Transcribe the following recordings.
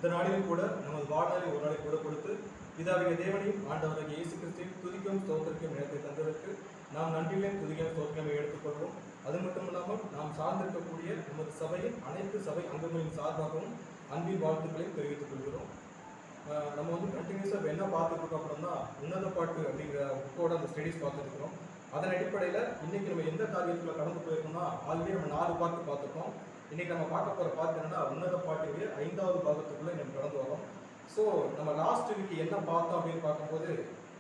இந்த நாளிலும் கூட நமது வாழ்நாளில் ஒரு நாளை கூட கொடுத்து பிதாவிய தேவனையும் ஆண்டவராகிய இயேசு கிறிஸ்துவையும் துதிக்கும் ஸ்தோத்திரிக்கும் நேரத்தை தந்ததற்கு நாம் நன்றிகளையும் துதிக்கும் ஸ்தோத்திரமே எடுத்துக்கொள்வோம். அது மட்டும் இல்லாமல் நாம் சார்ந்திருக்கக்கூடிய நமது சபையின் அனைத்து சபை அங்கங்களின் சார்பாகவும் அன்பின் வாழ்த்துக்களையும் தெரிவித்துக் கொள்கிறோம். நம்ம வந்து கண்டினியூஸாக என்ன பார்த்துட்டு இருக்கோம் அப்படின்னா உன்னத பாட்டு அப்படிங்கிற புக்கோட அந்த ஸ்டடீஸ் பார்த்துட்டு இருக்கிறோம். அதன் அடிப்படையில் இன்னைக்கு நம்ம எந்த காரியத்தில் கடந்து போயிருக்கோம்னா ஆல்ரெடி நம்ம 4 பாட்டு பார்த்துருக்கோம். இன்னைக்கு நம்ம பார்க்க போகிற பாட்டு என்னன்னா உன்னத பாட்டுடைய 5வது பாகத்துக்குள்ளே நம்ம கடந்து வரோம். ஸோ நம்ம லாஸ்ட் வீக் என்ன பார்த்தோம் அப்படின்னு பார்க்கும்போது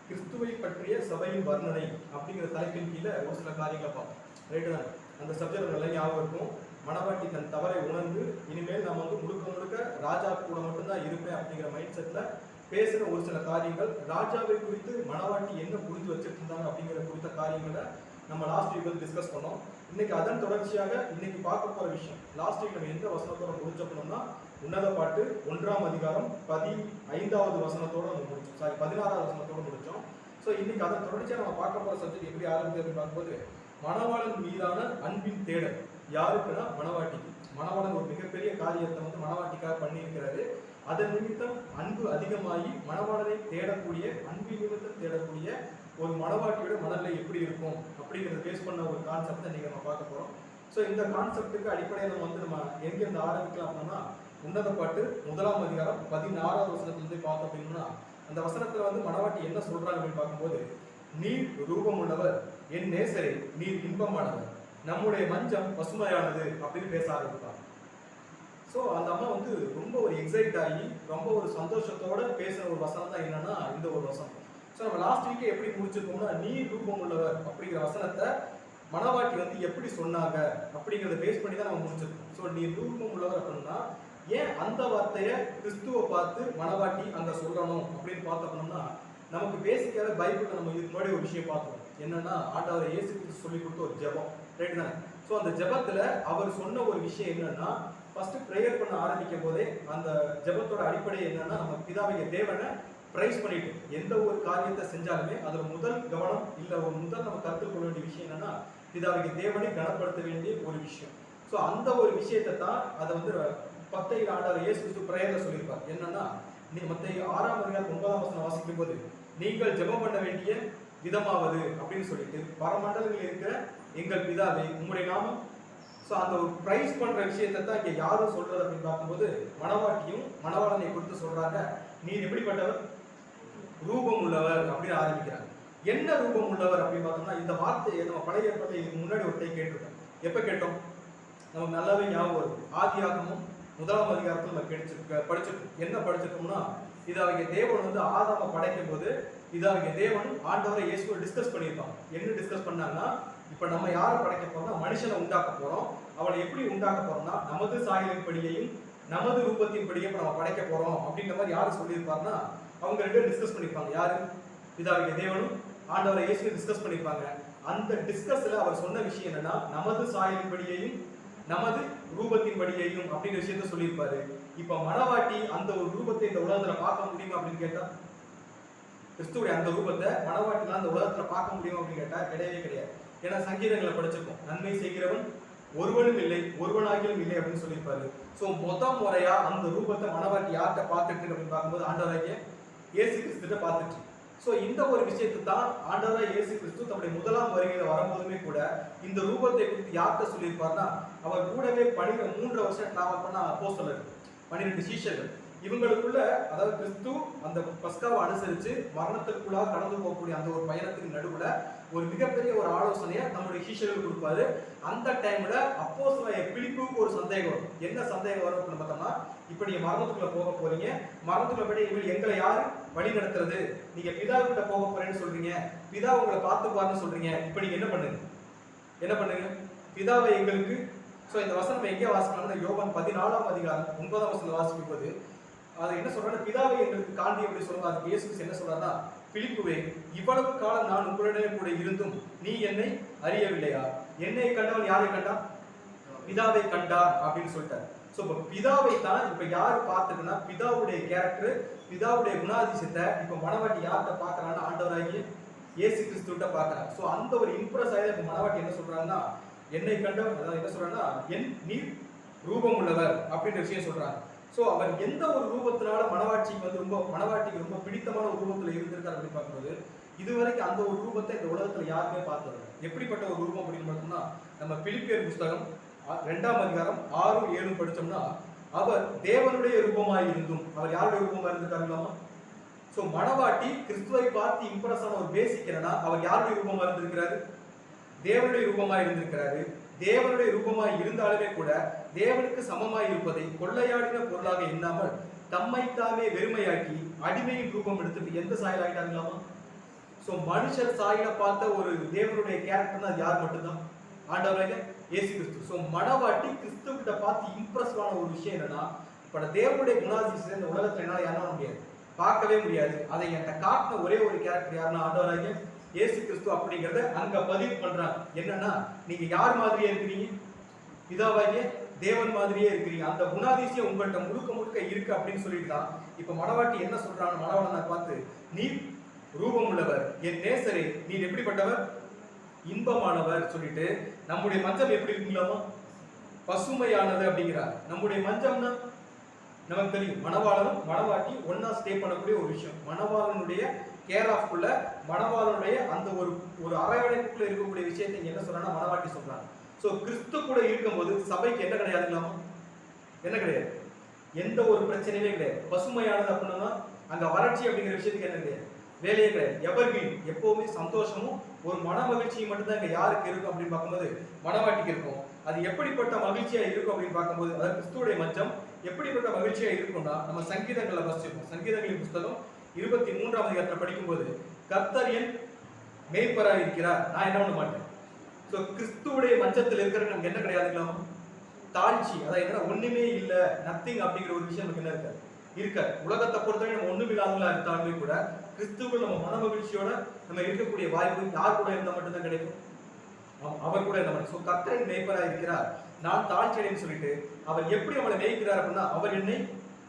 கிறிஸ்துவை பற்றிய சபையின் வர்ணனை அப்படிங்கிற தலைப்பின் கீழே ஒரு சில காரியங்களை பார்த்தோம். ரைட்டு தான், அந்த சப்ஜெக்ட் நல்லா ஞாபகம் இருக்கும். மணவாட்டி தன் தவறை உணர்ந்து இனிமேல் நம்ம வந்து முழுக்க முழுக்க ராஜா கூட மட்டும்தான் இருப்பேன் அப்படிங்கிற மைண்ட் செட்டில் பேசுகிற ஒரு சில காரியங்கள், ராஜாவை குறித்து மணவாட்டி என்ன புரிஞ்சு வச்சுட்டு இருந்தாங்க அப்படிங்கிற குறித்த காரியங்களை நம்ம லாஸ்ட் வீக் வந்து டிஸ்கஸ் பண்ணோம். இன்னைக்கு அதன் தொடர்ச்சியாக இன்னைக்கு பார்க்க போகிற விஷயம், லாஸ்ட் வீக் நம்ம எந்த வசனத்தோட முடிச்சோம்னா உன்னத பாட்டு 1ஆம் அதிகாரம் 15வது வசனத்தோட நம்ம முடிச்சோம். 16வது வசனத்தோட முடிச்சோம். ஸோ இன்னைக்கு அதன் தொடர்ச்சியாக நம்ம பார்க்க போகிற சப்ஜெக்ட் எப்படி ஆரம்பிச்சு பார்க்கும்போது மணவாளன் மீதான அன்பின் தேடல். யாருக்குன்னா மணவாட்டிக்கு. மணவாளன் ஒரு மிகப்பெரிய காரியத்தை வந்து மணவாட்டிக்காக பண்ணியிருக்கிறாரு. அதன் நிமித்தம் அன்பு அதிகமாகி மணவாளனை தேடக்கூடிய, அன்பின் நிமித்தம் தேடக்கூடிய ஒரு மணவாட்டியோட மனநிலை எப்படி இருக்கும் அப்படிங்கிறத பேஸ் பண்ண ஒரு கான்செப்டை நீங்கள் நம்ம பார்க்க போகிறோம். ஸோ இந்த கான்செப்டுக்கு அடிப்படையில் வந்து நம்ம எங்கேருந்து ஆரம்பிக்கலாம் அப்படின்னா உன்னத பாட்டு 1ஆம் அதிகாரம் 16வது வசனத்துலேருந்து பார்த்தோம் அப்படின்னா அந்த வசனத்தில் வந்து மணவாட்டி என்ன சொல்கிறாங்க அப்படின்னு பார்க்கும்போது, நீர் ரூபம் உள்ளவர், என் நேசரே நீர் இன்பமானவர், நம்முடைய மஞ்சம் பசுமையானது அப்படின்னு பேச ஆரம்பிப்பாங்க. ஸோ அந்த அம்மா வந்து ரொம்ப ஒரு எக்ஸைட் ஆகி ரொம்ப ஒரு சந்தோஷத்தோட பேசுகிற ஒரு வசனம் தான் என்னன்னா இந்த ஒரு வசனம். ஸோ நம்ம லாஸ்ட் வீக்கே எப்படி முடிச்சிருக்கோம்னா நீர் ரூபம் உள்ளவர் அப்படிங்கிற வசனத்தை மணவாட்டி வந்து எப்படி சொன்னாங்க அப்படிங்கிறத பேஸ் பண்ணி தான் நம்ம முடிச்சிருக்கோம். ஸோ நீர் ரூபம் உள்ளவர் அப்படின்னா ஏன் அந்த வார்த்தையை கிறிஸ்துவை பார்த்து மணவாட்டி அங்கே சொல்லணும் அப்படின்னு பார்த்தோம்னா நமக்கு பேசிக்காக பைபிளில் நம்ம இதுக்கு முன்னாடி ஒரு விஷயம் பார்த்தோம். என்னன்னா ஆண்டவரை இயேசு கிறிஸ்து சொல்லி கொடுத்த ஒரு ஜெபம், ரைட் தானே? ஸோ அந்த ஜெபத்தில் அவர் சொன்ன ஒரு விஷயம் என்னன்னா ஃபர்ஸ்ட் ப்ரேயர் பண்ண ஆரம்பிக்கும் போதே அந்த ஜெபத்தோட அடிப்படை என்னன்னா நம்ம பிதாவிய தேவனை பிரைஸ் பண்ணிட்டு எந்த ஒரு காரியத்தை செஞ்சாலுமே அதில் முதல் கவனம் இல்லை ஒரு முதல் நம்ம கருத்தில் கொள்ள வேண்டிய விஷயம் என்னன்னா பிதாவிய தேவனை கனப்படுத்த வேண்டிய ஒரு விஷயம். ஸோ அந்த ஒரு விஷயத்தை தான் அதை வந்து மத்தேயு ஆண்டவர் இயேசு கிறிஸ்து பிரேயர்ல சொல்லியிருப்பார். என்னன்னா நீ மத்தேயு 6ஆம் அதிகாரம் 9ஆம் வசனம் வாசிக்கும் போது நீங்கள் ஜெபம் பண்ண வேண்டிய விதமாவது அப்படின்னு சொல்லிட்டு பரமண்டலங்களில் இருக்கிற எங்கள் பிதாவே உம்முடைய நாமம். ஸோ அந்த ஒரு பிரைஸ் பண்ற விஷயத்தை தான் இங்கே யாரும் சொல்றது அப்படின்னு பார்க்கும்போது மணவாட்டியும் மணவாளனை குறித்து சொல்றாங்க. நீர் எப்படிப்பட்டவர்? ரூபம் உள்ளவர் அப்படின்னு ஆரம்பிக்கிறாங்க. என்ன ரூபம் உள்ளவர் அப்படின்னு பார்த்தோம்னா இந்த வார்த்தையை நம்ம பழைய ஏற்பாட்டில் இதுக்கு முன்னாடி ஒரு டைம் கேட்டிருக்கோம். எப்போ கேட்டோம்? நமக்கு நல்லாவே ஞாபகம் வரும். ஆதியாகமம் 1ஆம் அதிகாரத்தில் நம்ம படிச்சிருக்கோம். என்ன படிச்சிருக்கோம்னா இதாகிய தேவன் வந்து ஆதாமை படைக்கும் போது இதாகிய தேவனும் ஆண்டவரை இயேசுவை டிஸ்கஸ் பண்ணியிருப்பாங்க. என்ன டிஸ்கஸ் பண்ணாங்கன்னா இப்போ நம்ம யாரை படைக்க போறோம்னா மனுஷனை உண்டாக்க போறோம். அவளை எப்படி உண்டாக்க போறோம்னா நமது சாயலின் படியையும் நமது ரூபத்தின் படியும் நம்ம படைக்க போறோம் அப்படின்ற மாதிரி யாரு சொல்லியிருப்பாருன்னா அவங்க 2 பேரும் டிஸ்கஸ் பண்ணியிருப்பாங்க. யாரு? இதாகிய தேவனும் ஆண்டவரை இயேசுவை டிஸ்கஸ் பண்ணியிருப்பாங்க. அந்த டிஸ்கஸ்ல அவர் சொன்ன விஷயம் என்னன்னா நமது சாயலின் படியையும் நமது ரூபத்தின் படியையும் அப்படிங்கிற விஷயத்த சொல்லியிருப்பாரு. இப்ப மணவாட்டி அந்த ஒரு ரூபத்தை இந்த உலகத்துல பார்க்க முடியுமா அப்படின்னு கேட்டா கிறிஸ்துவுடைய அந்த ரூபத்தை மணவாட்டிலாம் அந்த உலகத்துல பார்க்க முடியும் அப்படின்னு கேட்டா கிடையவே கிடையாது. ஏன்னா சங்கீதங்களை படிச்சிருக்கோம். நன்மை செய்கிறவன் ஒருவனும் இல்லை, ஒருவனாகிலும் இல்லை அப்படின்னு சொல்லியிருப்பாரு. ஸோ முறையா அந்த ரூபத்தை மணவாட்டி யார்கிட்ட பார்த்துட்டு அப்படின்னு பார்க்கும்போது ஆண்டவராகிய இயேசு கிறிஸ்துட்ட பார்த்துட்டு. ஸோ இந்த ஒரு விஷயத்தை தான் ஆண்டவராகிய இயேசு கிறிஸ்து தன்னுடைய முதலாம் வருகையில வரும்போதுமே கூட இந்த ரூபத்தை குறித்து யார்கிட்ட சொல்லியிருப்பார்னா அவர் கூடவே 3 வருஷம் டிராவல் பண்ண அப்போஸ்தலர் 12 சீஷர்கள். இவங்களுக்குள்ள அதாவது கிறிஸ்து அந்த பஸ்காவை அனுசரித்து மரணத்திற்குள்ளாக கடந்து போகக்கூடிய அந்த ஒரு பயணத்துக்கு நடுவுல ஒரு மிகப்பெரிய ஒரு ஆலோசனையை நம்முடைய சீஷர்கள் கொடுப்பாரு. அந்த டைம்ல அப்போஸ்தலர் பிலிப்புக்கு ஒரு சந்தேகம் வரும். என்ன சந்தேகம் வரும் அப்படின்னு பார்த்தோம்னா இப்ப நீங்க மரணத்துக்குள்ள போக போறீங்க, மரணத்துக்குள்ள போய் இவங்க எங்களை யாரு வழி நடத்துறது? நீங்க பிதா கிட்ட போக போறேன்னு சொல்றீங்க, பிதா உங்களை பார்த்துப்பாருன்னு சொல்றீங்க. இப்ப நீங்க என்ன பண்ணுங்க? பிதாவை எங்களுக்கு. ஸோ இந்த வசனம் எங்கே வாசிக்கலாம்னா யோவான் 14ஆம் அதிகாரம் 9ஆம் வசனம் வாசிக்கும் போது அதை என்ன சொல்றாங்க? பிதாவை எங்களுக்கு காண்பி அப்படி சொல்லுவாங்க. அதுக்கு இயேசு என்ன சொல்றாருன்னா பிலிப்புவே இவ்வளவு காலம் நான் உங்களுடன் கூட இருந்தும் நீ என்னை அறியவில்லையா? என்னை கண்டவன் யாரை கண்டான்? பிதாவை கண்டார் அப்படின்னு சொல்லிட்டார். ஸோ இப்போ பிதாவை தான் இப்போ யார் பார்த்துக்குன்னா பிதாவுடைய கேரக்டர், பிதாவுடைய குணாதிசயத்தை இப்போ மணவாட்டி யார்கிட்ட பார்க்கறான்னா ஆண்டவராகிய இயேசு கிறிஸ்துவிட்ட பார்க்கறாங்க. ஸோ அந்த ஒரு இம்ப்ரெஸ் ஆகி இப்போ மணவாட்டி என்ன சொல்றாங்கன்னா என்னை கண்டவன், அதாவது என்ன சொல்றாங்கன்னா நீர் ரூபம் உள்ளவர் அப்படின்ற விஷயம் சொல்றாங்க. ஸோ அவர் எந்த ஒரு ரூபத்தினால மணவாட்டிக்கு ரொம்ப பிடித்தமான ஒரு ரூபத்தில் இருந்திருக்காரு அப்படின்னு பார்க்கும்போது இதுவரைக்கும் அந்த ஒரு ரூபத்தை இந்த உலகத்துல யாருமே பார்த்தது. எப்படிப்பட்ட ஒரு ரூபம் அப்படின்னு பார்த்தோம்னா, நம்ம பிலிப்பியர் புஸ்தகம் 2ஆம் அதிகாரம் 6, 7 படிச்சோம்னா, அவர் தேவனுடைய ரூபமாய் இருந்தும், அவர் யாருடைய ரூபமா இருந்திருக்காருங்களாமா? ஸோ மணவாட்டி கிறிஸ்துவை பார்த்து இம்ப்ரெஸ் ஆன ஒரு பேசிக் என்னன்னா, அவர் யாருடைய ரூபமா இருந்திருக்கிறாரு? தேவனுடைய ரூபமாய் இருந்திருக்கிறாரு. தேவனுடைய ரூபமாய் இருந்தாலுமே கூட தேவனுக்கு சமமாய் இருப்பதை கொள்ளையாடின பொருளாக எண்ணாமல் தம்மைத்தாமே வெறுமையாக்கி அடிமையின் ரூபம் எடுத்துட்டு எந்த சாயல் ஆகிட்டாங்களாமா? ஸோ மனுஷர் சாயில பார்த்த ஒரு தேவனுடைய கேரக்டர்னா அது யார் மட்டும்தான்? ஆண்டவராக இயேசு கிறிஸ்து. ஸோ மணவாட்டி கிறிஸ்து கிட்ட பார்த்து இம்ப்ரெஸ் ஆன ஒரு விஷயம் என்னன்னா, இப்ப தேவனுடைய குணாதிசயம் இந்த உலகத்துல என்னால யாரும் முடியாது, பார்க்கவே முடியாது. அதை என்கிட்ட காட்டின ஒரே ஒரு கேரக்டர் யாருன்னா ஆண்டவராக இயேசு கிறிஸ்து அப்படிங்கறத அங்க பதிவு பண்றாங்க. என்னன்னா, நீங்க யார் மாதிரியே இருக்கிறீங்க? பிதாவாகிய தேவன் மாதிரியே இருக்கிறீங்க. அந்த குணாதிசயம் உங்கள்கிட்ட முழுக்க முழுக்க இருக்கு அப்படின்னு சொல்லிட்டு தான் இப்ப மணவாட்டி என்ன சொல்றாங்க, மணவாளனை பார்த்து, நீ ரூபம் உள்ளவர், என் நேசரே, நீர் எப்படிப்பட்டவர்? இன்பமானவர் சொல்லிட்டு, நம்முடைய மஞ்சம் எப்படி இருக்குங்களாமா? பசுமையானது அப்படிங்கிறார். நம்முடைய மஞ்சம்னா நமக்கு தெரியும், மணவாளனும் மணவாட்டி ஒன்னா ஸ்டே பண்ணக்கூடிய ஒரு விஷயம். மணவாளனுடைய கேர் ஆஃப் குள்ள, மணவாளனுடைய அந்த ஒரு அரவணைப்புக்குள்ள இருக்கக்கூடிய விஷயத்தை என்ன சொல்றாங்க, மணவாட்டி சொல்றாங்க. சோ கிறிஸ்து கூட இருக்கும்போது சபைக்கு என்ன கிடையாதுங்களாமா? என்ன கிடையாது? எந்த ஒரு பிரச்சனையுமே கிடையாது. பசுமையானது அப்படின்னா அங்க வறட்சி அப்படிங்கிற விஷயத்துக்கு என்ன கிடையாது, வேலையே கிடையாது. எவர்கிரீன், எப்பவுமே சந்தோஷமும் ஒரு மன மகிழ்ச்சியும் மட்டும்தான் இங்க யாருக்கு இருக்கும் அப்படின்னு பார்க்கும்போது மணவாட்டிக்கு இருக்கும். அது எப்படிப்பட்ட மகிழ்ச்சியா இருக்கும் அப்படின்னு பார்க்கும்போது, அதாவது கிறிஸ்துவுடைய மஞ்சம் எப்படிப்பட்ட மகிழ்ச்சியா இருக்கும்னா, நம்ம சங்கீதங்களை வாசிப்போம். சங்கீதங்களின் புஸ்தகம் 23ஆம் அதிகாரத்துல படிக்கும்போது, கர்த்தர் என் மேய்ப்பராக இருக்கிறார், நான் என்ன பண்ண மாட்டேன். ஸோ கிறிஸ்துவுடைய மஞ்சத்தில் இருக்கிற நமக்கு என்ன கிடையாதுங்களாமா? தாழ்ச்சி, அதாவது என்ன, ஒண்ணுமே இல்லை, நத்திங் அப்படிங்கிற ஒரு விஷயம் நமக்கு என்ன இருக்காது. உலகத்தை பொறுத்தவரை நம்ம ஒண்ணும் இல்லாதவங்களா இருந்தாலுமே கூட கிறிஸ்துவுக்குள் நம்ம மன மகிழ்ச்சியோட நம்ம இருக்கக்கூடிய வாய்ப்பு யார் கூட இருந்தால் மட்டும்தான் கிடைக்கும், அவர் கூட இருந்தால். ஸோ கர்த்தரின் மேய்ப்பராக இருக்கிறார், நான் தாழ்ச்சி அடைன்னு சொல்லிட்டு அவர் எப்படி அவளை மேய்க்கிறார் அப்படின்னா, அவர் என்னை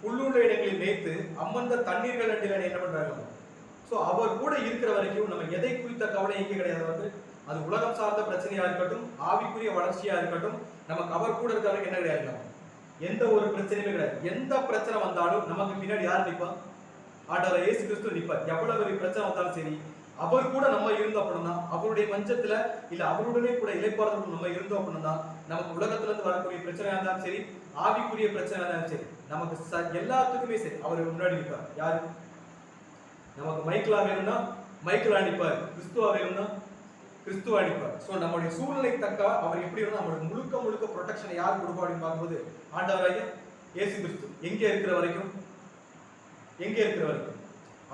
புல்லுள்ள இடங்களில் மேய்த்து அம்மந்த தண்ணீர்கள் அண்டில் என்ன பண்றாங்க. ஸோ அவர் கூட இருக்கிற வரைக்கும் நம்ம எதை குறித்த கவலை எங்கே கிடையாது. வந்து அது உலகம் சார்ந்த பிரச்சனையா இருக்கட்டும், ஆவிக்குரிய வளர்ச்சியா இருக்கட்டும், நமக்கு அவர் கூட இருக்கிற வரைக்கும் என்ன கிடையாது, எந்த ஒரு பிரச்சனையுமே கிடையாது. எந்த பிரச்சனை வந்தாலும் நமக்கு பின்னாடி யார் நிற்பா? ஆண்டவர் இயேசு கிறிஸ்து நிற்பார். எவ்வளவு பெரிய பிரச்சனை வந்தாலும் சரி, அவர் கூட நம்ம இருந்தோம் அப்படின்னா, அவருடைய மஞ்சத்துல இல்ல அவருடனே கூட இளைப்பாறுதல் நம்ம இருந்தோம் அப்படின்னா, நமக்கு உலகத்துல இருந்து வரக்கூடிய பிரச்சனையா இருந்தாலும் சரி, ஆவிக்குரிய பிரச்சனை இருந்தாலும் சரி, நமக்கு எல்லாத்துக்குமே சரி அவர் முன்னாடி நிற்பார். யாரு? நமக்கு மைக்கிளா வேணும்னா மைக்கிளா நிற்பார், கிறிஸ்துவா வேணும்னா கிறிஸ்துவ அடிப்பார். ஸோ நம்முடைய சூழ்நிலை தக்க அவர் எப்படி இருந்தால் நம்மளுக்கு முழுக்க முழுக்க ப்ரொடெக்ஷனை யார் கொடுப்பா அப்படின்னு பார்க்கும்போது ஆண்டவராகிய இயேசு கிறிஸ்து. எங்கே இருக்கிற வரைக்கும்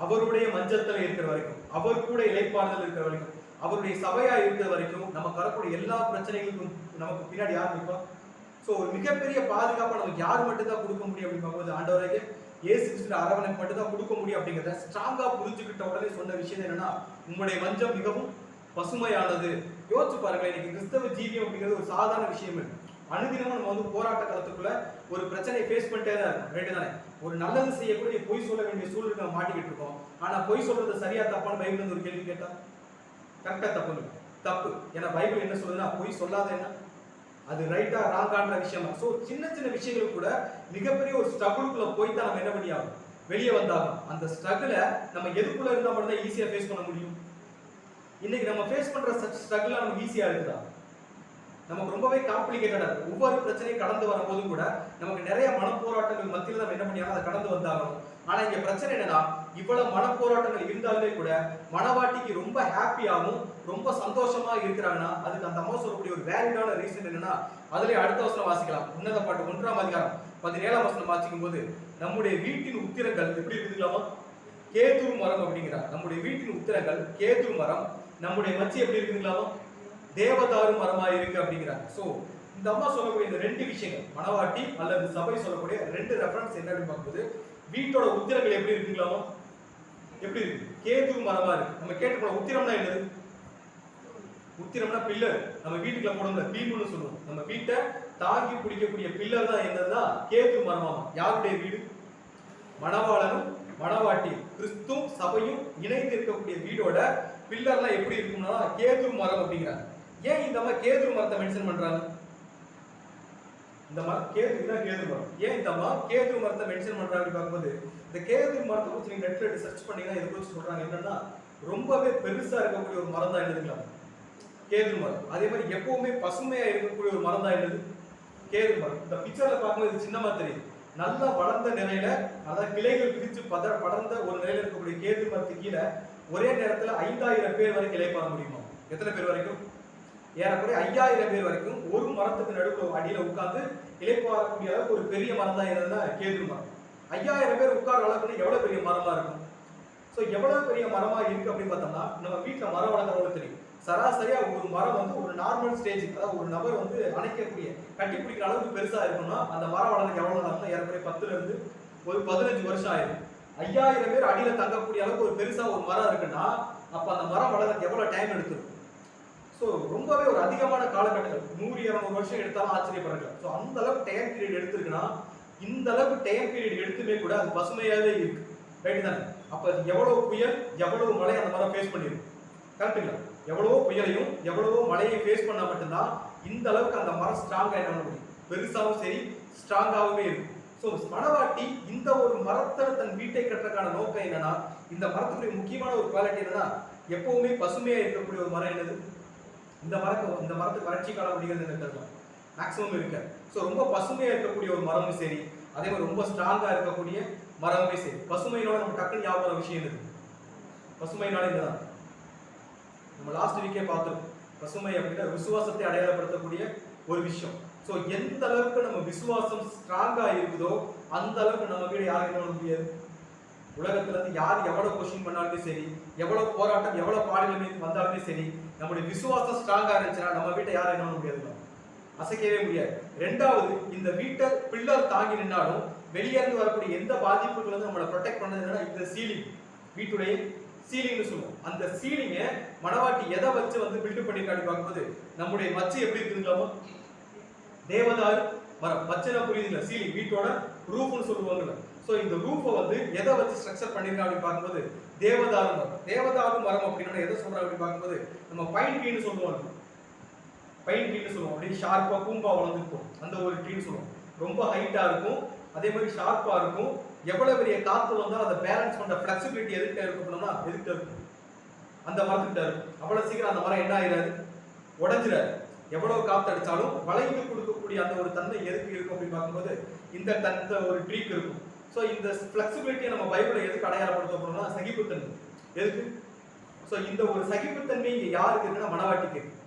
அவருடைய மஞ்சத்தில் இருக்கிற வரைக்கும், அவர் கூட இளைப்பாறுதல் இருக்கிற வரைக்கும், அவருடைய சபையா இருக்கிற வரைக்கும் நமக்கு வரக்கூடிய எல்லா பிரச்சனைகளுக்கும் நமக்கு பின்னாடி யார் நிற்பா? ஸோ ஒரு மிகப்பெரிய பாதுகாப்பை நமக்கு யார் மட்டும்தான் கொடுக்க முடியும் அப்படின்னு பார்க்கும்போது ஆண்டவராகிய இயேசு கிறிஸ்து அரவணைப்பு மட்டும்தான் கொடுக்க முடியும் அப்படிங்கிறத ஸ்ட்ராங்கா புரிஞ்சுக்கிட்ட உடனே சொன்ன விஷயம் என்னன்னா, உங்களுடைய மஞ்சம் மிகவும் பசுமையானது. யோசிச்சு பாருங்க, இன்னைக்கு கிறிஸ்தவ ஜீவியம் அப்படிங்கிறது ஒரு சாதாரண விஷயம் இல்லை. அனுதினமும் நம்ம வந்து போராட்ட காலத்துக்குள்ள ஒரு பிரச்சனையை ஃபேஸ் பண்ணிட்டே தான் இருக்கும். ரைட்டு தானே? ஒரு நல்லது செய்யக்கூடிய பொய் சொல்ல வேண்டிய சூழலுக்கு நம்ம மாட்டிக்கிட்டு இருக்கோம். ஆனா பொய் சொல்றது சரியா தப்பான்னு பைபிள் வந்து ஒரு கேள்வி கேட்டா கரெக்டா தப்புங்க, தப்பு. ஏன்னா பைபிள் என்ன சொல்லுதுன்னா, பொய் சொல்லாத என்ன, அது ரைட்டா ராங்கான்ற விஷயமா. ஸோ சின்ன சின்ன விஷயங்கள் கூட மிகப்பெரிய ஒரு ஸ்ட்ரகிள்குள்ள போய் தான் நம்ம என்ன பண்ணியாகும், வெளியே வந்தாகும். அந்த ஸ்ட்ரகிளை நம்ம எதுக்குள்ள இருந்தால் மட்டும் தான் ஈஸியா ஃபேஸ் பண்ண முடியும். இன்னைக்கு நம்ம ஃபேஸ் பண்ற ஸ்ட்ரகிள் நமக்கு ஈஸியா இருக்குதா? நமக்கு ரொம்பவே காம்ப்ளிகேட்டடா இருக்கு. ஒவ்வொரு பிரச்சனையும் கடந்து வரும்போதும் கூட நமக்கு நிறைய மனப்போராட்டங்கள் மத்தியில் நம்ம என்ன பண்ணியாலும் அதை கடந்து வந்தாகணும். ஆனா இங்க பிரச்சனை என்னன்னா, இவ்வளவு மனப்போராட்டங்கள் இருந்தாலுமே கூட மனவாட்டிக்கு ரொம்ப ஹாப்பியாகவும் ரொம்ப சந்தோஷமா இருக்கிறாங்கன்னா, அதுக்கு அந்த அம்மா சொல்லக்கூடிய ஒரு வேலிடான ரீசன் என்னன்னா, அதுல அடுத்த வசனம் வாசிக்கலாம். உன்னத பாட்டு 1ஆம் அதிகாரம் 17ஆம் வசனம் வாசிக்கும் போது, நம்முடைய வீட்டின் உத்திரங்கள் எப்படி இருக்குதுங்களாமா? கேதுரு மரம் அப்படிங்கிறார். நம்முடைய வீட்டின் உத்திரங்கள் கேதுரு மரம், நம்முடைய மச்சி எப்படி இருக்குங்களாமா? தேவதாரு மரமா இருக்கு அப்படிங்கிறாங்க. சோ இந்த அம்மா சொல்லக்கூடிய இந்த ரெண்டு விஷயங்கள், மணவாட்டி அல்லது சபை சொல்லக்கூடிய ரெண்டு ரெஃபரன்ஸ் என்ன அப்படின்னு பார்க்கும்போது, வீட்டோட உத்திரங்கள் எப்படி இருக்குங்களாமா? எப்படி இருக்கு? கேது மரமா இருக்கு. நம்ம கேட்டுக்கணும், உத்திரம்னா என்னது? உத்திரம்னா பில்லர். நம்ம வீட்டுக்குள்ள போடுற பீமுன்னு சொல்லுவோம். நம்ம வீட்டை தாங்கி பிடிக்கக்கூடிய பில்லர் தான் என்னதுன்னா கேது மரமாமா. யாருடைய வீடு? மணவாளனும் மணவாட்டி கிறிஸ்துவும் சபையும் இணைந்து இருக்கக்கூடிய வீடோட பில்லர்லாம் எப்படி இருக்கும்னா கேது மரம் அப்படிங்கிறாங்க. ஏன் இந்த மாதிரி கேது மரத்தை மென்ஷன் பண்றாங்க? இந்த மரம் கேது, இதான் கேது மரம். ஏன் இந்த கேது மரத்தை மென்ஷன் பண்றாங்க அப்படின்னு பார்க்கும்போது, இந்த கேது மரத்தை குறித்து நீங்க நெட்ல சர்ச் பண்ணீங்கன்னா இதை குறித்து சொல்றாங்க என்னன்னா, ரொம்பவே பெருசா இருக்கக்கூடிய ஒரு மரம் தான் என்னதுங்களா கேது மரம். அதே மாதிரி எப்பவுமே பசுமையா இருக்கக்கூடிய ஒரு மரம் தான் என்னது கேது மரம். இந்த பிக்சர்ல பார்க்கும்போது இது சின்னமா தெரியுது. நல்லா வளர்ந்த நிலையில, அதாவது கிளைகள் விரிச்சு படர்ந்த ஒரு நிலையில இருக்கக்கூடிய கேது மரத்துக்கு கீழே ஒரே நேரத்துல 5000 பேர் வரைக்கும் இலைப்பாற முடியுமா? எத்தனை பேர் வரைக்கும்? ஏறக்குறைய 5000 பேர் வரைக்கும் ஒரு மரத்துக்கு நடுவில் அடியில உட்கார்ந்து இலைப்பாறக்கூடிய அளவுக்கு ஒரு பெரிய மரம் தான் என்னன்னா கேது மரம். 5000 பேர் உட்கார அளவுக்கு எவ்வளவு பெரிய மரமா இருக்கும். ஸோ எவ்வளவு பெரிய மரமா இருக்கு அப்படின்னு பார்த்தோம்னா, நம்ம வீட்டுல மரம் வளர்க்குறவங்களுக்கு தெரியும். சராசரியா ஒரு மரம் வந்து ஒரு நார்மல் ஸ்டேஜ், அதாவது ஒரு நபர் வந்து அணைக்கக்கூடிய கட்டி பிடிக்கிற அளவுக்கு பெருசா இருக்கும்னா அந்த மரம் வளர்ந்து எவ்வளவு நேரம்? ஏறக்குறைய 10ல இருந்து ஒரு 15 வருஷம் ஆயிடும். 5000 பேர் அடியில தங்கக்கூடிய அளவுக்கு ஒரு பெருசா ஒரு மரம் இருக்குன்னா அப்ப அந்த மரம் வளர்றதுக்கு எவ்வளவு டைம் எடுத்துரும்? ஸோ ரொம்பவே ஒரு அதிகமான காலகட்டங்கள், 100-200 வருஷம் எடுத்தாலும் ஆச்சரியப்படல. ஸோ அந்த அளவுக்கு டைம் பீரியட் எடுத்துருக்குன்னா, இந்த அளவுக்கு டைம் பீரியட் எடுத்துமே கூட அது பசுமையாவே இருக்கு. ரைட் தானே? அப்ப எவ்வளவு புயல், எவ்வளவு மழை அந்த மரம் ஃபேஸ் பண்ணிருக்கு. கரெக்டுங்களா? எவ்வளவோ புயலையும் எவ்வளவோ மழையும் ஃபேஸ் பண்ணா மட்டும்தான் இந்த அளவுக்கு அந்த மரம் ஸ்ட்ராங்கா என்ன பண்ண முடியும். பெருசாவும் சரி ஸ்ட்ராங்காகவே இருக்கும். ஸோ மணவாட்டி இந்த ஒரு மரத்தை தன் வீட்டை கட்டுறதுக்கான நோக்கம் என்னன்னா, இந்த மரத்துக்குரிய முக்கியமான ஒரு குவாலிட்டி என்னன்னா, எப்பவுமே பசுமையா இருக்கக்கூடிய ஒரு மரம் என்னது? இந்த மரத்துக்கு வறட்சி காலம் அப்படிங்கிறது இருக்கலாம், மேக்ஸிமம் இருக்கு. ஸோ ரொம்ப பசுமையா இருக்கக்கூடிய ஒரு மரமும் சரி, அதே மாதிரி ரொம்ப ஸ்ட்ராங்கா இருக்கக்கூடிய மரமே சரி. பசுமையினோட நம்ம டக்குன்னு ஞாபகம் விஷயம் என்னது? பசுமையினால இதுதான் நம்ம லாஸ்ட் வீக்கே பார்த்தோம். பசுமை அப்படின்னா விசுவாசத்தை அடையாளப்படுத்தக்கூடிய ஒரு விஷயம். ஸோ எந்த அளவுக்கு நம்ம விசுவாசம் ஸ்ட்ராங்கா இருக்குதோ அந்த அளவுக்கு நம்ம வீடு யாருக்கு என்ன முடியாது. உலகத்துல இருந்து யார் எவ்வளவு கொஸ்டின் பண்ணாலுமே சரி, எவ்வளவு போராட்டம், எவ்வளவு பாடலுமே வந்தாலுமே சரி, நம்முடைய விசுவாசம் ஸ்ட்ராங்கா இருந்துச்சுன்னா நம்ம வீட்டை யாரும் என்ன பண்ண முடியாது, அசைக்கவே முடியாது. ரெண்டாவது, இந்த வீட்டை பில்லர் தாங்கி நின்னாலும் வெளியே இருந்து வரக்கூடிய எந்த பாதிப்புகள் வந்து நம்மளை ப்ரொடெக்ட் பண்ணது என்னன்னா இந்த சீலிங், வீட்டுடைய சீலிங்னு சொல்லுவோம். அந்த சீலிங்கை மணவாட்டி எதை வச்சு வந்து பில்ட் பண்ணிருக்காடி பார்க்கும்போது, நம்முடைய மச்சு எப்படி இருக்குங்களாமோ தேவதாரு மரம். மச்சனா புரியுதுங்களா? சீலிங் வீட்டோட ரூஃப்னு சொல்லுவாங்கல்ல. ஸோ இந்த ரூஃபை வந்து எதை வச்சு ஸ்ட்ரக்சர் பண்ணிருக்காங்க அப்படின்னு பார்க்கும்போது தேவதாரு மரம். தேவதாரு மரம் அப்படின்னா எதை சொல்றாங்க அப்படின்னு பார்க்கும்போது, நம்ம பைன் ட்ரீன்னு சொல்லுவாங்க. பைன் ட்ரீன்னு சொல்லுவோம். அப்படியே ஷார்ப்பா கூம்பா வளர்ந்துருக்கும் அந்த ஒரு ட்ரீன்னு சொல்லுவோம். ரொம்ப ஹைட்டா இருக்கும், அதே மாதிரி ஷார்ப்பா இருக்கும். எவ்வளவு பெரிய காத்து வந்தாலும் அதை பேலன்ஸ் பண்ற ஃபிளெக்சிபிலிட்டி எதுக்கிட்ட இருக்கணும்னா எதுக்கிட்ட இருக்கும்? அந்த மரத்துக்கிட்ட இருக்கும். அவ்வளவு சீக்கிரம் அந்த மரம் என்ன ஆயிடாது, உடஞ்சிடாது. எவ்வளவு காத்து அடிச்சாலும் வளைந்து கொடுக்கக்கூடிய அந்த ஒரு தன்மை எதுக்கு இருக்கும் அப்படின்னு பார்க்கும்போது இந்த ஒரு ட்ரீக்கு இருக்கும். ஸோ இந்த ஃபிளெக்சிபிலிட்டியை நம்ம பைபிளை எதுக்கு அடையாளப்படுத்த போறோம்னா சகிப்புத்தன்மை. எதுக்கு? ஸோ இந்த ஒரு சகிப்புத்தன்மை இங்க யாருக்கு இருக்குன்னா மணவாட்டிக்கு.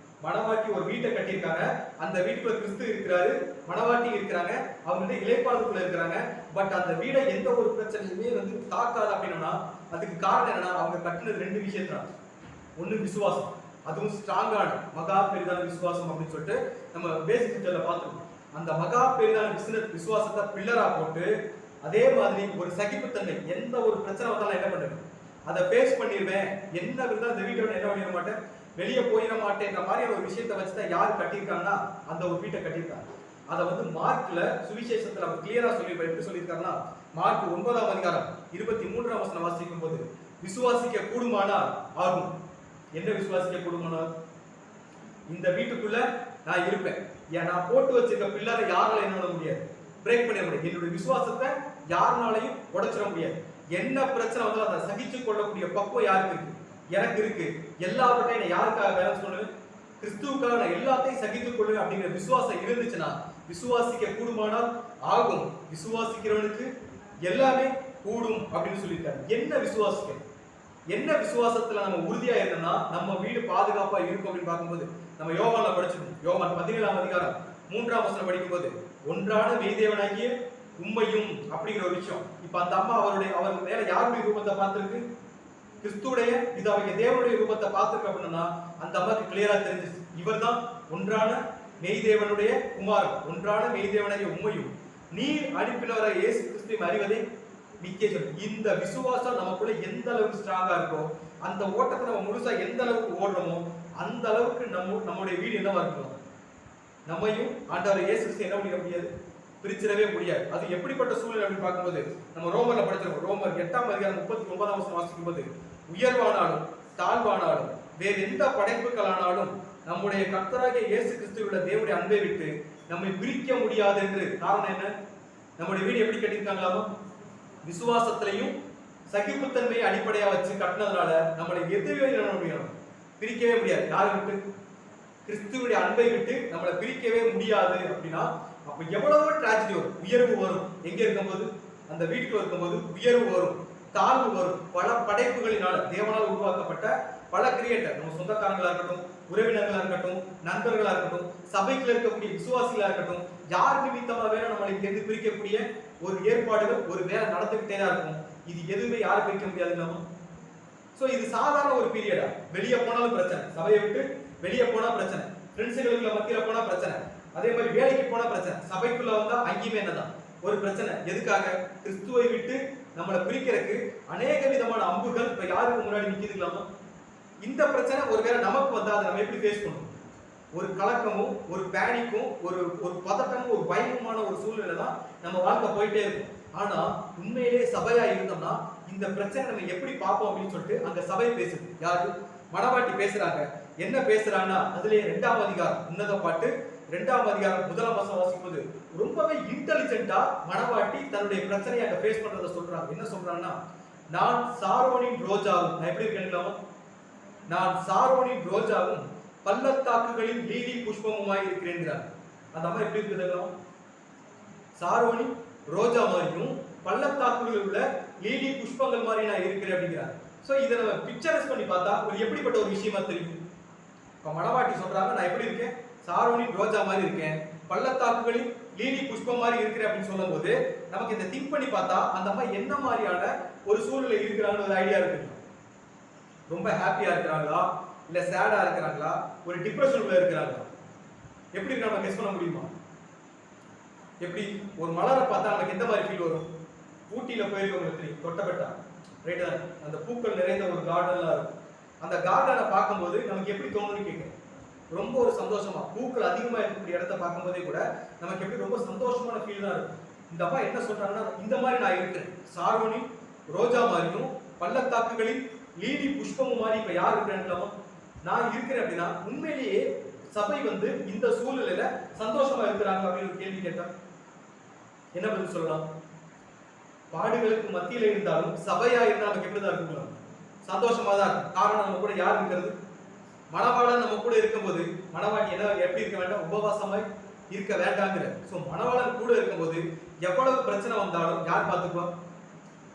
மணவாட்டி ஒரு வீட்டை கட்டியிருக்காங்க, அந்த வீட்டுக்குள்ள கிறிஸ்து இருக்கிறாரு, மணவாட்டி இருக்கிறாங்க, அவங்க வந்து இளைப்பாறுதலுக்குள்ள இருக்கிறாங்க. பட் அந்த வீடை எந்த ஒரு பிரச்சனையுமே வந்து தாக்காது அப்படின்னா அதுக்கு காரணம் என்னன்னா அவங்க கட்டினது 2 விஷயத்தான். ஒண்ணு விசுவாசம், அதுவும் ஸ்ட்ராங்கான மகா பெரிதான விசுவாசம் அப்படின்னு சொல்லிட்டு நம்ம பேசிக் டீச்சர்ல பார்த்துருக்கோம். அந்த மகா பெரிதான விசுவாசத்தை பில்லரா போட்டு, அதே மாதிரி ஒரு சகிப்புத்தன்மை, எந்த ஒரு பிரச்சனை வந்தாலும் என்ன பண்ணுவேன் அதை ஃபேஸ் பண்ணிடுவேன், என்ன இருந்தாலும் அந்த வீட்டை என்ன பண்ணிட மாட்டேன், வெளியே போயிட மாட்டேன்ற மாதிரியான ஒரு விஷயத்தை வச்சுதான் யார் கட்டியிருக்காங்கன்னா அந்த ஒரு வீட்டை கட்டியிருக்காங்க. அதை வந்து மார்க்ல சுவிசேஷத்துல அவர் கிளியரா எப்படி சொல்லியிருக்காருன்னா, மார்க் 9ஆம் அதிகாரம் 23ஆம் வசனம் வாசிக்கும் போது, விசுவாசிக்க கூடுமானால் ஆகும். என்ன விசுவாசிக்க கூடுமானால்? இந்த வீட்டுக்குள்ள நான் இருப்பேன், நான் போட்டு வச்சிருக்க பில்லரை யாரால என்ன பண்ண முடியாது, பிரேக் பண்ண முடியாது. என்னுடைய விசுவாசத்தை யாருனாலையும் உடைச்சிட முடியாது. என்ன பிரச்சனை வந்தாலும் அதை சகிச்சு கொள்ளக்கூடிய பக்குவம் யாருக்கு இருக்கு? எனக்கு இருக்கு. எல்லாவற்றையும் நான் யாருக்காக பேலன்ஸ் பண்ணுவேன்? கிறிஸ்துவுக்காக நான் எல்லாத்தையும் சகித்துக் கொள்வேன் அப்படிங்கிற விசுவாசம் இருந்துச்சுன்னா, விசுவாசிக்க கூடுமானால் ஆகும், விசுவாசிக்கிறவனுக்கு எல்லாமே கூடும் அப்படின்னு சொல்லியிருக்காரு. என்ன விசுவாசிக்க, என்ன விசுவாசத்துல நம்ம உறுதியா இருந்தோம்னா நம்ம வீடு பாதுகாப்பா இருக்கும் அப்படின்னு பார்க்கும்போது நம்ம யோவான்ல படிச்சிருக்கோம். யோவான் 17ஆம் அதிகாரம் 3ஆம் வசனம் படிக்கும்போது, ஒன்றான மெய்தேவனாகிய உம்மையும் அப்படிங்கிற ஒரு விஷயம். இப்ப அந்த அம்மா அவர் மேல யாருடைய ரூபத்தை பார்த்திருக்கு? கிறிஸ்துடைய பிதாவாகிய தேவனுடைய ரூபத்தை பார்த்திருக்கு அப்படின்னா அந்த அம்மாவுக்கு கிளியரா தெரிஞ்சிச்சு, இவர் தான் ஒன்றான மெய்தேவனுடைய குமாரன், ஒன்றான மெய்தேவனாகிய உம்மையும் நீர் அனுப்பினவரை இயேசு கிறிஸ்துவை அறிவதை நிச்சயம். இந்த விசுவாசம் நமக்குள்ள எந்த அளவுக்கு ஸ்ட்ராங்கா இருக்கோ, அந்த ஓட்டத்தை நம்ம முழுசா எந்த அளவுக்கு ஓடுறோமோ அந்த அளவுக்கு நம்முடைய வீடு என்னவா இருக்கும், நம்மையும் ஆண்டவர் இயேசு கிறிஸ்து என்ன பண்ணிட முடியாது, பிரிச்சிடவே முடியாது. அது எப்படிப்பட்ட சூழ்நிலை அப்படின்னு பார்க்கும்போது நம்ம ரோமர்ல படிச்சிருக்கோம். ரோமர் 8ஆம் அதிகாரம் 39ஆம் வசனம் வாசிக்கும் போது, உயர்வானாலும் தாழ்வானாலும் வேறு எந்த படைப்புகளானாலும் நம்முடைய கர்த்தராகிய இயேசு கிறிஸ்துவுள்ள தேவனுடைய அன்பை விட்டு நம்மை பிரிக்க முடியாது என்று. காரணம் என்ன? நம்முடைய வீடு எப்படி கட்டியிருக்காங்களாமா? விசுவாசத்திலையும் சகிப்புத்தன்மையை அடிப்படையா வச்சு கட்டினதுனால நம்மளை எதுவே முடியும், பிரிக்கவே முடியாது. யாரை விட்டு? கிறிஸ்துவுடைய அன்பை விட்டு நம்மளை பிரிக்கவே முடியாது. அப்படின்னா அப்ப எவ்வளவோ டிராஜடி வரும், உயர்வு வரும். எங்க இருக்கும்போது? அந்த வீட்டுக்குள்ள இருக்கும்போது உயர்வு வரும், தாழ்வு வரும். பல படைப்புகளினால தேவனால் உருவாக்கப்பட்ட பல கிரியேட்டர், நம்ம சொந்தக்காரங்களா இருக்கட்டும், உறவினர்களா இருக்கட்டும், நண்பர்களா இருக்கட்டும், சபைக்குள்ள இருக்கக்கூடிய விசுவாசிகளா இருக்கட்டும், யார் நிமித்தமா வேணும் நம்மளை இங்கிருந்து பிரிக்கக்கூடிய ஒரு ஏற்பாடுகள் ஒரு வேலை நடந்துகிட்டே தான் இருக்கும். இது எதுவுமே யாரும் பிரிக்க முடியாது இல்லாம. சோ இது சாதாரண ஒரு பீரியடா. வெளியே போனாலும் பிரச்சனை, சபையை விட்டு வெளியே போனா பிரச்சனை, ஃப்ரெண்ட்ஸுகளுக்குள்ள மத்தியில போனா பிரச்சனை, அதே மாதிரி வேலைக்கு போனா பிரச்சனை, சபைக்குள்ள வந்தா அங்கேயுமே என்னதான் ஒரு பிரச்சனை. எதுக்காக? கிறிஸ்துவை விட்டு நம்மளை பிரிக்கிறதுக்கு அநேக விதமான அம்புகள் இப்ப யாருக்கு முன்னாடி நிக்குதுங்களாமா? இந்த பிரச்சனை ஒருவேளை நமக்கு வந்தா அதை நம்ம எப்படி ஃபேஸ் பண்ணுவோம்? ஒரு கலக்கமும் ஒரு பேனிக்கும் ஒரு ஒரு பதட்டமும் ஒரு பயமுமான ஒரு சூழ்நிலை தான் நம்ம வாழ்க்கை போயிட்டே இருக்கும். ஆனா உண்மையிலே சபையா இருந்தோம்னா இந்த பிரச்சனை நம்ம எப்படி பார்ப்போம் அப்படின்னு சொல்லிட்டு அங்க சபை பேசுது. யாரு? மணவாட்டி பேசுறாங்க. என்ன பேசுறாங்கன்னா, அதுலயே 2ஆம் அதிகாரம் உன்னத பாட்டு 2ஆம் அதிகாரம் 1ஆம் வசனம் வாசிக்கும்போது ரொம்பவே இன்டெலிஜென்ட்டா மணவாட்டி தன்னுடைய பிரச்சனையை அங்க ஃபேஸ் பண்றத சொல்றாங்க. என்ன சொல்றாங்கன்னா, நான் சாரோனின் ரோஜாவும், நான் எப்படி இருக்கேன்? நான் சாரோனின் ரோஜாவும் பள்ளத்தாக்குகளின் லீலி புஷ்பமுமாய் இருக்கிறேன். அந்த அம்மா எப்படி இருக்குதுங்களா? சாரோனின் ரோஜா மாதிரியும் பள்ளத்தாக்குகளில் உள்ள லீலி புஷ்பங்கள் மாதிரி நான் இருக்கிறேன் அப்படிங்கிறார். சோ இதை நம்ம பிக்சரைஸ் பண்ணி பார்த்தா ஒரு எப்படிப்பட்ட ஒரு விஷயமா தெரியும். இப்ப மணவாட்டி சொல்றாங்க, நான் எப்படி இருக்கேன்? சாரோனின் ரோஜா மாதிரி இருக்கேன், பள்ளத்தாக்குகளில் லீலி புஷ்பம் மாதிரி இருக்கிறேன் அப்படின்னு சொல்லும் போது நமக்கு இந்த திங்க் பண்ணி பார்த்தா அந்த அம்மா என்ன மாதிரியான ஒரு சூழ்நிலை இருக்கிறாங்கன்னு ஒரு ஐடியா இருக்கு. ரொம்ப ஹாப்பியா இருக்கிறாங்களா, இல்ல சேடா இருக்கிறாங்களா, ஒரு டிப்ரெஷன்ல இருக்கிறாங்களா, எப்படி இருக்கு நம்ம கெஸ் பண்ண முடியுமா? எப்படி ஒரு மலரை பார்த்தா நமக்கு எந்த மாதிரி ஃபீல் வரும்? ஊட்டியில போயிருக்கவங்களுக்கு தெரியும், தொட்டபெட்டா ரைட்டா, அந்த பூக்கள் நிறைந்த ஒரு கார்டன்லாம் இருக்கும். அந்த கார்டனை பார்க்கும்போது நமக்கு எப்படி தோணுன்னு கேட்கும். ரொம்ப ஒரு சந்தோஷமா, பூக்கள் அதிகமா இருக்கக்கூடிய இடத்த பார்க்கும்போதே கூட நமக்கு எப்படி ரொம்ப சந்தோஷமான ஃபீல் தான் இருக்கும். இந்த அம்மா என்ன சொல்றாங்கன்னா, இந்த மாதிரி நான் இருக்கிறேன், சாரோனின் ரோஜா மாதிரியும் பள்ளத்தாக்குகளில் லீலி புஷ்பமும் மாதிரி இப்ப யார் இருக்கிறேன்னு நான் இருக்கிறேன். அப்படின்னா உண்மையிலேயே சபை வந்து இந்த சூழ்நிலையில சந்தோஷமா இருக்கிறாங்க அப்படின்னு ஒரு கேள்வி கேட்டா என்ன பதில் சொல்லலாம்? பாடுகளுக்கு மத்தியில இருந்தாலும் சபையா இருந்தா நமக்கு எப்படிதான் இருக்கும்? சந்தோஷமா தான் இருக்கும். காரணம் நம்ம கூட யார் இருக்கிறது? மணவாளன் நம்ம கூட இருக்கும்போது மணவாட்டி என்ன எப்படி இருக்க வேண்டாம்? உபவாசமாய் இருக்க வேண்டாங்கிற. சோ மணவாளன் கூட இருக்கும்போது எவ்வளவு பிரச்சனை வந்தாலும் யார் பார்த்துக்குவா?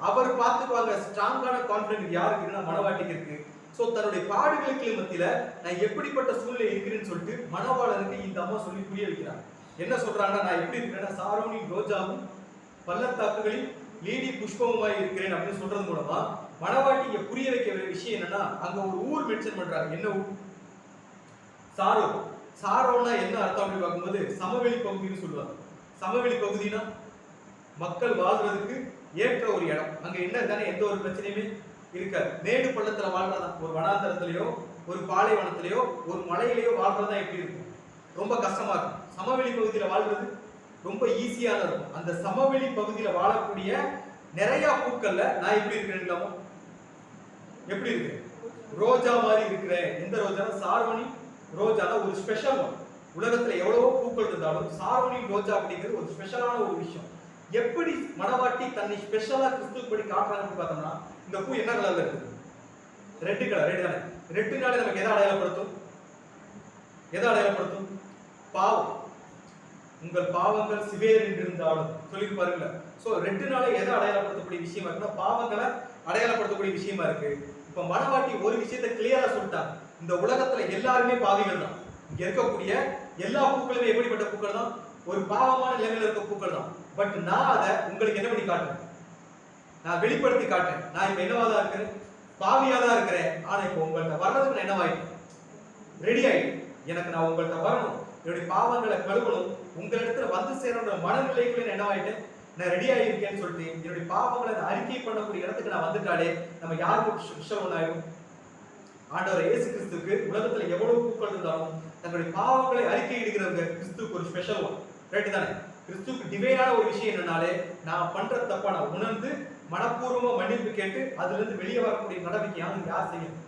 அவர் பார்த்துக்குவாங்க. ஸ்ட்ராங்கான கான்ஃபிடன்ஸ் யாருக்கு இருக்குன்னா மணவாட்டிக்கு இருக்கு. சோ தன்னுடைய பாடுகளுக்கு மத்தியில நான் எப்படிப்பட்ட சூழ்நிலை இருக்கிறேன்னு சொல்லிட்டு மணவாளனுக்கு இந்த அம்மா சொல்லி புரிய வைக்கிறாங்க. என்ன சொல்றாங்கன்னா, நான் எப்படி இருக்கிறேன்னா சாரோனின் ரோஜாவும் பள்ளத்தாக்குகளில் லீலி புஷ்பமுமாய் இருக்கிறேன் அப்படின்னு சொல்றது மூலமா மணவாட்டிக்கு புரிய வைக்க வேண்டிய விஷயம் என்னன்னா, அங்க ஒரு ஊர் மென்ஷன் பண்றாங்க. என்ன ஊர்? சாரோ. சாரோன்னா என்ன அர்த்தம் அப்படின்னு பார்க்கும்போது சமவெளி பகுதின்னு சொல்லுவாங்க. சமவெளி பகுதினா மக்கள் வாழ்றதுக்கு ஏற்ற ஒரு இடம். அங்க என்ன தானே எந்த ஒரு பிரச்சனையுமே இருக்காது. மேடு பள்ளத்துல வாழ்றதா, ஒரு வனாந்தரத்திலேயோ ஒரு பாலைவனத்திலேயோ ஒரு மலையிலேயோ வாழ்றதா எப்படி இருக்கும்? ரொம்ப கஷ்டமா இருக்கும். சமவெளி பகுதியில வாழ்றது ரொம்ப ஈஸியான இருக்கும். அந்த சமவெளி பகுதியில வாழக்கூடிய நிறைய பூக்கள்ல நான் எப்படி இருக்கிறேன்? எப்படி இருக்கு? ரோஜா மாதிரி இருக்கிறேன். எந்த ரோஜா? சாரோனி ரோஜா ஒரு ஸ்பெஷல் ஒன். உலகத்துல எவ்வளவோ பூக்கள் இருந்தாலும் சாரோனி ரோஜா அப்படிங்கிறது ஒரு ஸ்பெஷலான ஒரு விஷயம். எப்படி மணவாட்டி தன்னை ஸ்பெஷலா கிறிஸ்துவுக்கு காட்டுறாங்கன்னு பார்த்தோம்னா, இந்த பூ என்ன கலர்ல இருக்குது? Red colour. ரெட் தானே? ரெட்டுனாலே நமக்கு எதை அடையாளப்படுத்தும்? எதை அடையாளப்படுத்தும்? பாவம். உங்கள் பாவங்கள் சிவேர் என்று இருந்தாலும் சொல்லி பாருங்கள. சோ ரெட்டுனாலே எதை அடையாளப்படுத்தக்கூடிய விஷயமா இருக்குன்னா பாவங்களை அடையாளப்படுத்தக்கூடிய விஷயமா இருக்கு. இப்ப மணவாட்டி ஒரு விஷயத்தை கிளியரா சொல்லிட்டாங்க, இந்த உலகத்துல எல்லாருமே பாவிகள் தான். இங்க இருக்கக்கூடிய எல்லா பூக்களுமே எப்படிப்பட்ட பூக்கள் தான்? ஒரு பாவமான நிலைமையில இருக்க பூக்கள் தான். பட் நான் அதை உங்களுக்கு என்ன பண்ணி காட்டுறேன்? நான் வெளிப்படுத்தி காட்டுறேன். நான் இப்ப என்னவாதான் இருக்கிறேன்? பாவியா தான் இருக்கிறேன். ஆனா இப்ப உங்கள்கிட்ட வர்றதுக்கு நான் என்னவாயிட்டேன்? ரெடி ஆயிட்டேன். எனக்கு நான் உங்கள்கிட்ட வரணும், என்னுடைய பாவங்களை கழுவணும், உங்களிடத்துல வந்து சேரன்ற மனநிலைக்குள்ள என்னவாயிட்டேன்? நான் ரெடி ஆகியிருக்கேன்னு சொல்லிட்டு என்னுடைய பாவங்களை அறிக்கை பண்ணக்கூடிய இடத்துக்கு நான் வந்துட்டாலே நம்ம யாருக்கு ஸ்பெஷல் ஒன்னாயிரும்? ஆண்டவர் இயேசு கிறிஸ்துவுக்கு உலகத்துல எவ்வளவு பூக்கள் இருந்தாலும் தங்களுடைய பாவங்களை அறிக்கை இடுகிறவங்க கிறிஸ்துவுக்கு ஒரு ஸ்பெஷல் ஒன். ரைட் தானே? கிறிஸ்துவுக்கு டிவைனான ஒரு விஷயம் என்னன்னாலே நான் பண்ற தப்பா நான் உணர்ந்து மனப்பூர்வமா மன்னிப்பு கேட்டு அதுல இருந்து வெளியே வரக்கூடிய நடவடிக்கை யார் செய்யும்?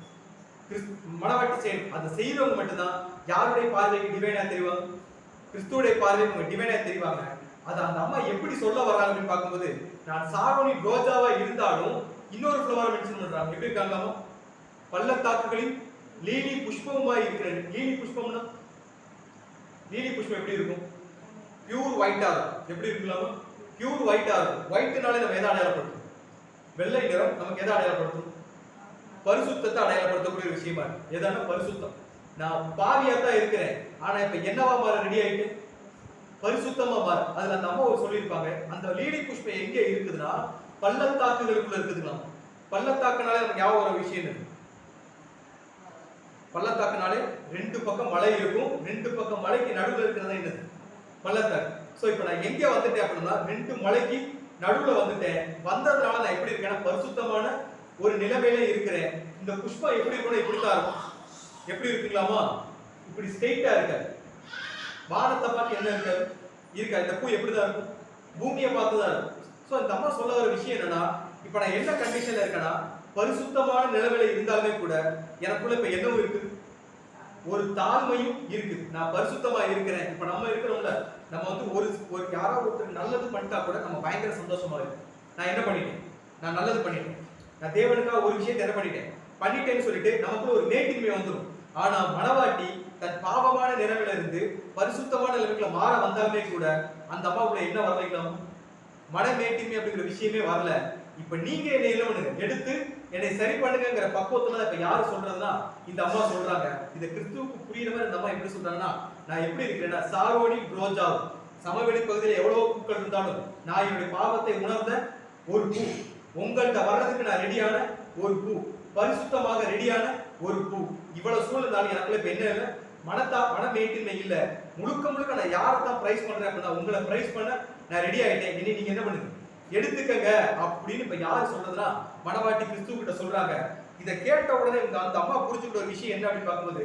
மணவாட்டி செய்யணும். அதை செய்யறவங்க மட்டும்தான் யாருடைய பார்வைக்கு டிவைனா தெரிவாங்க? கிறிஸ்துவுடைய பார்வை உங்க டிவைனா தெரிவாங்க. அது அந்த அம்மா எப்படி சொல்ல வர்றாங்க அப்படின்னு பார்க்கும்போது, நான் சாரோனின் ரோஜாவா இருந்தாலும் இன்னொரு ஃப்ளவரை மென்ஷன் பண்றாங்க. எப்படி இருக்காங்களாமா? பள்ளத்தாக்குகளில் லீலி புஷ்பமாய் இருக்கிறேன். லீலி புஷ்பம்னா லீலி புஷ்பம் எப்படி இருக்கும்? பியூர் ஒயிட்டா இருக்கும். எப்படி இருக்கலாமா? பியூர் ஒயிட்டா இருக்கும். ஒயிட்னாலே நம்ம எதை அடையாளப்படுத்தும்? வெள்ளை நிறம் நமக்கு எதை அடையாளப்படுத்தும்? பரிசுத்தத்தை அடையாளப்படுத்தக்கூடிய ஒரு விஷயமா இருக்கு. எதான பரிசுத்தம். நான் பாவியா தான் இருக்கிறேன், ஆனா இப்ப என்னவா மாற ரெடி ஆயிட்டு பரிசுத்தமா மாற. அதுல அந்த அம்மா சொல்லியிருப்பாங்க, அந்த லீலி புஷ்பம் எங்க இருக்குதுன்னா பள்ளத்தாக்குகளுக்குள்ள இருக்குதுங்களா. பள்ளத்தாக்குனாலே நமக்கு ஞாபகம் வர விஷயம் இருக்கு. பள்ளத்தாக்குனாலே ரெண்டு பக்கம் மலை இருக்கும், ரெண்டு பக்கம் மலைக்கு நடுவில் இருக்கிறதா என்னது? பள்ளத்தாக்கு. சோ இப்ப நான் எங்க வந்துட்டேன் அப்படின்னா ரெண்டு மலைக்கு நடுவுல வந்துட்டேன். வந்ததுனால நான் எப்படி இருக்கேன்னா பரிசுத்தமான ஒரு நிலைமையில இருக்கிறேன். இந்த புஷ்பம் எப்படி இருக்கணும்? இப்படித்தான் இருக்கும். எப்படி இருக்குங்களாமா? இப்படி ஸ்ட்ரெயிட்டா இருக்காது. வானத்தை பார்த்து என்ன இருக்காது இருக்கா. இந்த பூ எப்படிதான் இருக்கும்? பூமியை பார்த்துதான் இருக்கும். சோ இந்த அம்மா சொல்ல வர விஷயம் என்னன்னா, இப்ப நான் என்ன கண்டிஷன்ல இருக்கேன்னா பரிசுத்தமான நிலைமையில இருந்தாலுமே கூட எனக்குள்ள இப்ப என்னவும் இருக்குது, ஒரு தாழ்மையும் இருக்குது. நான் பரிசுத்தமா இருக்கிறேன். இப்ப நம்ம இருக்கிறோம்ல, நம்ம வந்து ஒரு யாராவது ஒருத்தர் நல்லது பண்ணிட்டா கூட நம்ம பயங்கர சந்தோஷமா இருக்கு. நான் என்ன பண்ணிட்டேன்? நான் நல்லது பண்ணிட்டேன். நான் தேவனுக்காக ஒரு விஷயத்தை என்ன பண்ணிட்டேன்னு சொல்லிட்டு நமக்குள்ள ஒரு நேர்த்தின்மை வந்துடும். ஆனா மனவாட்டி தன் பாவமான நிலைமையில இருந்து பரிசுத்தமான நிலைமைக்குள்ள மாற வந்தாலுமே கூட அந்த அம்மாவுக்குள்ள என்ன வரலைங்களாம்? மன மேட்டின்மை அப்படிங்கிற விஷயமே வரல. இப்ப நீங்க என்ன என்ன பண்ணுங்க, எடுத்து என்னை சரி பண்ணுங்கிற பக்குவத்துல இப்ப யாரு சொல்றதுன்னா இந்த அம்மா சொல்றாங்க. இந்த கிறிஸ்துவுக்கு புரியுற மாதிரி இந்த அம்மா எப்படி சொல்றாங்கன்னா, நான் எப்படி இருக்கிறேன்னா சாரோனி ரோஜா, சமவெளி பகுதியில் எவ்வளவு பூக்கள் இருந்தாலும் நான் என்னுடைய பாவத்தை உணர்ந்த ஒரு பூ, உங்கள்கிட்ட வர்றதுக்கு நான் ரெடியான ஒரு பூ, பரிசுத்தமாக ரெடியான ஒரு பூ. இவ்வளவு சூழ்நிலை எனக்குள்ள இப்ப என்ன இல்லை, மன மேட்டின்மை இல்ல. முழுக்க முழுக்க நான் யாரை தான் பிரைஸ் பண்றேன் அப்படின்னா உங்களை பிரைஸ் பண்ண நான் ரெடி ஆயிட்டேன். இனி நீங்க என்ன பண்ணுங்க, எடுத்துக்கங்க அப்படின்னு இப்ப யாரு சொல்றதுன்னா மனவாட்டி கிறிஸ்துவ கிட்ட சொல்றாங்க. இதை கேட்ட உடனே அந்த அம்மா புரிஞ்சுக்கிட்ட ஒரு விஷயம் என்ன அப்படின்னு பார்க்கும்போது,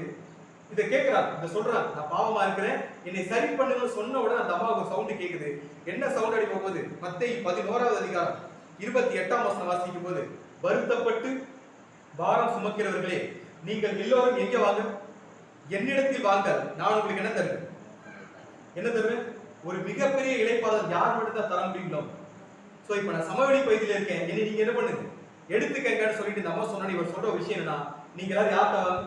இதை கேட்கிறாங்க, இதை சொல்றாங்க, நான் பாவமா இருக்கிறேன் என்னை சரி பண்ணுங்கன்னு சொன்ன உடனே அந்த அம்மாவுக்கு சவுண்ட் கேக்குது. என்ன சவுண்ட் அடி போகுது? மத்தேயு 11வது அதிகாரம் 28ஆம் வசனம் வாசிக்கும் போது, வருத்தப்பட்டு பாரம் சுமக்கிறவர்களே நீங்கள் எல்லோரும் எங்க வாங்க, என்னிடத்தில் வாங்க, நான் உங்களுக்கு என்ன தருவேன்? என்ன தருவேன்? ஒரு மிகப்பெரிய இளைப்பாறுதல் யார் மட்டும் தான் தர முடியுங்களோ. சோ இப்ப நான் சமவெளி பகுதியில இருக்கேன், என்ன நீங்க என்ன பண்ணுங்க, எடுத்துக்கங்கன்னு சொல்லிட்டு நம்ம சொன்ன இவர் சொல்ற விஷயம் என்னன்னா, நீங்க எல்லாரும் யார்கிட்ட வாங்க,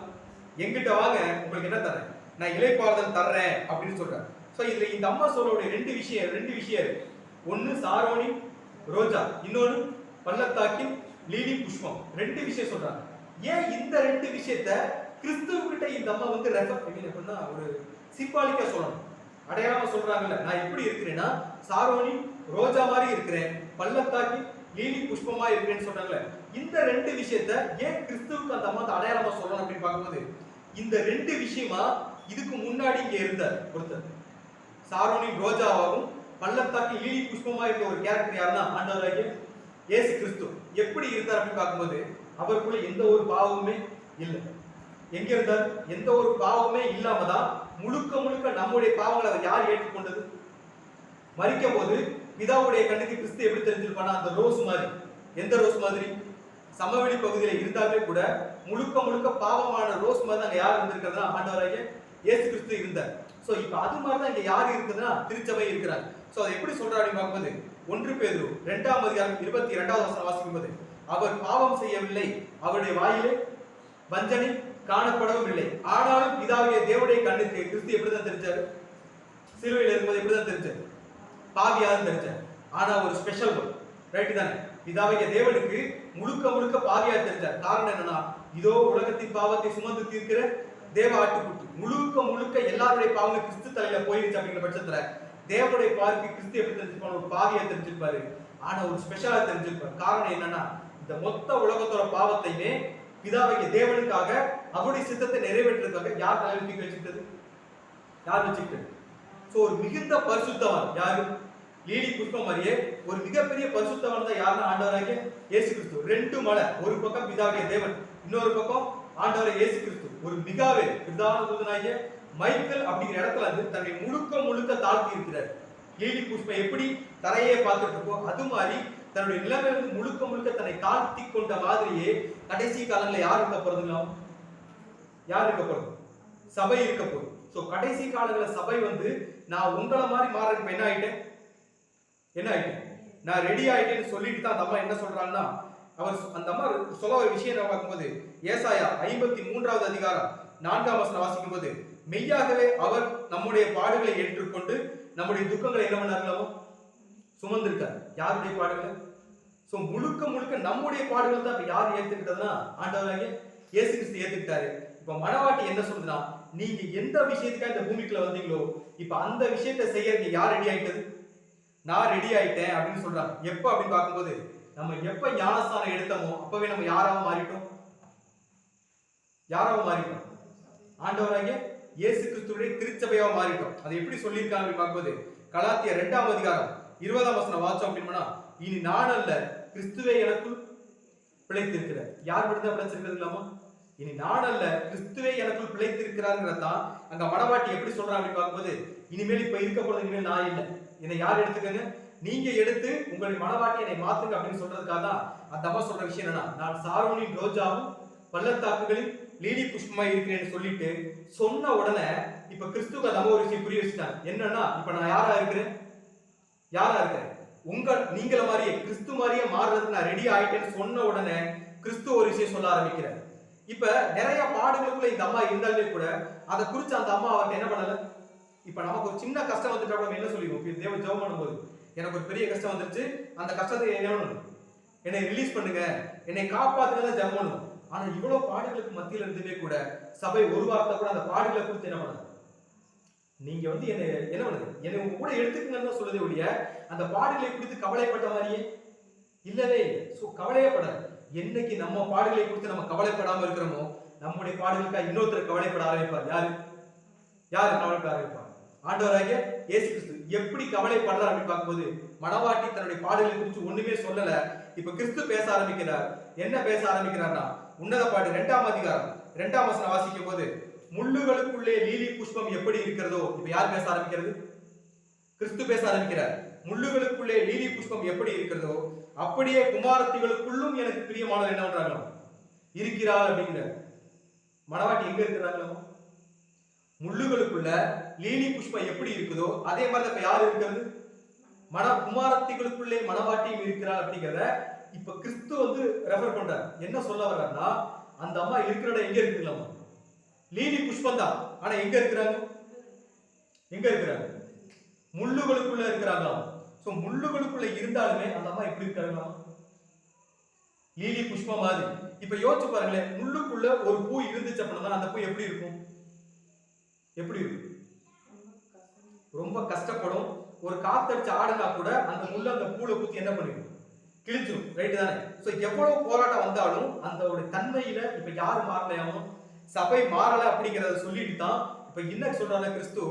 எங்கிட்ட வாங்க, உங்களுக்கு என்ன தரேன், நான் இளைப்பாறுதல் தர்றேன் அப்படின்னு சொல்றேன். சோ இதுல இந்த அம்மா சொல்ற ரெண்டு விஷயம் இருக்கு. ஒன்னு சாரோனி ரோஜா, இன்னொன்னு பள்ளத்தாக்கின் லீலி புஷ்பம். ரெண்டு விஷயம் சொல்றாங்க. ஏன் இந்த ரெண்டு விஷயத்தை கிறிஸ்துவுக்கிட்ட இந்த அம்மா வந்து எப்படின்னா ஒரு சிம்பாலிக்கா சொல்லணும், அடையாளமா சொல்றாங்கல்ல. நான் எப்படி இருக்கிறேன்னா சாரோனி ரோஜா மாதிரி இருக்கிறேன், பள்ளத்தாக்கி லீலி புஷ்பமா இருக்கிறேன்னு சொல்றாங்கல்ல. இந்த ரெண்டு விஷயத்தை ஏன் கிறிஸ்துவுக்கு அந்த அம்மா அடையாளமா சொல்லணும் அப்படின்னு பார்க்கும்போது, இந்த ரெண்டு விஷயமா இதுக்கு முன்னாடி இங்க இருந்த ஒருத்தர் சாரோனி ரோஜாவாகவும் பள்ளத்தாக்கி லீலி புஷ்பமா இருக்க ஒரு கேரக்டர் யாருன்னா ஆண்டவராகிய இயேசு கிறிஸ்து. எப்படி இருந்தார் அப்படின்னு பார்க்கும்போது, அவருக்குள்ள எந்த ஒரு பாவமுமே இல்லை. எங்க இருந்தார்? எந்த ஒரு பாவமே இல்லாம தான் முழுக்க முழுக்க நம்முடைய பாவங்களை அவர் யார் ஏற்றுக்கொண்டது? மரிக்கும் போது பிதாவுடைய கண்ணுக்கு கிறிஸ்து எப்படி தெரிஞ்சிருப்பானா, அந்த ரோஸ் மாதிரி. எந்த ரோஸ் மாதிரி? சமவெளி பகுதியில இருந்தாலுமே கூட முழுக்க முழுக்க பாவமான ரோஸ் மாதிரி அங்க யார் இருந்திருக்கிறதுனா ஆண்டவராகிய இயேசு கிறிஸ்து இருந்தார். சோ இப்ப அது மாதிரி தான் இங்க யார் இருக்குதுன்னா திருச்சபை இருக்கிறாங்க. சோ அதை எப்படி சொல்றாரு அப்படின்னு பார்க்கும்போது, 1 பேதுரு 2ஆம் அதிகாரம் 22வது வசனம் வாசிக்கும் போது, அவர் பாவம் செய்யவில்லை, அவருடைய வாயிலே வஞ்சனை காணப்படவும் இல்லை, ஆனாலும் பிதாவுடைய தேவனுடைய கண்ணுக்கு கிறிஸ்து எப்படிதான் தெரிஞ்சாரு? சிலுவையில் இருக்கும்போது எப்படிதான் தெரிஞ்சாரு? பாவியாக தெரிஞ்சார். ஆனா ஒரு ஸ்பெஷல் ஒன், ரைட் தானே? பிதாவுடைய தேவனுக்கு முழுக்க முழுக்க பாவியாக தெரிஞ்சார். காரணம் என்னன்னா, இதோ உலகத்தின் பாவத்தை சுமந்து தீர்க்கிற தேவ ஆட்டுக்குட்டி, முழுக்க முழுக்க எல்லாருடைய பாவங்களும் கிறிஸ்து தலையில போயிருச்சு அப்படிங்கிற பட்சத்துல தேவனுடைய பார்வைக்கு கிறிஸ்து எப்படி தெரிஞ்சிருப்பாரு? ஒரு பாவியா தெரிஞ்சிருப்பாரு. ஆனா ஒரு ஸ்பெஷலா தெரிஞ்சிருப்பாரு. காரணம் என்னன்னா, இந்த மொத்த உலகத்தோட பாவத்தையுமே பிதாவுடைய தேவனுக்காக அவருடைய சித்தத்தை நிறைவேற்றுறதுக்காக யார் தலையில தூக்கி வச்சுக்கிட்டது? யார் வச்சுக்கிட்டது? சோ ஒரு மிகுந்த பரிசுத்தவான் யாரு? லீலி புஷ்பம் மாதிரியே ஒரு மிகப்பெரிய பரிசுத்தவான் தான் யாருன்னா ஆண்டவராகிய இயேசு கிறிஸ்து. ரெண்டு மலை, ஒரு பக்கம் பிதாவுடைய தேவன், இன்னொரு பக்கம் ஆண்டவராகிய இயேசு கிறிஸ்து. ஒரு மிகாவே பிரதான தூதனாகிய மைக்கேல் அப்படிங்கிற இடத்துல வந்து தன்னை முழுக்க முழுக்க தாழ்த்தி இருக்கிறார். லீலி புஷ்பம் எப்படி தரையே பார்த்துட்டு இருக்கோ அது மாதிரி தன்னுடைய நிலைமையிலிருந்து முழுக்க முழுக்க தன்னை தாழ்த்தி கொண்ட மாதிரியே கடைசி காலங்களில் யார் இருக்க போறதுங்களா? யார் இருக்க போறது? சபை இருக்க போகுது. சோ கடைசி காலங்களில் சபை வந்து நான் உங்களை மாதிரி மாறதுக்கு என்ன ஆயிட்டேன் நான் ரெடி ஆயிட்டேன்னு சொல்லிட்டு தான் அந்த அம்மா என்ன சொல்றாங்கன்னா, அந்த அம்மா சொல்ல ஒரு விஷயம் பார்க்கும்போது ஏசாயா 53வது அதிகாரம் 4ஆம் வசனம் வாசிக்கும் போது, மெய்யாகவே அவர் நம்முடைய பாடுகளை ஏற்றுக்கொண்டு நம்முடைய துக்கங்களை என்ன பண்ணார்களோ சுமந்திருக்கார். யாருடைய பாடுகள்? சோ முழுக்க நம்முடைய பாடுகள் தான். இப்ப யார் ஏத்துக்கிட்டதுன்னா ஆண்டவராகிய இயேசு கிறிஸ்து ஏத்துக்கிட்டாரு. இப்ப மணவாட்டி என்ன சொல்லுதுன்னா, நீங்க எந்த விஷயத்துக்காக இந்த பூமிக்குள்ள வந்தீங்களோ இப்ப அந்த விஷயத்தை செய்யறதுக்கு யார் ரெடி ஆயிட்டது? நான் ரெடி ஆயிட்டேன் அப்படின்னு சொல்றாங்க. எப்ப அப்படின்னு பார்க்கும்போது, நம்ம எப்ப ஞானஸ்தானம் எடுத்தோமோ அப்பவே நம்ம யாராக மாறிட்டோம்? ஆண்டவராகிய இயேசு கிறிஸ்துவுடைய திருச்சபையாக மாறிட்டோம். அதை எப்படி சொல்லியிருக்காங்க அப்படின்னு பார்க்கும்போது, கலாத்தியர் 2ஆம் அதிகாரம் 20ஆம் வசனம் வாச்சோம் அப்படின்னா, இனி நான் அல்ல கிறிஸ்துவே எனக்குள் பிழைத்திருக்கிறார். யார் மட்டும் தான் பிழைச்சிருக்கிறது இல்லாமா? இனி நான் அல்ல கிறிஸ்துவே எனக்குள் பிழைத்திருக்கிறார்ங்கிறதான் அங்க மணவாட்டி எப்படி சொல்றாங்க அப்படின்னு பார்க்கும்போது, இனிமேல் இப்ப இருக்க போறது இனிமேல் நான் இல்லை, என்னை யார் எடுத்துக்கங்க? நீங்க எடுத்து உங்களுடைய மனவாட்டி என்னை மாத்துங்க அப்படின்னு சொல்றதுக்காக தான் அந்த அம்மா சொல்ற விஷயம் என்னன்னா, நான் சாரோனின் ரோஜாவும் பள்ளத்தாக்குகளில் லீலி புஷ்பமா இருக்கிறேன்னு சொல்லிட்டு சொன்ன உடனே இப்ப கிறிஸ்துவ நம்ம ஒரு விஷயம் புரிய வச்சுட்டாங்க. என்னன்னா, இப்ப நான் யாரா இருக்கிறேன்? நீங்கள மாதிரியே கிறிஸ்து மாதிரியே மாறுறதுக்கு நான் ரெடி ஆயிட்டேன்னு சொன்ன உடனே கிறிஸ்து ஒரு விஷயம் சொல்ல ஆரம்பிக்கிறார். இப்ப நிறைய பாடுகளுக்குள்ள இந்த அம்மா இருந்தாலுமே கூட அதை குறிச்சு அந்த அம்மா அவர்கிட்ட என்ன பண்ணல. இப்ப நமக்கு ஒரு சின்ன கஷ்டம் வந்துட்டா நம்ம என்ன சொல்லிடுவோம்? தேவ ஜெபம் பண்ணும்போது, எனக்கு ஒரு பெரிய கஷ்டம் வந்துருச்சு, அந்த கஷ்டத்தை என்னை ரிலீஸ் பண்ணுங்க, என்னை காப்பாத்துங்க ஜெபம் பண்ணுவோம். ஆனா இவ்வளவு பாடுகளுக்கு மத்தியில இருந்துமே கூட சபை ஒரு வார்த்தை கூட அந்த பாடுகளை குறித்து என்ன பண்ணல. நீங்க என்ன பண்ணுங்க, என்னை உங்க கூட எடுத்துக்கங்கன்னு சொல்லுதே ஒழிய அந்த பாடுகளை குறித்து கவலைப்பட்ட மாதிரியே இல்லவே இல்லை. கவலையப்பட என்னைக்கு நம்ம பாடுகளை குறித்து நம்ம கவலைப்படாம இருக்கிறோமோ நம்முடைய பாடுகளுக்காக இன்னொருத்தர் கவலைப்பட ஆரம்பிப்பார். யாரு கவலைப்பட ஆரம்பிப்பார்? ஆண்டவராகிய இயேசு கிறிஸ்து. எப்படி கவலைப்படுறார் அப்படின்னு பார்க்கும்போது, மணவாட்டி தன்னுடைய பாடுகளை குறித்து ஒண்ணுமே சொல்லல. இப்ப கிறிஸ்து பேச ஆரம்பிக்கிறார். என்ன பேச ஆரம்பிக்கிறார்னா, உன்னத பாட்டு 2ஆம் அதிகாரம் 2ஆம் வசனம் வாசிக்கும் போது, முள்ளுகளுக்குள்ளே லீலி புஷ்பம் எப்படி இருக்கிறதோ, இப்ப யார் பேச ஆரம்பிக்கிறது? கிறிஸ்து பேச ஆரம்பிக்கிறார். முள்ளுகளுக்குள்ளே லீலி புஷ்பம் எப்படி இருக்கிறதோ அப்படியே குமாரத்திகளுக்குள்ளும் எனக்கு பிரியமானவர் என்ன பண்றாங்களோ இருக்கிறார் அப்படிங்கிற மணவாட்டி எங்க இருக்கிறாங்களோ, முள்ளுகளுக்குள்ள லீலி புஷ்பம் எப்படி இருக்குதோ அதே மாதிரி இப்ப யாரு இருக்கிறது? குமாரத்திகளுக்குள்ளே மணவாட்டியும் இருக்கிறார் அப்படிங்கிறத இப்ப கிறிஸ்து ரெஃபர் பண்றார். என்ன சொல்ல வர்றாருன்னா, அந்த அம்மா இருக்கிற இடம் எங்க இருக்குங்களாமா? லீலி புஷ்பம் தான். ஆனா எங்க இருக்கிறாங்க? முள்ளுகளுக்குள்ள இருக்கிறாங்களாம். சோ முள்ளுகளுக்குள்ள இருந்தாலுமே அந்த அம்மா எப்படி இருக்காங்களாம்? லீலி புஷ்பம் மாதிரி. இப்ப யோசிச்சு பாருங்களேன், முள்ளுக்குள்ள ஒரு பூ இருந்துச்சு அப்படின்னா அந்த பூ எப்படி இருக்கும்? ரொம்ப கஷ்டப்படும். ஒரு காத்தடிச்சு ஆடுனா கூட அந்த முள்ள அந்த பூளை குத்தி என்ன பண்ணிடும்? கிழிச்சிடும். ரைட் தானே? சோ எவ்வளவு போராட்டம் வந்தாலும் அந்த தன்மையில இப்ப யாரு மாறலையாமோ, சபை மாறல அப்படிங்கறத சொல்லிட்டு தான் இப்ப என்ன சொல்றாங்க கிறிஸ்து,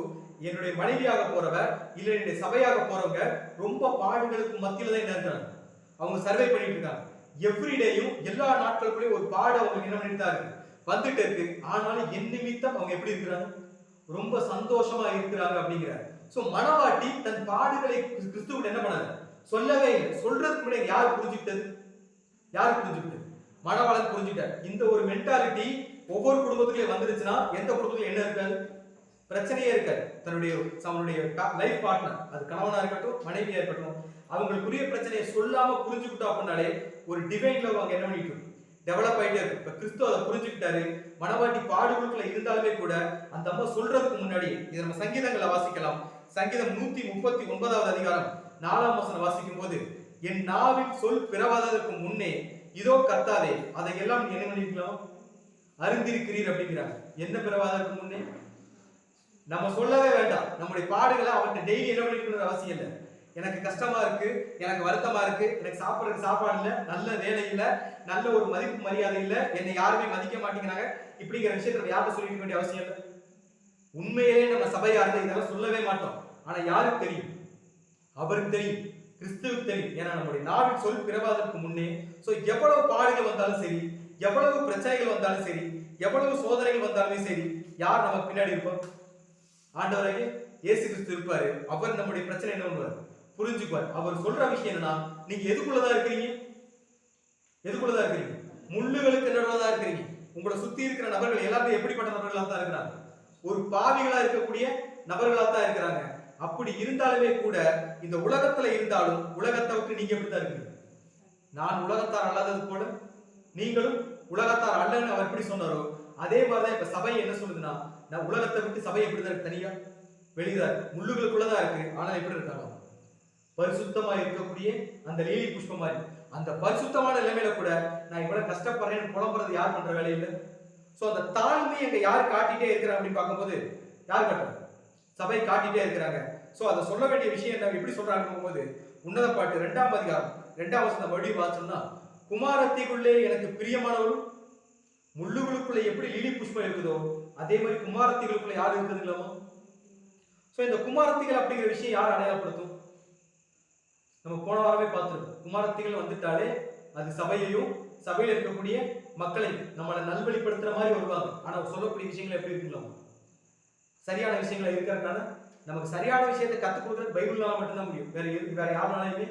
என்னுடைய மனைவியாக போறவர் இல்ல என்னுடைய சபையாக போறவங்க ரொம்ப பாடுகளுக்கு மத்தியில தான் என்ன இருக்காங்க, அவங்க சர்வே பண்ணிட்டு இருக்காங்க. எவ்ரிடேயும் எல்லா நாட்களுக்குள்ளேயும் ஒரு பாடு அவங்க என்ன பண்ணிட்டு தான் இருக்கு, வந்துட்டு இருக்கு. ஆனாலும் என் நிமித்தம் அவங்க எப்படி இருக்கிறாங்க? ரொம்ப சந்தோஷமா இருக்கிறாங்க அப்படிங்கிறார். சோ மணவாட்டி தன் பாடுகளை கிறிஸ்துவிட என்ன பண்ணாரு? சொல்லவே இல்லை. சொல்றதுக்கு முன்னாடி யார் புரிஞ்சுக்கிட்டது? மணவாளன் புரிஞ்சுக்கிட்டார். இந்த ஒரு மென்டாலிட்டி ஒவ்வொரு குடும்பத்துக்குள்ளே வந்துருச்சுன்னா எந்த குடும்பத்துல என்ன இருக்காது? பிரச்சனையே இருக்காது. தன்னுடைய லைஃப் பார்ட்னர், அது கணவனா இருக்கட்டும் மனைவியா இருக்கட்டும், அவங்களுக்குரிய பிரச்சனையை சொல்லாம புரிஞ்சுக்கிட்டோம் அப்படின்னாலே ஒரு டிவைன் லவ் அங்க என்ன பண்ணிட்டு டெவலப் ஆயிட்டே இருக்கு. இப்ப கிறிஸ்து அதை புரிஞ்சுக்கிட்டாரு. மணவாட்டி பாடுகளுக்குள்ள இருந்தாலுமே கூட அந்த அம்மா சொல்றதுக்கு முன்னாடி இதை நம்ம சங்கீதங்களை வாசிக்கலாம். சங்கீதம் 139வது அதிகாரம் 4ஆம் வசனம் வாசிக்கும் போது, என் நாவில் சொல் பிறவாததற்கு முன்னே இதோ கர்த்தாவே அதையெல்லாம் என்ன பண்ணிருக்கலாம், அறிந்திருக்கிறீர் அப்படிங்கிறாங்க. என்ன பிறவாததற்கு முன்னே? நம்ம சொல்லவே வேண்டாம். நம்முடைய பாடுகளை அவன்கிட்ட டெய்லி என்ன பண்ணிக்கணும்னு அவசியம் இல்லை. எனக்கு கஷ்டமா இருக்கு, எனக்கு வருத்தமா இருக்கு, எனக்கு சாப்பிட்றதுக்கு சாப்பாடு இல்லை, நல்ல வேலை இல்லை, நல்ல ஒரு மதிப்பு மரியாதை இல்லை, என்னை யாருமே மதிக்க மாட்டேங்கிறாங்க, இப்படிங்கிற விஷயத்த யார்கிட்ட சொல்லிக்க வேண்டிய அவசியம் இல்லை. உண்மையிலே நம்ம சபையா இருந்தா இதெல்லாம் சொல்லவே மாட்டோம். ஆனா யாருக்கு தெரியும்? அவருக்கு தெரியும், கிறிஸ்துவுக்கு தெரியும். ஏன்னா நம்முடைய நாவில் சொல் பிறவாதற்கு முன்னே எவ்வளவு பாடுகள் வந்தாலும் சரி, எவ்வளவு பிரச்சனைகள் வந்தாலும் சரி, எவ்வளவு சோதனைகள் வந்தாலுமே சரி, யார் நமக்கு பின்னாடி இருப்போம்? ஆண்டவராகிய இயேசு கிறிஸ்து இருப்பாரு. அவர் நம்முடைய பிரச்சனை என்ன பண்ணுவார்? புரிஞ்சுக்குவார். அவர் சொல்ற விஷயம் என்னன்னா, நீங்க எதுக்குள்ளதான் இருக்கிறீங்க? முள்ளுகளுக்கு நடுவதான் இருக்கிறீங்க. உங்களை சுத்தி இருக்கிற நபர்கள் எல்லாத்தையும் எப்படிப்பட்ட நபர்களா தான் இருக்கிறாங்க? ஒரு பாவிகளா இருக்கக்கூடிய நபர்களா தான் இருக்கிறாங்க. அப்படி இருந்தாலுமே கூட இந்த உலகத்துல இருந்தாலும் உலகத்தை விட்டு நீங்க எப்படிதான் இருக்கீங்க? நான் உலகத்தார் அல்லாதது போல நீங்களும் உலகத்தார் அல்லன்னு அவர் எப்படி சொன்னாரோ அதே மாதிரிதான் இப்ப சபை என்ன சொல்லுதுன்னா, நான் உலகத்தை விட்டு சபை எப்படிதான் இருக்கு? தனியா வெளிதான் முள்ளுகளுக்குள்ளதான் இருக்கு. ஆனா எப்படி இருக்காங்க? பரிசுத்தமா இருக்கக்கூடிய அந்த லீலி புஷ்பம் மாதிரி அந்த பரிசுத்தமான நிலைமையில கூட நான் இவ்வளவு கஷ்டப்படுறேன்னு புலம்புறது யார் பண்ற வேலை இல்லை. சோ அந்த தாழ்மை அங்க யார் காட்டிட்டே இருக்கிறாங்க அப்படின்னு பார்க்கும்போது யார் காட்டுறாங்க? சபை காட்டிட்டே இருக்கிறாங்க. சோ அதை சொல்ல வேண்டிய விஷயம் என்ன, எப்படி சொல்றாங்க போது உன்னத பாட்டு 2ஆம் அதிகாரம் 2ஆம் வசனம் வழி வாசம்னா, குமாரத்திக்குள்ளே எனக்கு பிரியமானவரும் முள்ளுகளுக்குள்ள எப்படி லிலி புஷ்பம் இருக்குதோ அதே மாதிரி குமாரத்திகளுக்குள்ள யார் இருக்குதுங்களாமோ. சோ இந்த குமாரத்திகள் அப்படிங்கிற விஷயம் யார் அடையாளப்படுத்தும்? நம்ம போன வாரமே பார்த்திருக்கோம். குமாரத்திகள் வந்துட்டாலே அது சபையையும் சபையில இருக்கக்கூடிய மக்களை நம்மளை நல்வழிப்படுத்துற மாதிரி வருவாங்க. ஆனா சொல்லக்கூடிய விஷயங்கள் எப்படி இருக்குங்களா? சரியான விஷயங்கள் இருக்கிறதுனால நமக்கு சரியான விஷயத்தை கத்துக் கொடுக்கறது பைபிள்னால மட்டும்தான் முடியும். வேற யாருனாலுமே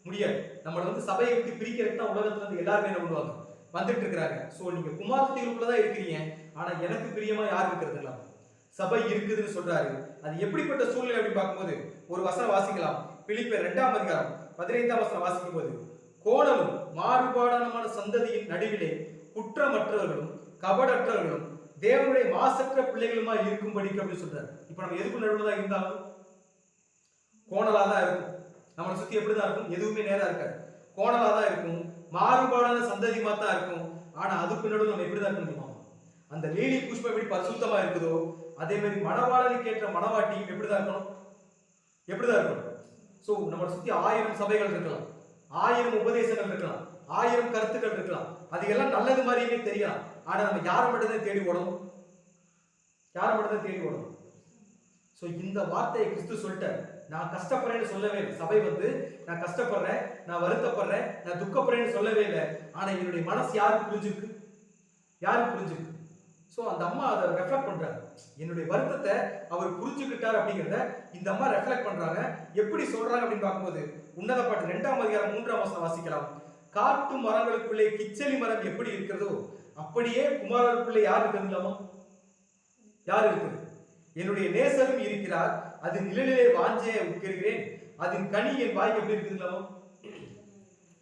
முடியாது. நம்மளை சபையை விட்டு பிரிக்கிறதுக்கு தான் உலகத்துல இருந்து எல்லாருமே என்ன பண்ணுவாங்க, வந்துட்டு இருக்கிறாங்க. சோ நீங்க குமாரத்திகளுக்குள்ளதான் இருக்கிறீங்க. ஆனா எனக்கு பிரியமா யார் இருக்கிறது இல்ல, சபை இருக்குதுன்னு சொல்றாரு. அது எப்படிப்பட்ட சூழ்நிலை அப்படின்னு பார்க்கும்போது ஒரு வசனம் வாசிக்கலாம். பிலிப்பியர் 2ஆம் அதிகாரம் 15ஆம் வசனம் வாசிக்கும் போது, கோணலும் மாறுபாடான சந்ததியின் நடுவிலே குற்றமற்றவர்களும் கபடற்றவர்களும் தேவனுடைய மாசற்ற பிள்ளைகளுமா இருக்கும்படிக்கு அப்படின்னு சொல்றாரு. இப்ப நம்ம எதுக்கு நடுவுலதான் இருந்தாலும் கோணலாதான் இருக்கும். நம்மளை சுத்தி எப்படிதான் இருக்கும்? எதுவுமே நேரா இருக்காது, கோணலாதான் இருக்கும். மாறுபாடான சந்ததி தான் இருக்கும். ஆனா அதுக்கு நடுவில் நம்ம எப்படிதான் இருக்கணுமா? அந்த லீலி புஷ்பம் எப்படி பரிசுத்தமா இருக்குதோ அதே மாதிரி மணவாளனுக்கு ஏற்ற மணவாட்டியும் எப்படிதான் இருக்கணும்? எப்படிதான் இருக்கணும்? சோ நம்மளை சுத்தி 1000 சபைகள் இருக்கலாம், 1000 உபதேசங்கள் இருக்கலாம், 1000 கருத்துக்கள் இருக்கலாம். அது எல்லாம் நல்லது மாதிரியுமே தெரியலாம். ஆனா நம்ம யாரை மட்டும்தான் தேடி ஓடணும்? யாரை மட்டும்தான் தேடி ஓடணும்? சோ இந்த வார்த்தையை கிறிஸ்து சொல்லிட்டார். நான் கஷ்டப்படுறேன்னு சொல்லவே இல்லை. சபை நான் கஷ்டப்படுறேன், நான் வருத்தப்படுறேன், நான் துக்கப்படுறேன்னு சொல்லவே இல்லை. ஆனா என்னுடைய மனசு யாருக்கு புரிஞ்சிருக்கு? யாருக்கு புரிஞ்சிருக்கு? சோ அந்த அம்மா அதை ரெஃப்ளெக்ட் பண்றாங்க. என்னுடைய வருத்தத்தை அவர் புரிஞ்சுக்கிட்டார் அப்படிங்கிறத இந்த அம்மா ரெஃப்ளெக்ட் பண்றாங்க. எப்படி சொல்றாங்க அப்படின்னு பார்க்கும்போது உன்னத பாட்டு 2ஆம் அதிகாரம் 3ஆம் வசனம் வாசிக்கலாம். காட்டு மரங்களுக்குள்ளே கிச்சலி மரம் எப்படி இருக்கிறதோ அப்படியே குமாரருக்குள்ளே யார் இருக்குங்களாமா? யார் இருக்குது? என்னுடைய நேசரும் இருக்கிறார், அது நிழலிலே வாஞ்சையை உட்கிறேன், அதன் கனி என் வாய்க்கு எப்படி இருக்குதுங்களாமா?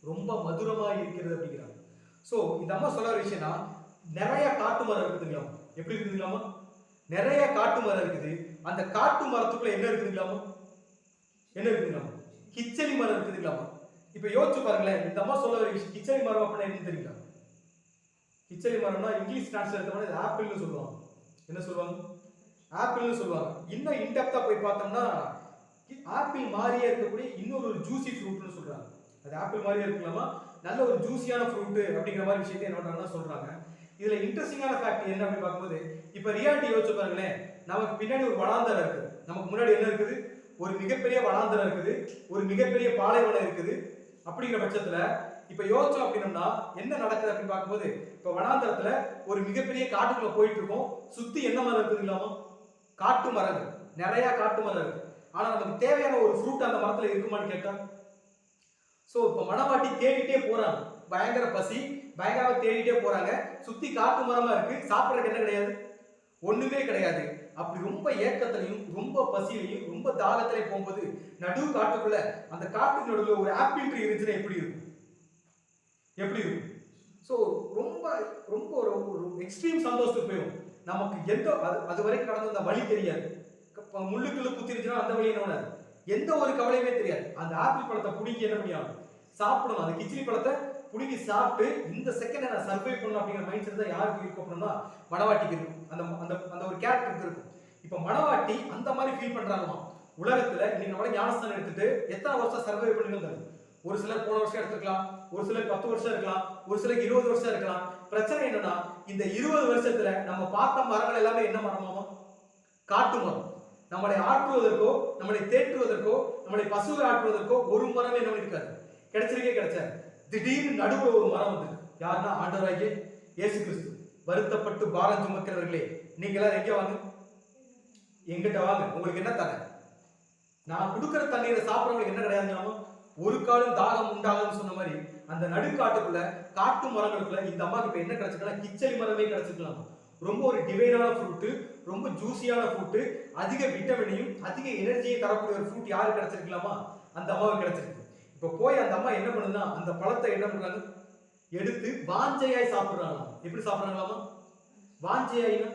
ரொம்ப மதுரமா இருக்கிறது அப்படிங்கிறாங்க. சோ இந்த அம்மா சொல்ற விஷயம்னா, நிறைய காட்டு மரம் இருக்குதுங்களாமா. எப்படி இருக்குதுங்களாமா? நிறைய காட்டு மரம் இருக்குது. அந்த காட்டு மரத்துக்குள்ள என்ன இருக்குதுங்களாமா? என்ன இருக்குதுங்களாமா? கிச்சலி மரம் இருக்குதுங்களாமா. இப்ப யோசிச்சு பாருங்களேன், இந்த அம்மா சொல்ல ஒரு விஷயம், கிச்சலி மரம் அப்படின்னா என்ன தெரியுங்களா? கிச்சலி மரம்னா இங்கிலீஷ் டிரான்ஸ்லேட் பண்ணி ஆப்பிள்னு சொல்லுவாங்க. என்ன சொல்லுவாங்க? ஆப்பிள்னு சொல்லுவாங்க. இன்னும் இன்டெப்தா போய் பார்த்தோம்னா ஆப்பிள் மாதிரியே இருக்கக்கூடிய இன்னொரு ஜூசி ஃப்ரூட்னு சொல்றாங்க. அது ஆப்பிள் மாதிரியே இருக்கலாமா, நல்ல ஒரு ஜூசியான ஃப்ரூட் அப்படிங்கிற மாதிரி விஷயத்தை என்ன பண்றாங்கன்னா சொல்றாங்க. இதுல இன்ட்ரெஸ்டிங்கான ஃபேக்ட் என்ன அப்படின்னு பார்க்கும்போது, இப்ப ரியாலிட்டி யோசிச்சு பாருங்களேன். நமக்கு பின்னாடி ஒரு வனாந்தரம் இருக்குது, நமக்கு முன்னாடி என்ன இருக்குது? ஒரு மிகப்பெரிய வனாந்தரம் இருக்குது, ஒரு மிகப்பெரிய பாலைவனம் இருக்குது. அப்படிங்கிற பட்சத்துல இப்ப யோசிச்சோம் அப்படின்னா என்ன நடக்குது அப்படின்னு பார்க்கும்போது, இப்ப வனாந்தரத்துல ஒரு மிகப்பெரிய காட்டுக்குள்ள போயிட்டு இருக்கோம். சுத்தி என்ன மரம் இருக்குதுங்களாமா? காட்டு மரங்கள், நிறைய காட்டு மரம் இருக்கு. ஆனா நமக்கு தேவையான ஒரு ஃப்ரூட் அந்த மரத்துல இருக்குமான்னு கேட்டா, சோ இப்ப மணவாட்டி தேடிட்டே போறாங்க. பயங்கர பசி, பயங்கரமா தேடிட்டே போறாங்க. சுத்தி காட்டு மரமா இருக்கு, சாப்பிடறதுக்கு என்ன கிடையாது? ஒண்ணுமே கிடையாது. அப்படி ரொம்ப ஏக்கத்திலையும் ரொம்ப பசியிலையும் ரொம்ப தாகத்திலையும் போகும்போது நடு காட்டுக்குள்ள அந்த காட்டுக்கு நடுவுல ஒரு ஆப்பிள் ட்ரீ இருந்துச்சுன்னா எப்படி இருக்கும்? எப்படி இருக்கும்? சோ ரொம்ப ரொம்ப ஒரு எக்ஸ்ட்ரீம் சந்தோஷத்துக்கு போயிடும். நமக்கு எந்த அது வரைக்கும் கடந்த அந்த வழி தெரியாது. முள்ளுக்குள்ள குத்திருச்சுன்னா அந்த வழி என்ன, எந்த ஒரு கவலையுமே தெரியாது. அந்த ஆப்பிள் பழத்தை புடிங்கி என்ன பண்ணியாங்க, சாப்பிடணும். அந்த கிச்சிலி பழத்தை புடிங்கி சாப்பிட்டு இந்த செகண்ட் நான் சர்வை பண்ணணும் அப்படிங்கிற மைண்ட் செட் தான் யாருக்கு இருக்கும் அப்படின்னா மணவாட்டிக்கு இருக்கும். அந்த அந்த அந்த ஒரு கேரக்டருக்கு இருக்கும். இப்ப மணவாட்டி அந்த மாதிரி ஃபீல் பண்றாங்கமா. உலகத்துல இன்னைக்கு நம்மள ஞானஸ்தானம் எடுத்துட்டு எத்தனை வருஷம் சர்வை பண்ணி வந்தாங்க? ஒரு சிலர் போன வருஷம் எடுத்துக்கலாம், ஒரு சிலர் 10 வருஷம் இருக்கலாம், ஒரு சிலருக்கு 20 வருஷம் இருக்கலாம். பிரச்சனை என்னன்னா இந்த 20 வருஷத்துல நம்ம பார்த்த மரங்கள் எல்லாமே என்ன மரமாமா? காட்டு மரம். நம்மளை ஆற்றுவதற்கோ நம்மளை தேற்றுவதற்கோ நம்மளை பசுவை ஆற்றுவதற்கோ ஒரு மரமே என்ன இருக்காது, கிடைச்சிருக்கே கிடைச்சாரு. திடீர்னு நடுவுல ஒரு மரம் வந்து யாருன்னா ஆண்டவராகிய இயேசு கிறிஸ்து. வருத்தப்பட்டு பாரம் சுமக்கிறவர்களே நீங்க எல்லாரும் எங்க வாங்க, எங்கிட்ட வாங்க, உங்களுக்கு என்ன தரேன்? நான் கொடுக்கிற தண்ணீரை சாப்பிடறவங்களுக்கு என்ன கிடையாதுனாலும் ஒரு காலம் தாகம் உண்டாகும்னு சொன்ன மாதிரி அந்த நடுக்காட்டுக்குள்ள காட்டு மரங்களுக்குள்ள இந்த அம்மாக்கு இப்ப என்ன கிடைச்சிருக்கலாம்? கிச்சலி மரமே கிடைச்சிருக்கலாம். ரொம்ப ஒரு டிவைனான ஃப்ரூட்டு, ரொம்ப ஜூசியான ஃப்ரூட்டு, அதிக விட்டமினையும் அதிக எனர்ஜியை தரக்கூடிய ஒரு ஃப்ரூட் யாருக்கு கிடைச்சிருக்கலாமா? அந்த அம்மாவுக்கு கிடைச்சிருக்கு. இப்போ போய் அந்த அம்மா என்ன பண்ணுதுன்னா அந்த பழத்தை என்ன பண்றாங்க? எடுத்து வாஞ்சையாய் சாப்பிடுறாங்களாம். எப்படி சாப்பிடுறாங்களாமா? வாஞ்சையாயினா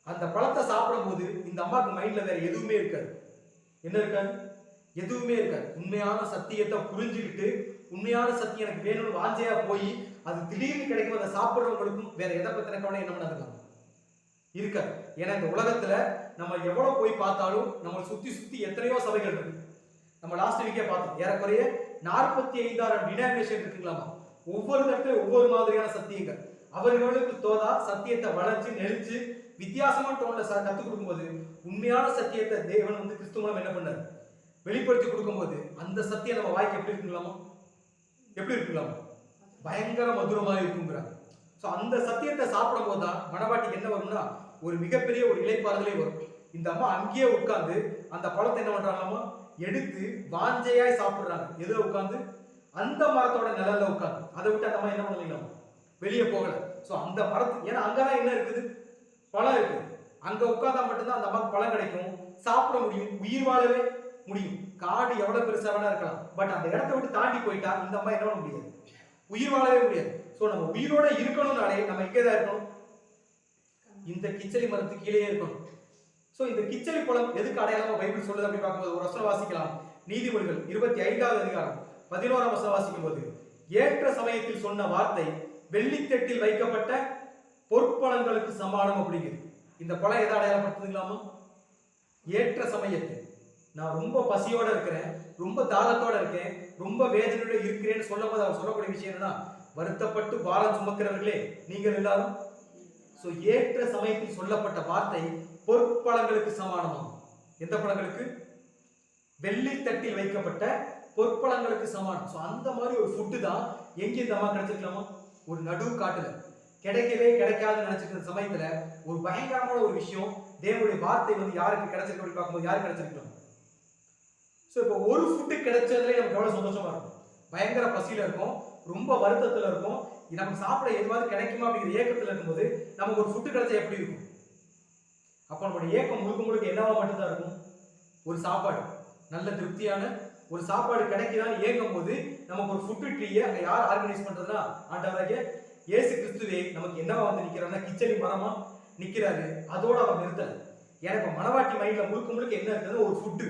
அந்த பழத்தை சாப்பிடும்போது இந்த அம்மாவுக்கு மைண்ட்ல வேற எதுவுமே இருக்காது. என்ன இருக்காது? எதுவுமே இருக்காது. உண்மையான சத்தியத்தை புரிஞ்சுக்கிட்டு உண்மையான சத்தியம் எனக்கு வேணும்னு வாஞ்சையா போய் அது திடீர்னு கிடைக்கும் அதை சாப்பிடுறவங்களுக்கும் வேற எதை பத்தின கவலை என்ன பண்ணாதுங்க இருக்காது. ஏன்னா இந்த உலகத்துல நம்ம எவ்வளவு போய் பார்த்தாலும் நம்ம சுத்தி சுத்தி எத்தனையோ சபைகள் இருக்கு. நம்ம லாஸ்ட் வீக்கே பார்த்தோம், ஏறக்குறைய 45,000 டினாமினேஷன் இருக்குங்களாமா. ஒவ்வொரு இடத்துல ஒவ்வொரு மாதிரியான சத்தியங்கள். அவர்களுக்கு தோதா சத்தியத்தை வளைச்சு நெளிச்சு வித்தியாசமான டோன்ல கத்துக் கொடுக்கும்போது உண்மையான சத்தியத்தை தேவன் வந்து கிறிஸ்து மூலம் என்ன பண்ணாரு? வெளிப்படுத்தி கொடுக்கும்போது அந்த சத்தியம் நம்ம வாய்க்கு எப்படி இருக்குங்களாமா? எப்படி இருக்குங்களாமா? பயங்கர மதுரமா இருக்குங்கிறாங்க. ஸோ அந்த சத்தியத்தை சாப்பிடும் போது தான் மனவாட்டிக்கு என்ன வரும்னா ஒரு மிகப்பெரிய ஒரு இலைப்பாறுதலே வரும். இந்த அம்மா அங்கேயே உட்கார்ந்து அந்த பழத்தை என்ன பண்றாங்களாமா? எடுத்து வாஞ்சையாய் சாப்பிடுறாங்க. எதுல உட்கார்ந்து? அந்த மரத்தோட நிழல்ல உட்கார்ந்து. அதை விட்டு அந்த அம்மா என்ன பண்ணலாம்? வெளியே போகல. ஸோ அந்த மரத்து ஏன்னா அங்கதான் என்ன இருக்குது? பழம் இருக்கு. அங்க உட்கார்ந்தா மட்டும்தான் அந்த அம்மாவுக்கு பழம் கிடைக்கும், சாப்பிட முடியும், உயிர் வாழவே முடியும். காடு எவ்வளவு பெருசா வேணா இருக்கலாம், பட் அந்த இடத்தை விட்டு தாண்டி போயிட்டா இந்த அம்மா என்ன பண்ண முடியாது? உயிர் வாழவே முடியாது. ஸோ நம்ம உயிரோட இருக்கணும்னாலே நம்ம எங்கேதான் இருக்கணும்? இந்த கிச்சலி மரத்துக்கு கீழே இருக்கணும். ஸோ இந்த கிச்சலி பழம் எதுக்கு அடையாளமா பைபிள் சொல்லுது அப்படி பார்க்கும்போது ஒரு வசனம் வாசிக்கலாம். நீதிமொழிகள் 25வது அதிகாரம் 11ஆம் வசனம் வாசிக்கும் போது, ஏற்ற சமயத்தில் சொன்ன வார்த்தை வெள்ளித்தட்டில் வைக்கப்பட்ட பொற்பழங்களுக்கு சமானம் அப்படிங்குது. இந்த பழம் எதை அடையாளப்படுத்துதுங்களாமா? ஏற்ற சமயத்தில் நான் ரொம்ப பசியோட இருக்கிறேன், ரொம்ப தாகத்தோட இருக்கேன், ரொம்ப வேதனையோட இருக்கிறேன்னு சொல்லும் போது அவர் சொல்லக்கூடிய விஷயம் என்னன்னா, வருத்தப்பட்டு பாரம் சுமக்கிறவர்களே நீங்கள் எல்லாரும். சோ ஏற்ற சமயத்தில் சொல்லப்பட்ட வார்த்தை பொற்பழங்களுக்கு சமானமாகும். எந்த பழங்களுக்கு? வெள்ளி தட்டில் வைக்கப்பட்ட பொற்பழங்களுக்கு சமானம். சோ அந்த மாதிரி ஒரு ஃபுட்டு தான் எங்க இந்த அம்மா கிடைச்சிருக்கலாமா? ஒரு நடு காட்டுல கிடைக்கவே கிடைக்காதுன்னு நினைச்சிருக்கிற சமயத்துல ஒரு பயங்கரமான ஒரு விஷயம், தேவனுடைய வார்த்தை வந்து யாருக்கு கிடைச்சிருக்கு அப்படி பார்க்கும்போது யாருக்கு கிடைச்சிருக்கலாம்? ஸோ இப்போ ஒரு ஃபுட்டு கிடைச்சதுலேயே நமக்கு எவ்வளோ சந்தோஷமா இருக்கும். பயங்கர பசியில் இருக்கும், ரொம்ப வருத்தத்தில் இருக்கும், நமக்கு சாப்பிட எதுவாவது கிடைக்குமா அப்படிங்கிற ஏக்கத்தில் இருக்கும்போது நமக்கு ஒரு ஃபுட்டு கிடைச்சா எப்படி இருக்கும்? அப்போ நம்மளுடைய ஏக்கம் முழுக்க முழுக்க என்னவா மட்டும்தான் இருக்கும்? ஒரு சாப்பாடு, நல்ல திருப்தியான ஒரு சாப்பாடு கிடைக்குதான்னு ஏங்கும் போது நமக்கு ஒரு ஃபுட்டு ட்ரீயை அங்கே யார் ஆர்கனைஸ் பண்ணுறதுனா ஆண்டவராகிய இயேசு கிறிஸ்துவே நமக்கு என்னவா வந்து நிற்கிறாருன்னா கிச்சலி மரமா நிற்கிறாரு. அதோட அவர் நிறுத்தலை. எனக்கு மனவாட்டி மைண்டில் முழுக்க முழுக்க என்ன இருக்குதுன்னா ஒரு ஃபுட்டு,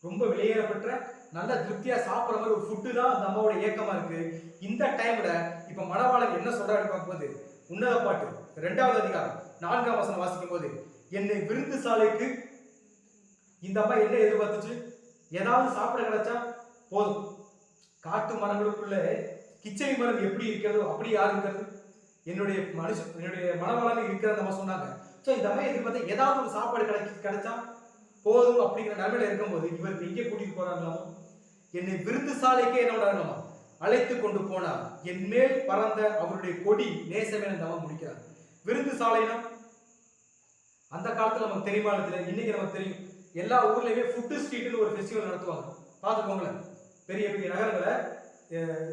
ரொம்ப வெளியேறப்பட்ட நல்ல திருப்தியா சாப்பிட்ற மாதிரி ஒரு ஃபுட்டு தான் அந்த அம்மாவோட ஏக்கமா இருக்கு. இந்த டைம்ல இப்ப மணவாளன் என்ன சொல்றாரு பார்க்கும்போது, உன்னத பாட்டு 2வது அதிகாரம் 4ஆம் வசனம் வாசிக்கும் போது, என்னை விருந்து சாலைக்கு இந்த அம்மா என்ன எதிர்பார்த்துச்சு? ஏதாவது சாப்பிட கிடைச்சா போதும். காட்டு மரங்களுக்குள்ள கிச்சடி மரம் எப்படி இருக்கிறதோ அப்படி யார் இருக்கிறது? என்னுடைய மணவாளன் இருக்கிறத நம்ம சொன்னாங்க. ஸோ இந்த அம்மா எதிர்பார்த்து ஏதாவது ஒரு சாப்பாடு கிடைச்சா போதும் அப்படிங்கிற நிலைமையில இருக்கும்போது இவருக்கு எங்கே கூட்டிட்டு போறாங்களாமோ? என்னை விருந்து சாலைக்கே என்ன பண்ணாங்களாமா? அழைத்து கொண்டு போனார். என் மேல் பறந்த அவருடைய கொடி நேசமே தவம் முடிக்கிறார். விருந்து சாலைனா அந்த காலத்துல நமக்கு தெரியுமா? இன்னைக்கு நமக்கு தெரியும். எல்லா ஊர்லயுமே ஃபுட்டு ஸ்ட்ரீட்னு ஒரு ஃபெஸ்டிவல் நடத்துவாங்க. பார்த்துக்கோங்களேன், பெரிய பெரிய நகரங்களை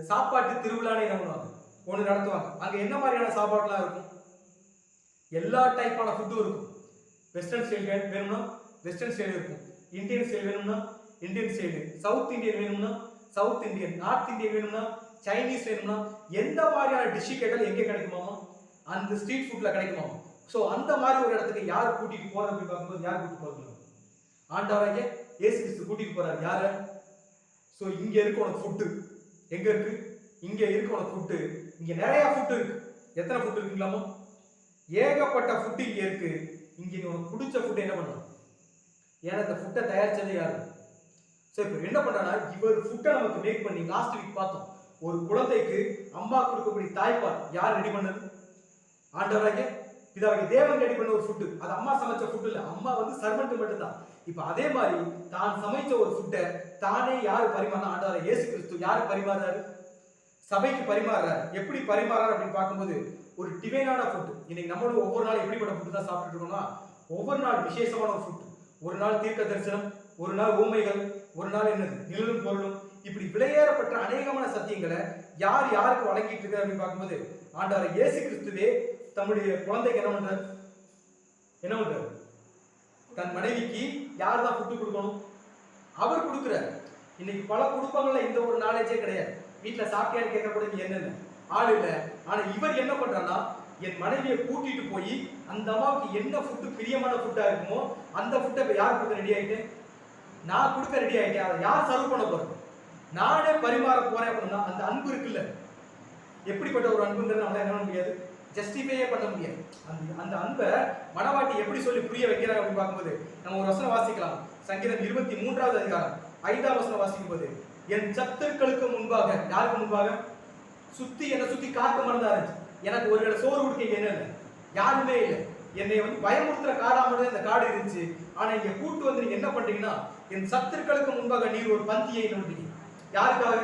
சாப்பாட்டு திருவிழான்னு என்ன பண்ணுவாங்க, ஒன்று நடத்துவாங்க. அங்க என்ன மாதிரியான சாப்பாடுலாம் இருக்கும்? எல்லா டைப்பான ஃபுட்டும் இருக்கும். வெஸ்டர்ன் ஸ்டைல் வேணும்னா வெஸ்டர்ன் ஸ்டைல் இருக்கும், இந்தியன் ஸ்டைல் வேணும்னா இந்தியன் ஸ்டைல், சவுத் இந்தியன் வேணும்னா சவுத் இந்தியன், நார்த் இந்தியன் வேணும்னா சைனீஸ் வேணும்னா எந்த மாதிரியான டிஷ்ஷு கேட்டாலும் எங்கே கிடைக்குமாமா? அந்த ஸ்ட்ரீட் ஃபுட்ல கிடைக்குமாமா? ஸோ அந்த மாதிரி ஒரு இடத்துக்கு யார் கூட்டிட்டு போறது அப்படின்னு பார்க்கும்போது யார் கூட்டிட்டு போறது? ஆண்டவராகிய இயேசு கிறிஸ்து கூட்டிட்டு போறாரு. யாரு? ஸோ இங்க இருக்கு உனக்கு ஃபுட்டு. எங்க இருக்கு? இங்க இருக்கு உனக்கு ஃபுட்டு. இங்க நிறைய ஃபுட்டு இருக்கு. எத்தனை ஃபுட்டு இருக்குங்களாமா? ஏகப்பட்ட ஃபுட்டு இங்க இருக்கு. இங்க உனக்கு பிடிச்ச ஃபுட்டு என்ன பண்ணலாம்? ஏன்னா இந்த ஃபுட்டை தயாரிச்சது யாரு? ஸோ இப்போ என்ன பண்றாங்கன்னா, இவர் ஃபுட்டை நமக்கு மேக் பண்ணி லாஸ்ட் வீக் பார்த்தோம். ஒரு குழந்தைக்கு அம்மா கொடுக்கக்கூடிய தாய்ப்பால் யார் ரெடி பண்ணது? ஆண்டவராகிய பிதாவாகிய தேவன் ரெடி பண்ண ஒரு ஃபுட்டு. அது அம்மா சமைச்ச ஃபுட்டு இல்லை, அம்மா வந்து சர்வெண்ட் மட்டும்தான். இப்போ அதே மாதிரி தான் சமைச்ச ஒரு ஃபுட்டை தானே யாரு பரிமாறினா? ஆண்டவராகிய இயேசு கிறிஸ்து யாரு பரிமாறாரு? சபைக்கு பரிமாறுறாரு. எப்படி பரிமாறாரு அப்படின்னு பார்க்கும்போது ஒரு டிவைனான ஃபுட்டு. இன்னைக்கு நம்மளும் ஒவ்வொரு நாள் எப்படிப்பட்ட ஃபுட்டு தான் சாப்பிட்டு இருக்கோம்னா, ஒவ்வொரு நாள் விசேஷமான ஒரு ஃபுட்டு. ஒரு நாள் தீர்க்க தரிசனம், ஒரு நாள் ஊமைகள், ஒரு நாள் என்னது நிழலும் பொருளும், இப்படி விலையேறப்பட்ட அநேகமான சத்தியங்களை யார் யாருக்கு வழங்கிட்டு இருக்காரு அப்படின்னு பார்க்கும்போது ஆண்டவர் இயேசு கிறிஸ்துவே தம்முடைய குழந்தைக்கு என்ன பண்றாரு தன் மனைவிக்கு யார் தான் ஃபுட்டு கொடுக்கணும், அவர் கொடுக்குறாரு. இன்னைக்கு பல குடும்பங்கள்ல இந்த ஒரு நாலேஜே கிடையாது. வீட்டுல சாப்பிட்டியான்னு கேட்கக்கூடாது என்னன்னு ஆள் இல்லை. ஆனா இவர் என்ன பண்றாருன்னா என் மனைவியை கூட்டிட்டு போய் அந்த அம்மாவுக்கு என்ன ஃபுட்டு பிரியமான ஃபுட்டா இருக்குமோ அந்த ஃபுட்டை இப்ப யார் கொடுக்க ரெடி ஆயிட்டேன், நான் கொடுக்க ரெடி ஆயிட்டேன். அதை யார் சர்வ் பண்ண போறது, நானே பரிமாற போறேன் அப்படின்னா அந்த அன்பு இருக்குல்ல, எப்படிப்பட்ட ஒரு அன்புங்கிறது நம்மளால என்ன பண்ண முடியாது, ஜஸ்டிஃபையே பண்ண முடியாது. அந்த அன்பை மணவாட்டி எப்படி சொல்லி புரிய வைக்கிறாங்க அப்படின்னு பார்க்கும்போது நம்ம ஒரு வசனம் வாசிக்கலாம். சங்கீதம் 23வது அதிகாரம் 5ஆம் வசனம் வாசிக்கும் போது என் சத்துருக்களுக்கு முன்பாக, யாருக்கு முன்பாக, என்ன சுத்தி காட்டு மறந்தா இருந்துச்சு. எனக்கு ஒரு வேளை சோறு கொடுக்க என்ன இல்லை, யாருமே இல்லை. என்னை பயமுறுத்துற காடாம இந்த காடு இருந்துச்சு. ஆனா இங்க கூட்டு வந்து நீங்க என்ன பண்றீங்கன்னா என் சத்துருக்களுக்கு முன்பாக நீர் ஒரு பந்தியை நோண்டீங்க. யாருக்காக,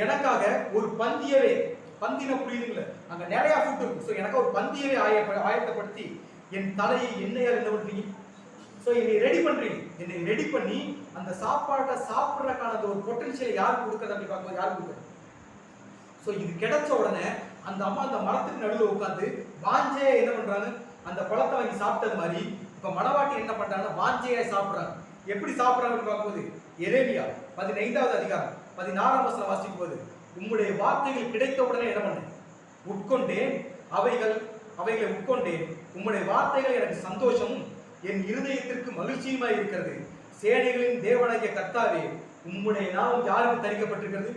எனக்காக ஒரு பந்தியவே, பந்தின புரியுதுங்கள, அங்க நிறைய ஃபுட் இருக்கும். ஸோ எனக்கு ஒரு பந்தியவே ஆயத்தப்படுத்தி என் தலையை எண்ணெயால் என்ன பண்றீங்க, ஸோ என்னை ரெடி பண்றீங்க. என்னை ரெடி பண்ணி அந்த சாப்பாட்டை சாப்பிட்றதுக்கான அந்த ஒரு பொட்டன்ஷியல் யார் கொடுக்குறது அப்படி பார்க்கும்போது யார் கொடுக்குறது. ஸோ இது கிடைச்ச உடனே அந்த அம்மா அந்த மரத்துக்கு நடுவில் உட்காந்து வாஞ்சையை என்ன பண்றாங்க, அந்த பழத்தை வாங்கி சாப்பிட்டது மாதிரி இப்ப மணவாட்டி என்ன பண்றாங்கன்னா வாஞ்சையை சாப்பிட்றாங்க. எப்படி சாப்பிட்றாங்கன்னு பார்க்கும்போது எரேமியா 15வது அதிகாரம் 16ஆம் வசனம் வாசிக்கும் போது உம்முடைய வார்த்தைகள் கிடைத்த உடனே என்ன பண்ணேன், உட்கொண்டேன், அவைகளை உட்கொண்டேன். உம்முடைய வார்த்தைகள் எனக்கு சந்தோஷமும் என் இருதயத்திற்கு மகிழ்ச்சியுமாய் இருக்கிறது. சேனைகளின் தேவனாகிய கர்த்தாவே உம்முடைய நாமம் யாருக்கு தரிக்கப்பட்டிருக்கிறது.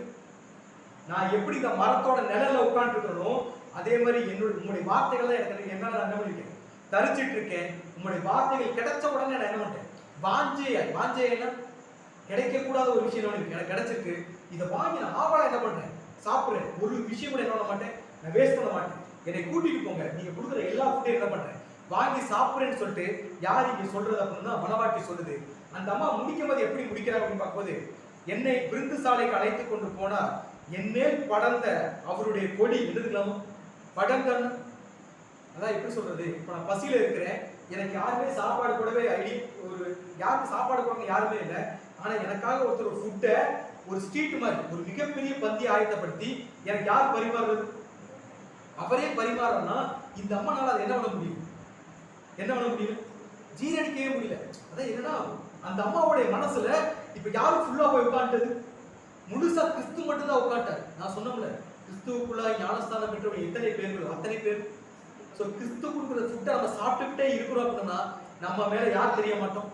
நான் எப்படி இந்த மரத்தோட நிழல்ல உட்கார்ந்து இருக்கனோ அதே மாதிரி உம்முடைய வார்த்தைகள் தான் எனக்கு என்ன பண்ணிருக்கேன், தரிச்சிட்டு இருக்கேன். உம்முடைய வார்த்தைகள் கிடைச்ச உடனே நான் என்ன பண்றேன், வாஞ்சையா கிடைக்க கூடாத ஒரு விஷயம் எனக்கு கிடைச்சிருக்கு. இதை வாங்கி நான் ஆவலா என்ன பண்றேன், சாப்பிடுறேன். ஒரு விஷயம் கூட என்ன பண்ண மாட்டேன், நான் வேஸ்ட் பண்ண மாட்டேன். என்னை கூட்டிட்டு போங்க, நீங்க கொடுக்குற எல்லா ஃபுட்டையும் என்ன பண்றேன், வாங்கி சாப்பிடுறேன்னு சொல்லிட்டு யார் இங்க சொல்றது அப்படின்னா மணவாட்டி சொல்லுது. அந்த அம்மா முடிக்கும் போது எப்படி முடிக்கிறாங்க அப்படின்னு பார்க்கும்போது என்னை விருந்து சாலைக்கு அழைத்து கொண்டு போனா என் மேல் படர்ந்த அவருடைய கொடி எடுத்துக்கலாமா, படர்ந்தன்னு அதான் எப்படி சொல்றது, இப்ப நான் பசியில இருக்கிறேன், எனக்கு யாருமே சாப்பாடு கூடவே யாருக்கு சாப்பாடு போடுறது யாருமே இல்லை. ஆனா எனக்காக ஒருத்தர் ஒரு ஃபுட்டை ஒரு ஸ்ட்ரீட் மாதிரி ஒரு மிகப்பெரிய பந்தி ஆயத்தப்படுத்தி எனக்கு யார் பரிமாறுறது, அவரே பரிமாறனா இந்த அம்மானால அதை என்ன பண்ண முடியும், ஜீரணிக்கவே முடியல. அதான் என்னன்னா அந்த அம்மாவுடைய மனசுல இப்ப யாரும் ஃபுல்லா போய் உட்காந்துட்டது, முழுசா கிறிஸ்து மட்டும் தான் உட்காட்டார். நான் சொன்னோம்ல கிறிஸ்துவுக்குள்ள ஞானஸ்தானம் பெற்றவங்க எத்தனை பேர்களோ அத்தனை பேர். ஸோ கிறிஸ்து கொடுக்குற ஃபுட்டை நம்ம சாப்பிட்டுக்கிட்டே இருக்கிறோம் அப்படின்னா நம்ம மேல யார் தெரிய மாட்டோம்.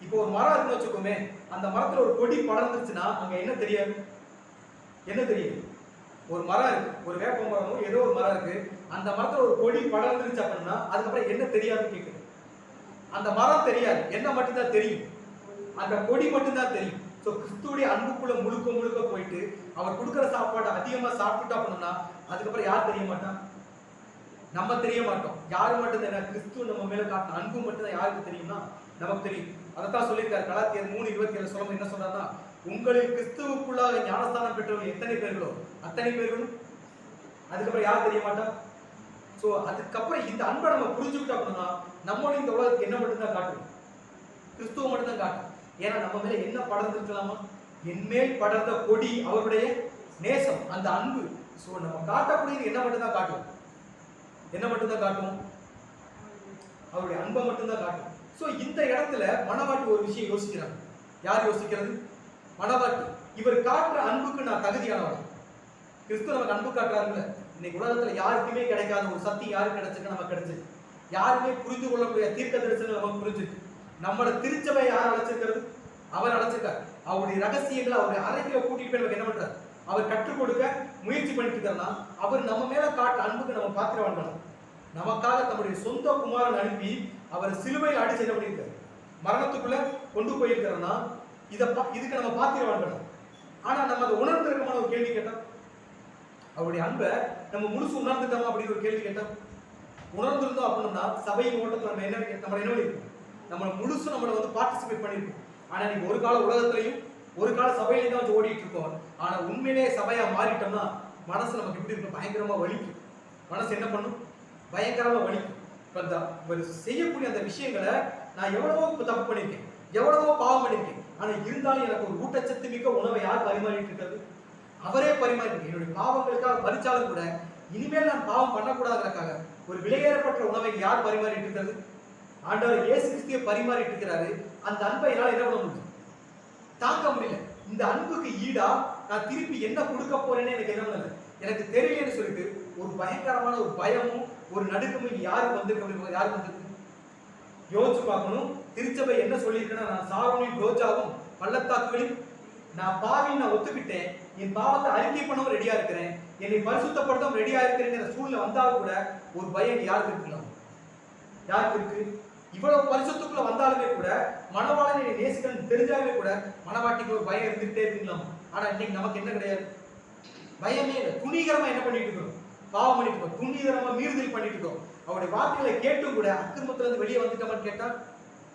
இப்போ ஒரு மரம் இருக்குன்னு வச்சுக்கோமே, அந்த மரத்துல ஒரு கொடி படர்ந்துருச்சுன்னா அங்க என்ன தெரியாது, ஒரு மரம் இருக்கு, ஒரு வேப்ப மரமோ ஏதோ ஒரு மரம் இருக்கு, அந்த மரத்துல ஒரு கொடி படர்ந்துருச்சு அப்படின்னா அதுக்கப்புறம் என்ன தெரியாதுன்னு கேட்குது. அந்த மரம் தெரியாது, என்ன மட்டும்தான் தெரியும், அந்த கொடி மட்டும்தான் தெரியும். ஸோ கிறிஸ்துடைய அன்புக்குள்ள முழுக்க போயிட்டு அவர் கொடுக்குற சாப்பாடு அதிகமா சாப்பிட்டா அப்படின்னா அதுக்கப்புறம் யார் தெரிய மாட்டான், நம்ம தெரிய மாட்டோம். யாரு மட்டும் தான் கிறிஸ்து நம்ம மேல காட்டின அன்பு மட்டும் தான் யாருக்கு தெரியும்னா நமக்கு தெரியும். அதைத்தான் சொல்லியிருக்காரு கலாத்தியர் 3:27 சொல்லும். என்ன சொல்றாருன்னா உங்களில் கிறிஸ்துவுக்குள்ளாக ஞானஸ்தானம் பெற்றவங்க எத்தனை பேர்களோ அத்தனை பேர்களும், அதுக்கப்புறம் யார் தெரிய மாட்டா. ஸோ அதுக்கப்புறம் இந்த அன்பை நம்ம புரிஞ்சுக்கிட்டோம் அப்படின்னா நம்மளும் இந்த உலகத்துக்கு என்ன மட்டும்தான் காட்டும், கிறிஸ்துவ மட்டும்தான் காட்டும். ஏன்னா நம்ம மேல என்ன படர்ந்துருக்கலாமா, என் மேல் படர்ந்த கொடி அவருடைய நேசம், அந்த அன்பு. ஸோ நம்ம காட்டக்கூடியது என்ன மட்டும்தான் காட்டும், அவருடைய அன்பை மட்டும்தான் காட்டும். ஸோ இந்த இடத்துல மணவாட்டி ஒரு விஷயம் யோசிக்கிறாங்க. யார் யோசிக்கிறது, மணவாட்டி. இவர் காட்டுற அன்புக்கு நான் தகுதியானவன். கிறிஸ்து நமக்கு அன்பு காட்டுறாருல்ல, இன்னைக்கு உலகத்துல யாருக்குமே கிடைக்காத ஒரு சக்தி யாருக்கு கிடைச்சிருக்கு, நமக்கு கிடைச்சிருக்கு. யாருமே புரிந்து கொள்ள முடியாத தீர்க்க தரிசனம் நமக்கு புரிஞ்சிருக்கு. நம்மளோட திருச்சபை யார் அழைச்சிருக்கிறது, அவர் அழைச்சிருக்காரு. அவருடைய ரகசியங்களை அவருடைய அறைகளை கூட்டிட்டு போய் நமக்கு என்ன பண்றாரு, அவர் கற்றுக் கொடுக்க முயற்சி பண்ணிட்டு இருக்காருன்னா அவர் நம்ம மேல காட்டுற அன்புக்கு நம்ம பாத்திரம் பண்ணணும். நமக்காக தம்முடைய சொந்த குமாரன் அனுப்பி அவர் சிலுவையில் அடிச்சு என்ன பண்ணியிருக்காரு, மரணத்துக்குள்ள கொண்டு போயிருக்காருன்னா இதுக்கு நம்ம பாத்திரம் பண்ணணும். ஆனா நம்ம அதை உணர்ந்திருக்கமான ஒரு கேள்வி கேட்டோம், அவருடைய அன்பை நம்ம முழுசு உணர்ந்துட்டோமா அப்படின்னு ஒரு கேள்வி கேட்டோம். உணர்ந்திருந்தோம் அப்படின்னா சபையின் ஓட்டத்தில் நம்ம என்ன பண்ணிருக்கோம், நம்ம முழுசும் நம்மளை பார்ட்டிசிபேட் பண்ணிருக்கோம். ஆனா நீங்க ஒரு கால உலகத்திலையும் ஒரு கால சபையிலையும் தான் ஓடிட்டு இருக்கோம். ஆனா உண்மையிலேயே சபையா மாறிட்டோம்னா மனசு நமக்கு எப்படி இருக்கும், பயங்கரமா வலிக்கும். மனசு என்ன பண்ணும், பயங்கரமா வலிக்கும். செய்யக்கூடிய அந்த விஷயங்களை நான் எவ்வளவோ தப்பு பண்ணியிருக்கேன். எவ்வளவோ பாவம் பண்ணிருக்கேன், ஆனா இருந்தாலும் எனக்கு ஒரு ஊட்டச்சத்து மிக்க உணவை யார் பரிமாறிட்டு இருக்கிறது? அவரே பரிமாறி என்னுடைய பாவங்களுக்காக மறிச்சாலும் கூட இனிமேல் நான் பாவம் பண்ணக்கூடாதுக்காக ஒரு விலையேறப்பட்ட உணவை யார் பரிமாறிட்டு இருக்கிறது? ஆண்டவர் இயேசு கிறிஸ்துவை பரிமாறிட்டு இருக்கிறாரு. அந்த அன்பை என்னால் என்ன பண்ண முடியும்? தாங்க முடியல. இந்த அன்புக்கு ஈடா நான் திருப்பி என்ன கொடுக்க போறேன்னு எனக்கு என்ன பண்ணல, எனக்கு தெரியலன்னு சொல்லிட்டு ஒரு பயங்கரமான ஒரு பயமும் ஒரு நடுக்கமும் யாருக்கு வந்திருக்கு? யாருக்கு வந்திருக்கு? யோசிச்சு பார்க்கணும். திருச்சபை என்ன சொல்லியிருக்கேன்னா, நான் சாரோனின் ரோஜாவும் பள்ளத்தாக்குகளில் நான் பாவின்னு நான் ஒத்துக்கிட்டேன், என் பாவத்தை அறிக்கை பண்ணவும் ரெடியா இருக்கிறேன், என்னை பரிசுத்தப்படுத்தவும் ரெடியா இருக்கிறேங்கிற சூழ்நிலை வந்தாலும் கூட ஒரு பயம் யாருக்கு இருக்கலாம்? யாருக்கு இருக்கு? இவ்வளவு பரிசுத்துக்குள்ள வந்தாலுமே கூட மணவாளன் என்னை நேசிக்கணும்னு தெரிஞ்சாலுமே கூட மணவாட்டிக்கு ஒரு பயம் இருந்துகிட்டே இருக்கலாம். ஆனா இன்னைக்கு நமக்கு என்ன கிடையாது? பயமே இல்லை. துணிகரமா என்ன பண்ணிட்டு இருக்கோம்? பாவம் பண்ணிட்டு இருக்கோம், துணிகரமா மீறுதல் பண்ணிட்டு இருக்கோம். அவருடைய வார்த்தைகளை கேட்டும் கூட அக்கிரமத்துல இருந்து வெளியே வந்துட்டோம்னு கேட்டா,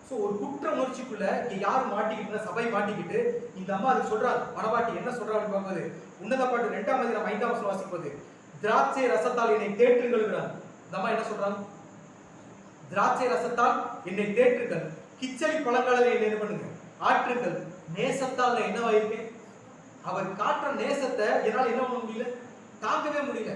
சோ ஒரு குற்ற உணர்ச்சிக்குள்ள இங்க யார் மாட்டிக்கிட்டு, சபை மாட்டிக்கிட்டு இந்த அம்மா அதுக்கு சொல்றாரு. மணவாட்டி என்ன சொல்றா அப்படின்னு பார்க்கும்போது, உன்னத பாட்டு 2ஆம் அதிகாரம் 5ஆம் வசனம் வாசிக்கும்போது, திராட்சை ரசத்தால் என்னை தேற்றுங்கள்ங்கிறாங்க. இந்த அம்மா என்ன சொல்றாங்க? திராட்சை ரசத்தால் என்னை தேற்றுங்கள், கிச்சலி பழங்களால் என்னை என்ன பண்ணுங்க, ஆற்றுங்கள், நேசத்தால் என்னவாயிருக்கேன்? அவர் காட்டுற நேசத்தை என்னால் என்ன பண்ண முடியல, தாங்கவே முடியல.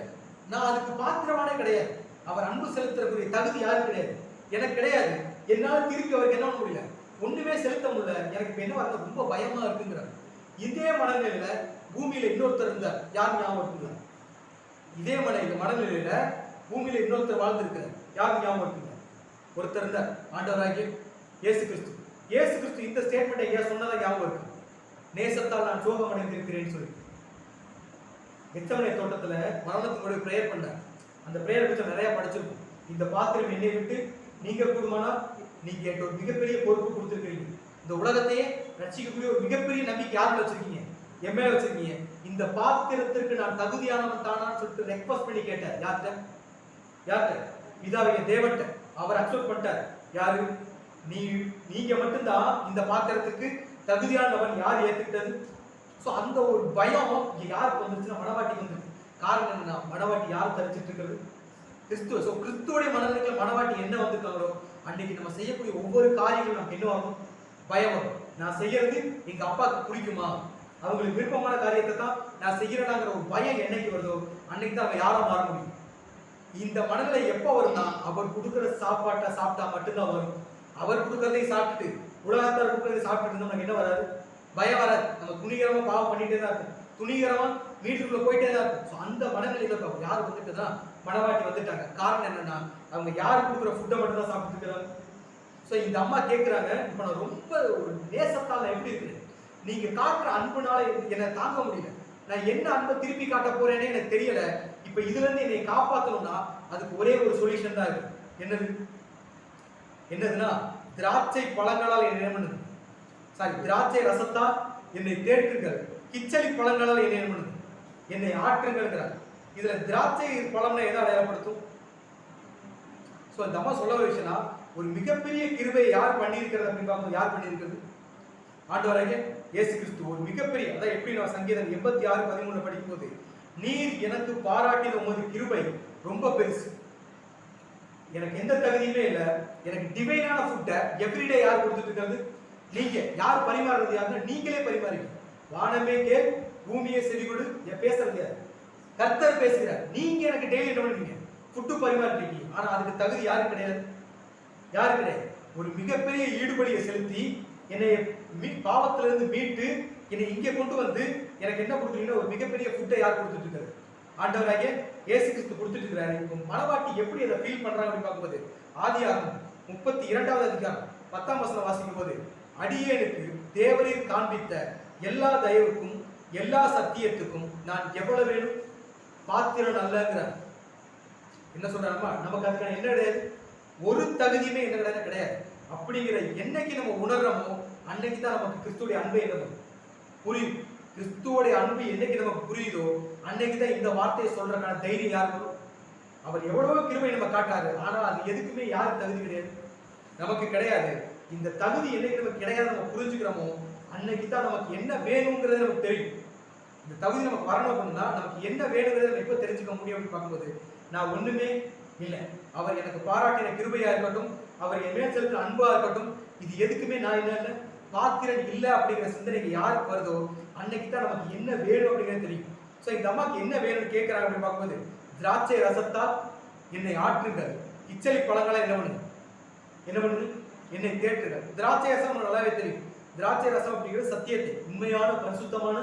நான் அதுக்கு பாத்திரமானே கிடையாது. அவர் அன்பு செலுத்தக்கூடிய தகுதி யாரும் கிடையாது, எனக்கு கிடையாது. என்னால திருப்பி அவருக்கு என்ன பண்ண முடியல, ஒண்ணுமே செலுத்த முடியல. எனக்கு இப்ப என்ன வரல, ரொம்ப பயமா இருக்குங்கிறார். இதே மனநிலையில பூமியில இன்னொருத்தர் இருந்தார். யார் ஞாபகம் இருக்குங்க? இதே மனநிலையில பூமியில இன்னொருத்தர் வாழ்ந்திருக்கிறார். யார் ஞாபகம் இருக்குங்க? ஒருத்தர் இருந்தார், ஆண்டவராகிய இயேசு கிறிஸ்து. இயேசு கிறிஸ்து இந்த ஸ்டேட்மெண்ட் ஐயா சொன்னதா ஞாபகம் இருக்கு. நேசத்தால் நான் சோகம் அடைந்திருக்கிறேன்னு சொல்லி கெத்செமனே தோட்டத்துல மரணத்துக்கு பிரேயர் பண்ணார். அந்த பிரேயர் பற்றி நிறைய படிச்சிருக்கும். இந்த பாத்திரம் என்னை விட்டு நீங்க கூடுமானா, நீங்க எனக்கு ஒரு மிகப்பெரிய பொறுப்பு கொடுத்துருக்கீங்க. இந்த உலகத்தையே ரட்சிக்கக்கூடிய ஒரு மிகப்பெரிய நம்பிக்கை யாருன்னு வச்சிருக்கீங்க? என் மேல வச்சிருக்கீங்க. இந்த பாத்திரத்திற்கு நான் தகுதியானவன் தானான்னு சொல்லிட்டு ரெக்வஸ்ட் பண்ணி கேட்டார். யார்கிட்ட? பிதாவிய தேவன்ட்ட. அவர் அக்செப்ட் பண்ணிட்டார். யாரு? நீங்க மட்டும்தான் இந்த பாத்திரத்துக்கு தகுதியானவன். யார் ஏத்துக்கிட்டது? சோ அந்த ஒரு பயம் இங்க யாருக்கு வந்துருச்சுன்னா, மணவாட்டிக்கு வந்துருக்கு. காரணம் என்னன்னா, மணவாட்டி யார் தரிச்சிட்டு இருக்கிறது? கிறிஸ்துவ. சோ கிறிஸ்துவோடைய மனநிலையில மணவாட்டி என்ன வந்திருக்காங்களோ, அன்னைக்கு நம்ம செய்யக்கூடிய ஒவ்வொரு காரியங்களும் நமக்கு என்ன ஆகும்? பயம் வரும். நான் செய்யறது எங்க அப்பாவுக்கு பிடிக்குமா, அவங்களுக்கு விருப்பமான காரியத்தை தான் நான் செய்யறேனாங்கிற ஒரு பயம் என்னைக்கு வருதோ, அன்னைக்கு தான் அவன் யாரா மாற முடியும். இந்த மனநிலை எப்ப வரும்னா, அவர் கொடுக்குற சாப்பாட்டை சாப்பிட்டா மட்டும்தான் வரும். அவர் கொடுக்கறதையும் சாப்பிட்டுட்டு உலகத்தார் கொடுக்கறதை சாப்பிட்டு நமக்கு என்ன வராது? பயம் வராது. நம்ம துணிகரமா பாவம் பண்ணிட்டே தான் இருக்கும், துணிகரமா வீட்டுக்குள்ள போயிட்டே தான் இருக்கும். அந்த மனநிலையில யார் வந்துட்டுதான் மணவாட்டி வந்துட்டாங்க. காரணம் என்னன்னா, அவங்க யாரு கொடுக்குற ஃபுட்டை மட்டும் தான் சாப்பிட்டு இருக்கிறாங்க. சோ இந்த அம்மா கேட்கிறாங்க, இப்ப நான் ரொம்ப ஒரு நேசத்தால எப்படி இருக்கிறேன், நீங்க காட்டுற அன்புனால என்னை தாங்க முடியல, நான் என்ன அன்பை திருப்பி காட்ட போறேன்னே எனக்கு தெரியல. இப்ப இதுல இருந்து என்னை காப்பாத்தணும்னா அதுக்கு ஒரே ஒரு சொல்யூஷன் தான் இருக்கு. என்னதுன்னா, திராட்சை பழங்களால் என்ன பண்ணுது, திராட்சை ரசத்தால் என்னை தேற்றுங்கள், கிச்சலி பழங்களால் என்ன பண்ணுது, என்னை ஆற்றுங்கள். இதுல திராட்சை பழம்னா எதை அடையாளப்படுத்தும்? சோ இந்த அம்மா சொல்ல ஒரு விஷயம்னா, ஒரு மிகப்பெரிய கிருபை யார் பண்ணியிருக்கிறது அப்படின்னு பார்க்கும்போது, யார் பண்ணியிருக்கிறது? ஆண்டவராகிய இயேசு கிறிஸ்து. ஒரு மிகப்பெரிய, அதான் எப்படி நான் சங்கீதம் 86:13 படிக்கும் போது, நீர் எனக்கு பாராட்டின உமது கிருபை ரொம்ப பெருசு, எனக்கு எந்த தகுதியுமே இல்லை, எனக்கு டிவைனான ஃபுட்டை எவ்ரிடே யார் கொடுத்துட்டு இருக்கிறது? நீங்க. யார் பரிமாறுறது? யாருன்னா நீங்களே பரிமாறீங்க. வானமே கேள், பூமியை செவிகொடு, பேசுறது யார்? கர்த்தர் பேசுகிறார். நீங்க எனக்கு டெய்லி என்ன பண்ணுவீங்க? ஃபுட்டு பரிமாறிட்டீங்க. ஆனா அதுக்கு தகுதி யாரு கிடையாது? யாரு கிடையாது? ஒரு மிகப்பெரிய ஈடுபடியை செலுத்தி என்னை பாவத்திலிருந்து மீட்டு என்னை இங்கே கொண்டு வந்து எனக்கு என்ன கொடுக்குறீங்கன்னா, ஒரு மிகப்பெரிய ஃபுட்டை யார் கொடுத்துட்டு இருக்காரு? ஆண்டவராகிய இயேசு கிறிஸ்து கொடுத்துட்டு இருக்கிறாரு. இப்போ மணவாட்டி எப்படி அதை ஃபீல் பண்றாங்க அப்படின்னு பார்க்கும்போது, ஆதியாகமம் 32வது அதிகாரம் 10ஆம் வசனம் வாசிக்கும் போது, அடியேனுக்கு தேவரீர் காண்பித்த எல்லா தயவுக்கும் எல்லா சத்தியத்துக்கும் நான் எவ்வளவு வேணும்? பாத்திரம் அல்லங்கிறார். என்ன சொல்றாருமா, நமக்கு அதுக்கான என்ன கிடையாது, ஒரு தகுதியுமே என்ன கிடையாது. அப்படிங்கிற என்னைக்கு நம்ம உணர்றோமோ, அன்னைக்கு தான் நமக்கு கிறிஸ்துவோட அன்பை என்ன புரியும். கிறிஸ்துவோட அன்பு என்னைக்கு நமக்கு புரியுதோ, அன்னைக்கு தான் இந்த வார்த்தையை சொல்றதுக்கான தைரியம் யாருக்கு வரும்? அவர் எவ்வளவோ கிருபை நம்ம காட்டாரு, ஆனா அது எதுக்குமே யாருக்கு தகுதி கிடையாது, நமக்கு கிடையாது. இந்த தகுதி என்னைக்கு நமக்கு கிடையாது நம்ம புரிஞ்சுக்கிறோமோ, அன்னைக்கு தான் நமக்கு என்ன வேணுங்கிறது நமக்கு தெரியும். இந்த தகுதி நமக்கு வரணும் அப்படின்னா, நமக்கு என்ன வேணுங்கிறத நம்ம எப்போ தெரிஞ்சுக்க முடியும் அப்படின்னு பார்க்கும்போது, நான் ஒண்ணுமே இல்லை. அவர் எனக்கு பாராட்டின கிருபையா இருக்கட்டும், அவர் என் மேல் செலுத்தின அன்பா இருக்கட்டும், இது எதுக்குமே நான் என்ன இல்லை பாத்திரன் இல்லை அப்படிங்கிற சிந்தனைக்கு யாருக்கு வருதோ அன்னைக்கு தான் நமக்கு என்ன வேணும் அப்படிங்கிறது தெரியும். ஸோ இந்த அம்மாக்கு என்ன வேணும்னு கேட்குறாங்க அப்படின்னு பார்க்கும்போது, திராட்சை ரசத்தால் என்னை ஆற்றுங்கள், இச்சலி பழங்களை என்ன பண்ணுது என்னை தேற்றுங்கள். திராட்சை ரசம் நல்லாவே தெரியும். திராட்சை ரசம் அப்படிங்கிறது சத்தியத்தை, உண்மையான பரிசுத்தமான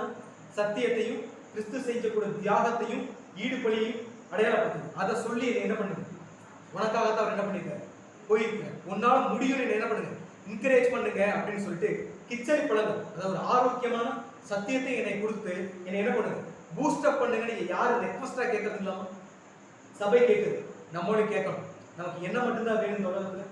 சத்தியத்தையும் கிறிஸ்து செஞ்சக்கூடிய தியாகத்தையும் ஈடுபலியையும் அடையாளப்படுத்துது. அதை சொல்லி என்ன பண்ணுங்க, உனக்காகத்தான் அவர் என்ன பண்ணிருக்காரு, போயிருக்கேன், உன்னால முடியும் என்ன பண்ணுங்க, என்கரேஜ் பண்ணுங்க அப்படின்னு சொல்லிட்டு கிச்சலி பழங்கள், அதாவது ஒரு ஆரோக்கியமான சத்தியத்தை என்னை கொடுத்து என்னை என்ன பண்ணுங்க, பூஸ்டப் பண்ணுங்கன்னு யாரு ரெக்வஸ்டா கேட்கறது இல்லாம சபை கேட்குது, நம்மளும் கேட்கணும். நமக்கு என்ன மட்டும்தான் வேணும் உலகத்துல,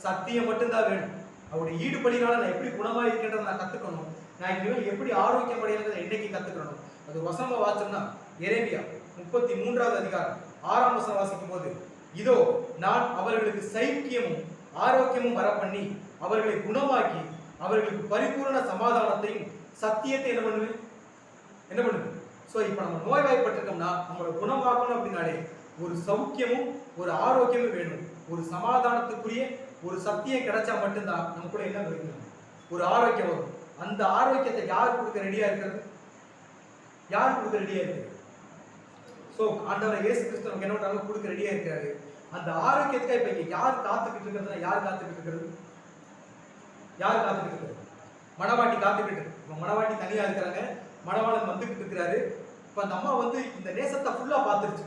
சத்தியம் மட்டும்தான் வேணும். அவருடைய ஈடுபடினால நான் எப்படி குணமா இருக்கின்றதை நான் கத்துக்கணும். நான் இனிமேல் எப்படி ஆரோக்கியம் அடைகிறத என்னைக்கு கத்துக்கணும். அது வசனமா வாச்சோம்னா எரேமியா 33வது அதிகாரம் 6ஆம் வசனம் வாசிக்கும் போது, இதோ நான் அவர்களுக்கு சைக்கியமும் ஆரோக்கியமும் வர பண்ணி அவர்களை குணமாக்கி அவர்களுக்கு பரிபூர்ண சமாதானத்தையும் சத்தியத்தை என்ன பண்ணுவேன். ஸோ இப்போ நம்ம நோய்வாய்ப்பட்டிருக்கோம்னா நம்மளை குணமாக்கணும் அப்படின்னாலே ஒரு சௌக்கியமும் ஒரு ஆரோக்கியமும் வேணும். ஒரு சமாதானத்துக்குரிய ஒரு சத்தியம் கிடைச்சா மட்டும்தான் நமக்குள்ள என்ன கிடைக்கும், ஒரு ஆரோக்கியம் வரும். அந்த ஆரோக்கியத்தை யார் கொடுக்க ரெடியா இருக்கிறது, யார் கொடுக்க ரெடியா இருக்கு. ஸோ ஆண்டவர் இயேசு கிறிஸ்து நமக்கு என்ன பண்றாங்க, கொடுக்க ரெடியா இருக்கிறாரு. அந்த ஆரோக்கியத்துக்காக இப்ப இங்க யார் காத்துக்கிட்டு இருக்கிறதுனா, யார் காத்துக்கிட்டு இருக்கிறது, யார் காத்துக்கிட்டு இருக்கிறது, மணவாட்டி காத்துக்கிட்டு. இப்போ மணவாட்டி தனியா இருக்கிறாங்க, மணவாளன் வந்துகிட்டு இருக்கிறாரு. இப்ப அந்த அம்மா வந்து இந்த நேசத்தை ஃபுல்லா பார்த்துருச்சு.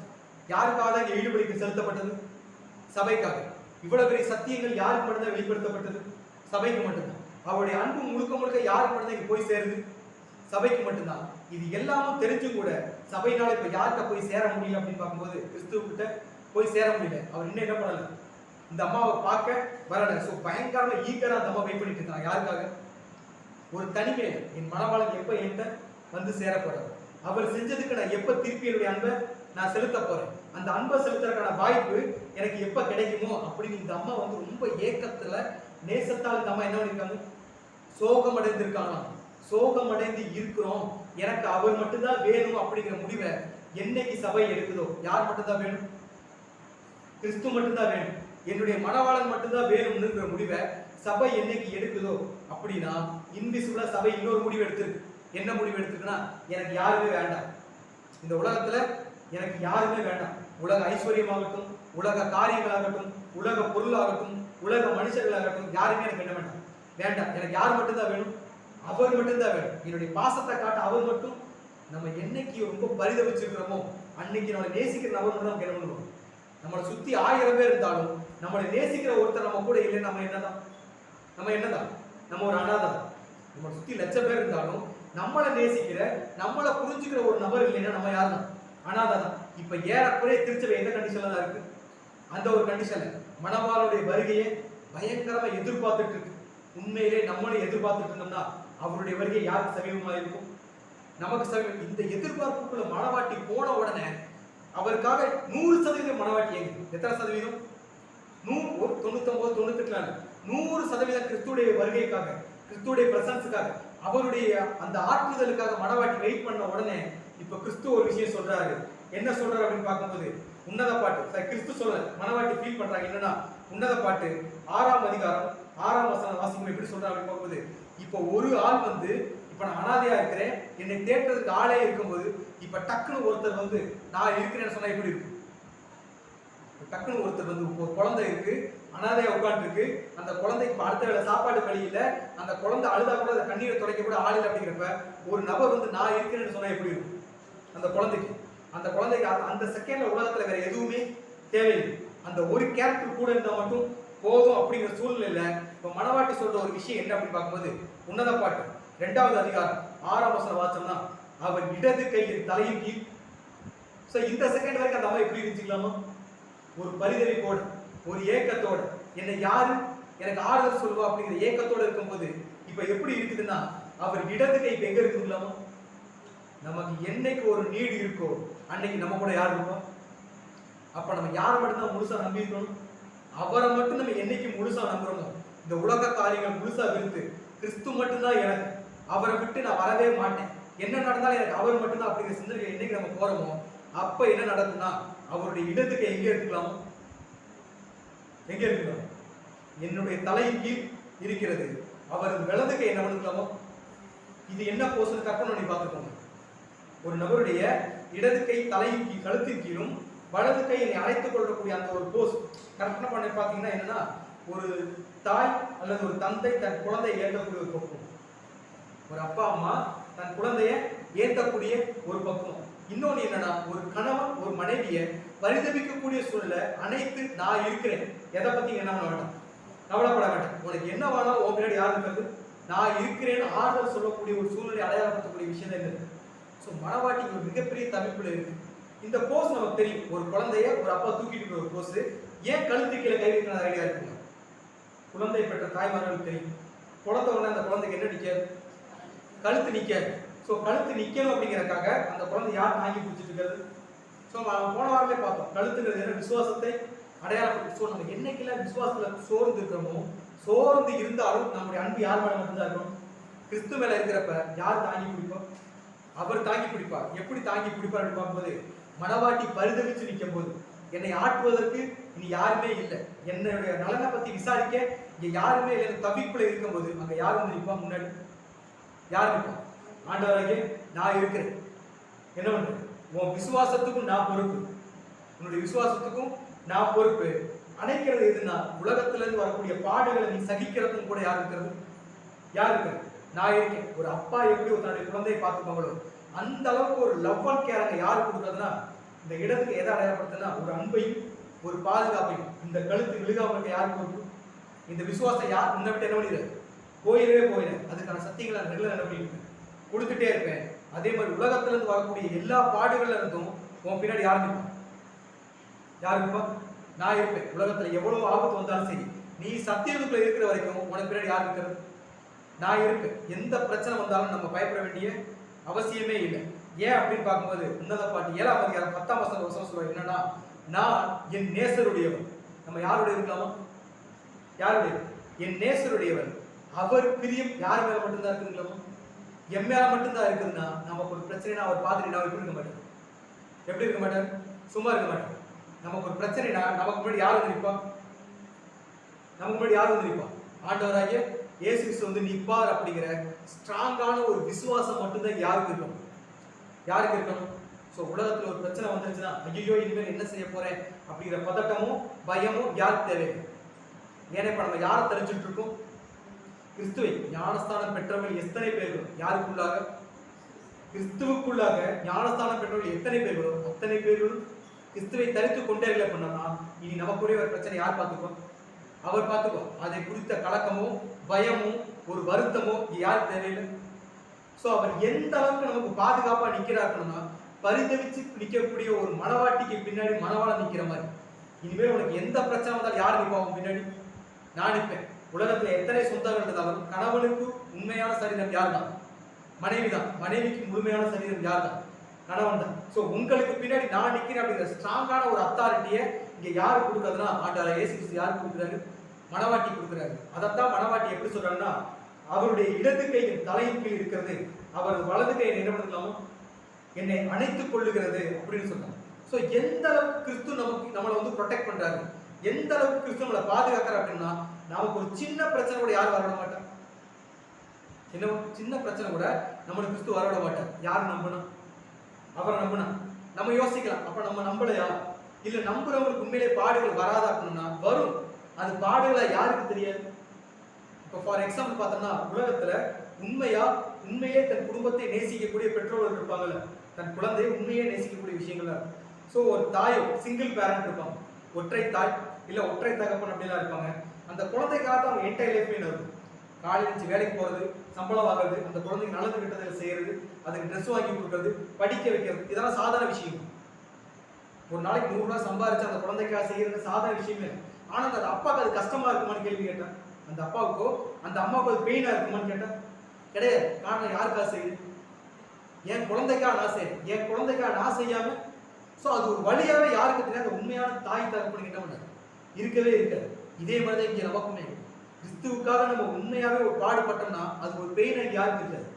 யாருக்காக தான் இங்க ஈடுபடிக்கு செலுத்தப்பட்டது, சபைக்காக. இவ்வளவு பெரிய சத்தியங்கள் யாருக்கு மட்டும்தான் வெளிப்படுத்தப்பட்டது, சபைக்கு மட்டும்தான். அவருடைய அன்பு முழுக்க முழுக்க யாருக்கு மட்டும்தான் இங்க போய் சேருது, சபைக்கு மட்டும்தான். இது எல்லாமும் தெரிஞ்சும் கூட சபையினால இப்ப யார்கிட்ட போய் சேர முடியல அப்படின்னு பார்க்கும்போது கிறிஸ்துவ போய் சேர முடியல. அவர் இன்னும் என்ன பண்ணல, இந்த அம்மாவை பார்க்க வரல. ஸோ பயங்கரமா ஈக்கரா அந்த அம்மா வெயிட் பண்ணிட்டு இருக்காங்க. யாருக்காக, ஒரு தனிமையில என் மணவாளன் எப்ப என்கிட்ட வந்து சேர போறாரு, அவர் செஞ்சதுக்கு நான் எப்ப திருப்பி என்னுடைய அன்பை நான் செலுத்த போறேன், அந்த அன்பை செலுத்துறதுக்கான வாய்ப்பு எனக்கு எப்ப கிடைக்குமோ அப்படின்னு இந்த அம்மா வந்து ரொம்ப ஏக்கத்துல நேசத்தால் இந்த அம்மா என்ன பண்ணிருக்காங்க, சோகம் அடைந்திருக்காங்களாம். சோகம் அடைந்து இருக்கிறோம், எனக்கு அவர் மட்டும்தான் வேணும் அப்படிங்கிற முடிவை என்னைக்கு சபை எடுக்குதோ, யார் மட்டும்தான் வேணும், கிறிஸ்து மட்டும்தான் வேணும், என்னுடைய மணவாளன் மட்டும்தான் வேணும்னுங்கிற முடிவை சபை என்னைக்கு எடுக்குதோ அப்படின்னா இன்விசிபிளா சபை இன்னொரு முடிவு எடுத்திருக்கு. என்ன முடிவு எடுத்துருக்குன்னா, எனக்கு யாருமே வேண்டாம், இந்த உலகத்துல எனக்கு யாருமே வேண்டாம். உலக ஐஸ்வர்யமாகட்டும், உலக காரியங்களாகட்டும், உலக பொருளாகட்டும், உலக மனுஷர்களாகட்டும், யாருமே எனக்கு என்ன வேண்டாம், எனக்கு யார் மட்டும்தான் வேணும், அவர் மட்டும்தான் வேணும். என்னுடைய பாசத்தை காட்ட அவர் மட்டும். நம்ம என்னைக்கு ரொம்ப பரிதவிச்சிருக்கிறோமோ அன்னைக்கு நம்மளை நேசிக்கிற நபர் மட்டும் நமக்கு என்ன பண்ணுவோம். நம்மளை சுத்தி 1000 பேர் இருந்தாலும் நம்மளை நேசிக்கிற ஒருத்தர் நம்ம கூட இல்லை, நம்ம என்னதான் நம்ம ஒரு அனாதை. நம்மளை சுத்தி லட்சம் பேர் இருந்தாலும் நம்மளை நேசிக்கிற, நம்மளை புரிஞ்சுக்கிற ஒரு நபர் இல்லைன்னா நம்ம யார் தான், அனாதை தான். இப்ப ஏறக்குறைய திருச்சபை எந்த கண்டிஷன்ல தான் இருக்கு, அந்த ஒரு கண்டிஷன்ல மணவாளுடைய வருகையை பயங்கரமா எதிர்பார்த்துட்டு இருக்கு. உண்மையிலே நம்மளும் எதிர்பார்த்துட்டு இருந்தோம்னா அவருடைய வருகை யாருக்கு சமீபமா இருக்கும், நமக்கு சமீபம். இந்த எதிர்பார்ப்புக்குள்ள மணவாட்டி போன உடனே அவருக்காக 100% மணவாட்டி ஏங்குது. எத்தனை சதவீதம், 99, 98, 100% கிறிஸ்துடைய வருகைக்காக, கிறிஸ்துடைய பிரசன்ஸுக்காக, அவருடைய அந்த ஆற்றுதலுக்காக மணவாட்டி வெயிட் பண்ண உடனே இப்ப கிறிஸ்து ஒரு விஷயம் சொல்றாரு. என்ன சொல்றாரு அப்படின்னு பார்க்கும்போது, உன்னத பாட்டு கிறிஸ்து சொல்ற, மணவாட்டி ஃபீல் பண்றாங்க என்னன்னா, உன்னத பாட்டு 6ஆம் அதிகாரம் 6ஆம் வசனம் வாசிக்கும் எப்படி சொல்றாரு அப்படின்னு பார்க்கும்போது, இப்ப ஒரு ஆள் வந்து, இப்ப நான் அனாதையா இருக்கிறேன், என்னை தேடுறதுக்கு ஆளே இருக்கும்போது இப்ப டக்குன்னு ஒருத்தர் வந்து நான் இருக்கிறேன்னு சொன்னா எப்படி இருக்கு. டக்குன்னு ஒருத்தர் வந்து, ஒரு குழந்தை இருக்கு, அனாதையா உட்காந்து இருக்கு, அந்த குழந்தைக்கு அடுத்த வேலை சாப்பாடு வழி இல்லை, அந்த குழந்தை அழுதா கூட அந்த கண்ணீரை துடைக்க கூட ஆள் இல்லை அப்படிங்கிறப்ப ஒரு நபர் வந்து நான் இருக்கிறேன்னு சொன்னா எப்படி இருக்கும். அந்த குழந்தைக்கு அந்த செகண்ட்ல உலகத்துல வேற எதுவுமே தேவையில்லை, அந்த ஒரு கேரக்டர் கூட இருந்தா மட்டும் போதும் அப்படிங்கிற சூழ்நிலையில இப்ப மணவாட்டி சொல்ற ஒரு விஷயம் என்ன அப்படின்னு பார்க்கும்போது, உன்னத பாட்டு 2ஆவது அதிகாரம் 6ஆம் வசனம் வாசம்னா, அவர் இடது கையின் தலையின் கீழ். இந்த செகண்ட் வரைக்கும் அந்த அம்மா எப்படி இருந்துச்சுக்கலாமா, ஒரு பரிதவிப்போட, ஒரு ஏக்கத்தோட, என்னை யாரு எனக்கு ஆறுதல் சொல்லுவா அப்படிங்கிற ஏக்கத்தோட இருக்கும்போது இப்ப எப்படி இருக்குதுன்னா, அவர் இடது கை இப்ப எங்க இருக்குதுலாமா, நமக்கு என்னைக்கு ஒரு நீடு இருக்கோ அன்னைக்கு நம்ம கூட யார் இருப்போம். அப்ப நம்ம யாரை மட்டும்தான் முழுசா நம்பி இருக்கணும், அவரை மட்டும் நம்ம என்னைக்கு முழுசா நம்புறோமோ, இந்த உலக காரியங்கள் முழுசா விருத்து கிறிஸ்து மட்டும்தான் எனக்கு, அவரை விட்டு நான் வரவே மாட்டேன், என்ன நடந்தாலும் எனக்கு அவர் மட்டும்தான் அப்படிங்கிற சிந்தனை என்னைக்கு நம்ம போறோமோ அப்ப என்ன நடக்கும்னா அவருடைய இடத்துக்கு எங்க எடுத்துக்கலாமோ, எங்க எடுத்துக்கலாம், என்னுடைய தலையின் கீழ் இருக்கிறது, அவர் வலதுக்கு என்ன பண்ணிக்கலாமோ. இது என்ன போஸ் கற்பனை பண்ணி பார்த்துக்கோங்க. ஒரு நபருடைய இடது கை தலையின் கீழ் கழுத்தின் கீழும் வலது கை என்னை அழைத்துக் கொள்ளக்கூடிய அந்த ஒரு போஸ் கற்பனை பண்ணி பார்த்தீங்கன்னா என்னன்னா, ஒரு தாய் அல்லது ஒரு தந்தை தன் குழந்தையை ஏற்கக்கூடிய ஒரு பக்குவம், ஒரு அப்பா அம்மா தன் குழந்தைய ஏற்கக்கூடிய ஒரு பக்குவம். இன்னொன்னு என்னன்னா, ஒரு கணவன் ஒரு மனைவியை பரிதபிக்கக்கூடிய சூழ்நிலை அனைத்து நான் இருக்கிறேன், எதை பத்தி என்ன பண்ண வேண்டாம், கவலைப்பட வேண்டாம், உனக்கு என்ன வேணாலும் உன் பின்னாடி யார் இருக்கிறது, நான் இருக்கிறேன்னு ஆறுதல் சொல்லக்கூடிய ஒரு சூழ்நிலை அடையாளப்படுத்தக்கூடிய விஷயம் தான் இருக்கு. ஸோ மனவாட்டிக்கு ஒரு மிகப்பெரிய தவிப்புல இருக்கு. இந்த போஸ் நமக்கு தெரியும், ஒரு குழந்தைய ஒரு அப்பா தூக்கிட்டு ஒரு போஸ். ஏன் கழுத்து கீழே கை வைக்கிற ஐடியா இருக்குங்க, குழந்தை பெற்ற தாய்மார்களுக்கு தெரியும். குழந்தை உடனே அந்த குழந்தைக்கு என்ன நிற்காது, கழுத்து நிற்காது. ஸோ கழுத்து நிற்கணும் அப்படிங்கிறதுக்காக அந்த குழந்தை யார் தாங்கி பிடிச்சிட்டு இருக்காது. ஸோ போன வாரமே பார்த்தோம், கழுத்துங்கிறது என்ன, விசுவாசத்தை அடையாளப்படுத்தி. ஸோ நம்ம என்னைக்கெல்லாம் விசுவாசத்துல சோர்ந்து இருக்கிறோமோ, சோர்ந்து இருந்தாலும் நம்முடைய அன்பு யார் மேல மட்டும்தான் இருக்கணும், கிறிஸ்து மேல இருக்கிறப்ப யார் தாங்கி பிடிப்போம், அவர் தாங்கி பிடிப்பார். எப்படி தாங்கி பிடிப்பார் பார்க்கும்போது, மனவாட்டி பரிதவிச்சு நிற்கும் போது, என்னை ஆட்டுவதற்கு இனி யாருமே இல்லை, என்னுடைய நலனை பத்தி விசாரிக்க இங்க யாருமே இல்லை, தவிப்புல இருக்கும்போது அங்க யார் வந்து நிற்பா, முன்னாடி யார் நிற்பா, ஆண்டவராகிய நான் இருக்கிறேன். என்ன பண்றது, உன் விசுவாசத்துக்கும் நான் பொறுப்பு, உன்னுடைய விசுவாசத்துக்கும் நான் பொறுப்பு. அணைக்கிறது எதுனா, உலகத்துல இருந்து வரக்கூடிய பாடுகளை நீ சகிக்கிறதுக்கும் கூட யார் இருக்கிறது, யார் இருக்கிறது, நான் இருக்கேன். ஒரு அப்பா எப்படி ஒரு தன்னுடைய குழந்தையை பார்த்துப்பாங்களோ அந்த அளவுக்கு ஒரு லவ் அண்ட் கேர் அங்க யாரு கொடுக்குறதுன்னா, இந்த இடத்துக்கு எதை அடையாளப்படுத்துனா, ஒரு அன்பையும் ஒரு பாதுகாப்பையும். இந்த கழுத்து விழுகாமலுக்கு யாருக்கு பொறுப்பு, இந்த விசுவாசம் யார் முன்ன விட்டு என்ன பண்ணிடுறது, போயிடவே போயிடுறேன், அதுக்கான சத்தியங்களை நான் ரெகுலர் என்ன பண்ணிருப்பேன், கொடுத்துட்டே இருப்பேன். அதே மாதிரி உலகத்துல இருந்து வரக்கூடிய எல்லா பாடுகள்ல இருந்தும் உன் பின்னாடி யார் இருப்பா, யார் இருப்பா, நான் இருப்பேன். உலகத்துல எவ்வளவு ஆபத்து வந்தாலும் சரி, நீ சத்தியத்துக்குள்ள இருக்கிற வரைக்கும் உனக்கு பின்னாடி யார் இருக்கிறது, நான் இருப்பேன். எந்த பிரச்சனை வந்தாலும் நம்ம பயப்பட வேண்டிய அவசியமே இல்லை. ஏன் அப்படின்னு பார்க்கும்போது, உன்னத பாட்டு 7ஆம் அதிகாரம் 10ஆம் வசனம் சொல்லுவாங்க என்னன்னா, நான் என் நேசருடையவன். நம்ம யாருடைய இருக்கலாமா, யாருடைய, என் நேசருடையவன், அவர் பிரியம் யார் மேல மட்டும்தான் இருக்குங்களாமா, என் மேல மட்டும்தான் இருக்குதுன்னா, நமக்கு ஒரு பிரச்சனைனா அவர் பார்த்துட்டு நான் எப்படி இருக்க மாட்டேன், எப்படி இருக்க மாட்டேன், சும்மா இருக்க மாட்டேன். நமக்கு ஒரு பிரச்சனைனா நமக்கு முன்னாடி யார் வந்து நிற்பா, நமக்கு முன்னாடி யார் வந்து நிற்பா, ஆண்டவராகிய இயேசு கிறிஸ்து வந்து நிற்பார். அப்படிங்கிற ஸ்ட்ராங்கான ஒரு விசுவாசம் மட்டும்தான் யாருக்கு இருக்கணும், யாருக்கு இருக்கணும். ஸோ உலகத்துல ஒரு பிரச்சனை வந்துருச்சுன்னா, ஐயோ இனிமேல் என்ன செய்ய போறேன் அப்படிங்கிற பதட்டமும் பயமும் யாருக்கு தேவையில்லை. ஏன்னா இப்ப நம்ம யாரை தெரிஞ்சுட்டு இருக்கோம், கிறிஸ்துவை ஞானஸ்தானம் பெற்றவர்கள் எத்தனை பேர்கள், யாருக்குள்ளாக, கிறிஸ்துவுக்குள்ளாக ஞானஸ்தானம் பெற்றவர்கள் எத்தனை பேர்களோ அத்தனை பேர்களும் கிறிஸ்துவை தரித்து கொண்டே பண்ணோம்னா, இனி நமக்குரிய ஒரு பிரச்சனை யார் பார்த்துக்குவோம், அவர் பார்த்துக்குவோம். அதை குறித்த கலக்கமோ பயமோ ஒரு வருத்தமோ யாருக்கு தேவையில்லை. ஸோ அவர் எந்த அளவுக்கு நமக்கு பாதுகாப்பா நிற்கிறாருன்னா, பரிதவிச்சு நிற்கக்கூடிய ஒரு மனவாட்டிக்கு பின்னாடி மனவாள நிற்கிற மாதிரி. இனிமேல் உனக்கு எந்த பிரச்சனை வந்தாலும் யார் நிற்பாவும் பின்னாடி, நான் நிற்பேன். உலகத்துல எத்தனை சொந்தங்கள் இருந்தாலும் கணவனுக்கு உண்மையான சரீரம் யார் தான், மனைவி தான். மனைவிக்கு முழுமையான சரீரம் யார் தான், கணவன் தான். ஸோ உங்களுக்கு பின்னாடி நான் நிற்கிறேன் அப்படிங்கிற ஸ்ட்ராங்கான ஒரு அத்தாரிட்டியை இங்க யாரு கொடுக்குறதுன்னா, ஆண்டவராகிய இயேசு கிறிஸ்து யாரு கொடுக்குறாரு, மனவாட்டி கொடுக்குறாரு. அதைத்தான் மனவாட்டி எப்படி சொல்றாங்கன்னா, அவருடைய இடது கையின் தலையின் கீழ் இருக்கிறது, அவர் வலது கையை என்ன பண்ணலாமோ என்னை அணைத்துக் கொள்ளுகிறது அப்படின்னு சொன்னாங்க. ஸோ எந்த அளவுக்கு கிறிஸ்து நம்மளை வந்து ப்ரொடெக்ட் பண்றாரு, எந்த அளவுக்கு கிறிஸ்து நம்மளை பாதுகாக்கிறார் அப்படின்னா, நமக்கு ஒரு சின்ன பிரச்சனை கூட யாரும் வரவிட மாட்டார். என்ன சின்ன பிரச்சனை கூட நம்மளுக்கு கிறிஸ்து வரவிட மாட்டார். யார் நம்பணும், அவரை நம்பினா. நம்ம யோசிக்கலாம், அப்ப நம்ம நம்பலையா, இல்ல நம்புறவங்களுக்கு உண்மையிலே பாடுகள் வராதா அப்படின்னா வரும். அது பாடுகளா யாருக்கு தெரியாது. இப்போ ஃபார் எக்ஸாம்பிள் பார்த்தோம்னா, உலகத்துல உண்மையே தன் குடும்பத்தை நேசிக்கக்கூடிய பெற்றோர்கள் இருப்பாங்கல்ல, தன் குழந்தையை உண்மையே நேசிக்கக்கூடிய விஷயங்கள்லாம் இருக்கும். ஸோ ஒரு தாயோ சிங்கிள் பேரண்ட் இருப்பாங்க, ஒற்றை தாய் இல்ல ஒற்றை தகப்பன் அப்படிலாம் இருப்பாங்க. அந்த குழந்தைக்காக அவங்க என்டையர் லைஃப்மே இருக்கும். காலையில் இருந்துச்சு வேலைக்கு போறது, சம்பளம் வாங்குறது, அந்த குழந்தைக்கு நல்லது கிட்டதில் செய்யறது, அதுக்கு ட்ரெஸ் வாங்கி கொடுக்கறது, படிக்க வைக்கிறது, இதெல்லாம் சாதாரண விஷயம். ஒரு நாளைக்கு 100 ரூபாய் சம்பாரிச்சு அந்த குழந்தைக்காக செய்யறது சாதாரண விஷயமே. ஆனா அந்த அப்பாவுக்கு அது கஷ்டமா இருக்குமான்னு கேள்வி கேட்டேன். அந்த அப்பாவுக்கோ அந்த அம்மாவுக்கு அது பெயினா இருக்குமான்னு கேட்டேன். கிடையாது. காரணம் யாருக்காக செய்யுது, என் குழந்தைக்காக நான் செய்யறேன், என் குழந்தைக்காக நான் செய்யாம. ஸோ அது ஒரு வழியாவே யாருக்கு தெரியாது. உண்மையான தாய் தகப்பனுக்கு என்ன பண்ணாரு, இருக்கவே இருக்காது. இதே மாதிரிதான் இங்க நமக்குமே கிறிஸ்துவுக்காக நம்ம உண்மையாவே ஒரு பாடுபட்டோம்னா அது ஒரு பெயின் யாருக்கு இருக்காது.